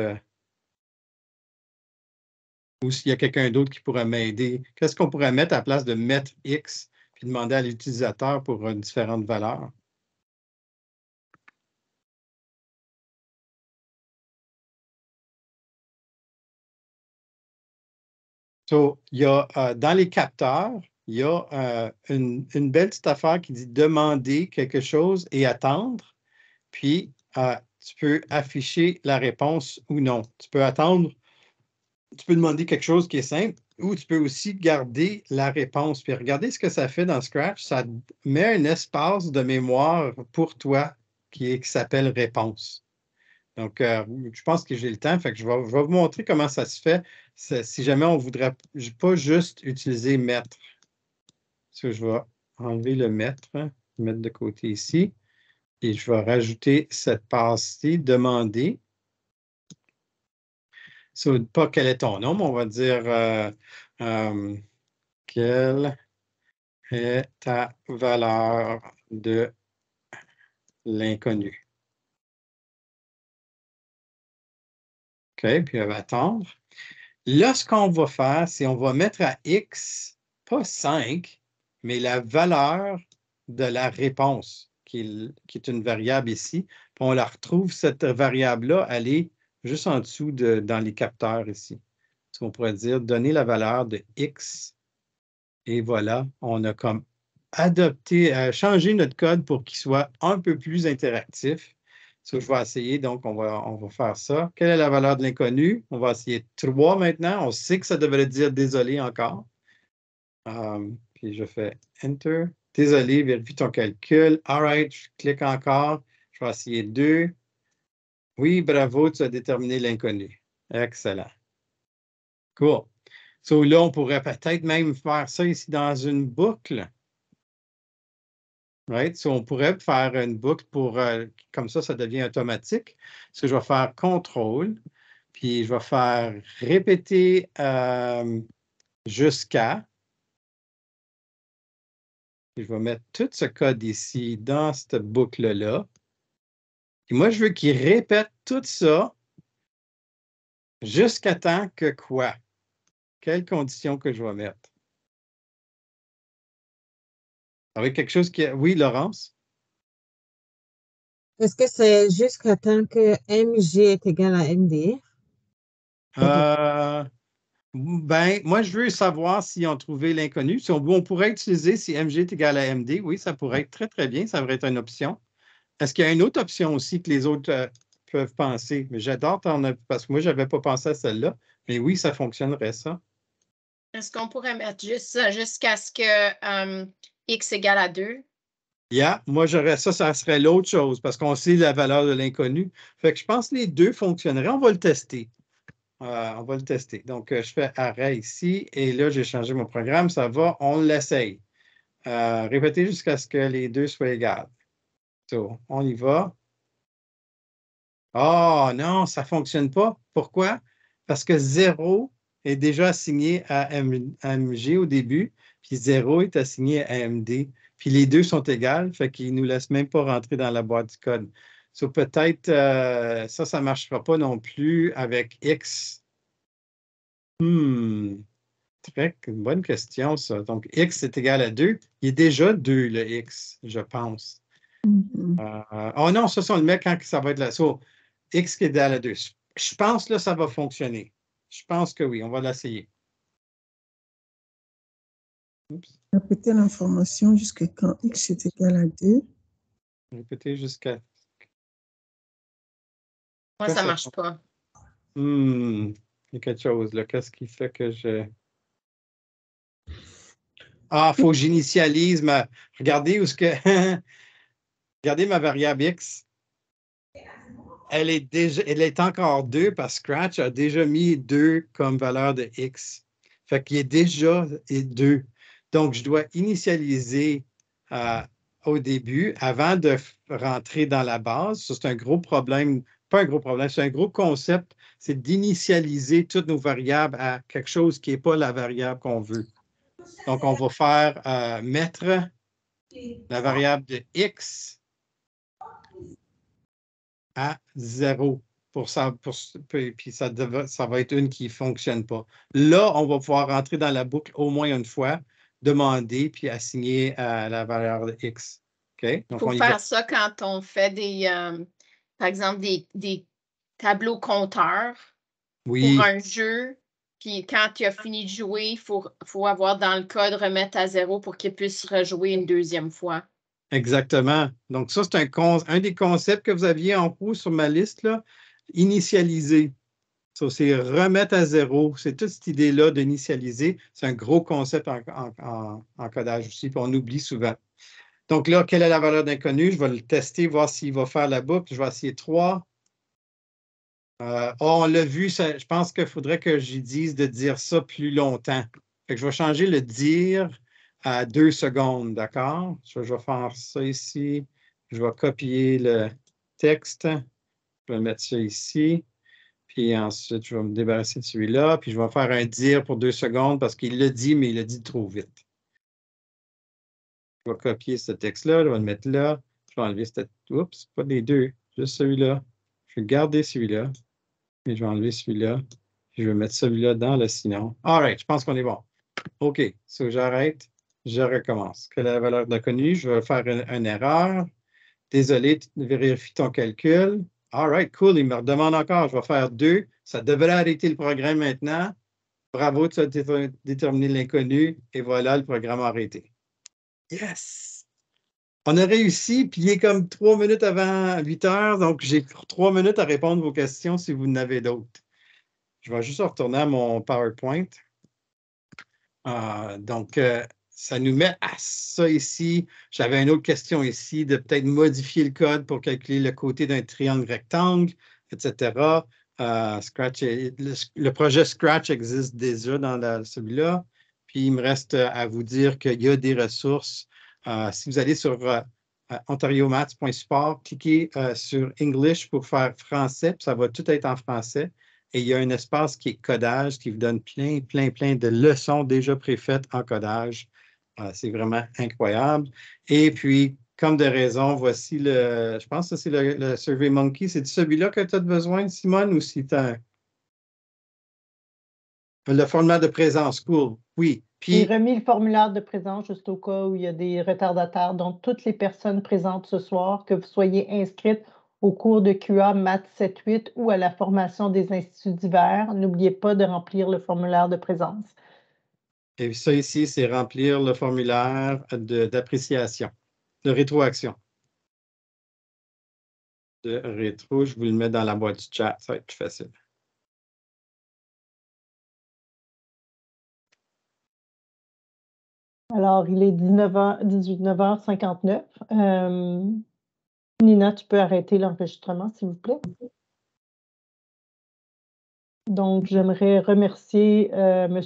ou s'il y a quelqu'un d'autre qui pourrait m'aider. Qu'est-ce qu'on pourrait mettre à la place de mettre X puis demander à l'utilisateur pour différentes valeurs? So, il y a, dans les capteurs, il y a une belle petite affaire qui dit demander quelque chose et attendre. Puis, tu peux afficher la réponse ou non. Tu peux attendre, tu peux demander quelque chose qui est simple ou tu peux aussi garder la réponse. Puis, regardez ce que ça fait dans Scratch. Ça met un espace de mémoire pour toi qui s'appelle réponse. Donc, je pense que j'ai le temps, fait que je vais vous montrer comment ça se fait si jamais on ne voudrait pas juste utiliser mettre. So, je vais enlever le mettre de côté ici, et je vais rajouter cette passe-ci, demander. So, pas quel est ton nom, mais on va dire quelle est ta valeur de l'inconnu. OK, puis on va attendre. Là, ce qu'on va faire, c'est qu'on va mettre à X, pas 5, mais la valeur de la réponse, qui est une variable ici. Puis on la retrouve, cette variable-là, elle est juste en dessous dans les capteurs ici. Donc, on pourrait dire donner la valeur de X. Et voilà, on a comme changé notre code pour qu'il soit un peu plus interactif. So, je vais essayer, donc on va faire ça. Quelle est la valeur de l'inconnu? On va essayer 3 maintenant. On sait que ça devrait dire désolé encore. Puis je fais Enter. Désolé, vérifie ton calcul. All right, je clique encore. Je vais essayer 2. Oui, bravo, tu as déterminé l'inconnu. Excellent. Cool. So là, on pourrait peut-être même faire ça ici dans une boucle. Right? So, on pourrait faire une boucle pour, comme ça devient automatique. So, je vais faire contrôle, puis je vais faire répéter jusqu'à. Je vais mettre tout ce code ici dans cette boucle-là. Et moi, je veux qu'il répète tout ça jusqu'à temps que quoi? Quelles conditions que je vais mettre? Avec quelque chose qui... Oui, Laurence? Est-ce que c'est jusqu'à temps que MG est égal à MD? Ben, moi, je veux savoir s'ils ont trouvé l'inconnu. Si on pourrait utiliser si MG est égal à MD. Oui, ça pourrait être très, très bien. Ça devrait être une option. Est-ce qu'il y a une autre option aussi que les autres peuvent penser. Mais j'adore parce que moi, je n'avais pas pensé à celle-là. Mais oui, ça fonctionnerait, ça. Est-ce qu'on pourrait mettre juste ça jusqu'à ce que x égale à 2? Moi, j'aurais ça serait l'autre chose parce qu'on sait la valeur de l'inconnu. Fait que je pense que les deux fonctionneraient. On va le tester. On va le tester. Donc, je fais arrêt ici et là, j'ai changé mon programme. Ça va, on l'essaye. Répétez jusqu'à ce que les deux soient égales. So, on y va. Oh non, ça ne fonctionne pas. Pourquoi? Parce que 0 est déjà assigné à MG au début, puis 0 est assigné à MD. Puis les deux sont égales, fait qu'ils ne nous laissent même pas rentrer dans la boîte du code. So, peut-être ça ne marchera pas non plus avec X. Une bonne question, ça. Donc, X est égal à 2. Il est déjà 2, le X, je pense. Oh non, ça, on le met quand ça va être là. So, X qui est égal à 2. Je pense que là, ça va fonctionner. Je pense que oui, on va l'essayer. Répétez l'information jusqu'à quand X est égal à 2. Répétez jusqu'à... Moi, ça ne marche pas. Il y a quelque chose là. Qu'est-ce qui fait que je... Ah, il faut que j'initialise ma... Regardez où ce que... Regardez ma variable X. Elle est encore 2 parce que Scratch a déjà mis 2 comme valeur de X. Fait qu'il est déjà 2. Donc, je dois initialiser au début avant de rentrer dans la base. Ça, c'est un gros problème. Pas un gros problème, c'est un gros concept. C'est d'initialiser toutes nos variables à quelque chose qui n'est pas la variable qu'on veut. Donc, on va faire mettre la variable de X à 0. Puis ça va être une qui ne fonctionne pas. Là, on va pouvoir rentrer dans la boucle au moins une fois, demander, puis assigner la valeur de X. OK? Donc, il faut faire ça quand on fait par exemple, des tableaux compteurs pour un jeu. Puis quand tu as fini de jouer, il faut avoir dans le code remettre à 0 pour qu'il puisse rejouer une deuxième fois. Exactement. Donc, ça, c'est un des concepts que vous aviez en haut sur ma liste, là, initialiser. Ça, c'est remettre à 0. C'est toute cette idée-là d'initialiser. C'est un gros concept en codage aussi, puis on oublie souvent. Donc là, quelle est la valeur d'inconnu? Je vais le tester, voir s'il va faire la boucle. Je vais essayer 3. On l'a vu, je pense qu'il faudrait que j'y dise de dire ça plus longtemps. Fait que je vais changer le dire à 2 secondes, d'accord? Je vais faire ça ici. Je vais copier le texte. Je vais mettre ça ici. Puis ensuite, je vais me débarrasser de celui-là. Puis je vais faire un dire pour 2 secondes parce qu'il l'a dit, mais il l'a dit trop vite. Je vais copier ce texte-là. Je vais le mettre là. Je vais enlever cette... Oups, pas les deux. Juste celui-là. Je vais garder celui-là. Et je vais enlever celui-là. Je vais mettre celui-là dans le sinon. All right, je pense qu'on est bon. OK, so j'arrête. Je recommence. Quelle est la valeur d'inconnu? Je vais faire une erreur. Désolé, vérifie ton calcul. All right, cool. Il me redemande encore. Je vais faire 2. Ça devrait arrêter le programme maintenant. Bravo, tu as déterminé l'inconnu. Et voilà, le programme a arrêté. Yes! On a réussi, puis il est comme 3 minutes avant 8 heures, donc j'ai 3 minutes à répondre à vos questions si vous en avez d'autres. Je vais juste retourner à mon PowerPoint. Donc, ça nous met à ça ici. J'avais une autre question ici de peut-être modifier le code pour calculer le côté d'un triangle rectangle, etc. Le projet Scratch existe déjà dans celui-là. Puis, il me reste à vous dire qu'il y a des ressources. Si vous allez sur ontariomaths.support, cliquez sur English pour faire français, puis ça va tout être en français. Et il y a un espace qui est codage qui vous donne plein de leçons déjà préfaites en codage. C'est vraiment incroyable. Et puis, comme de raison, voici je pense que c'est le SurveyMonkey. C'est celui-là que tu as besoin, Simone, ou si tu as le formulaire de présence? Cool. Oui. J'ai remis le formulaire de présence juste au cas où il y a des retardataires. Donc, toutes les personnes présentes ce soir, que vous soyez inscrites au cours de QA Maths 7-8 ou à la formation des instituts divers, n'oubliez pas de remplir le formulaire de présence. Et ça ici, c'est remplir le formulaire d'appréciation, de rétroaction. de rétro. Je vous le mets dans la boîte du chat, ça va être plus facile. Alors, il est 19h59. Nina, tu peux arrêter l'enregistrement, s'il vous plaît. Donc, j'aimerais remercier M.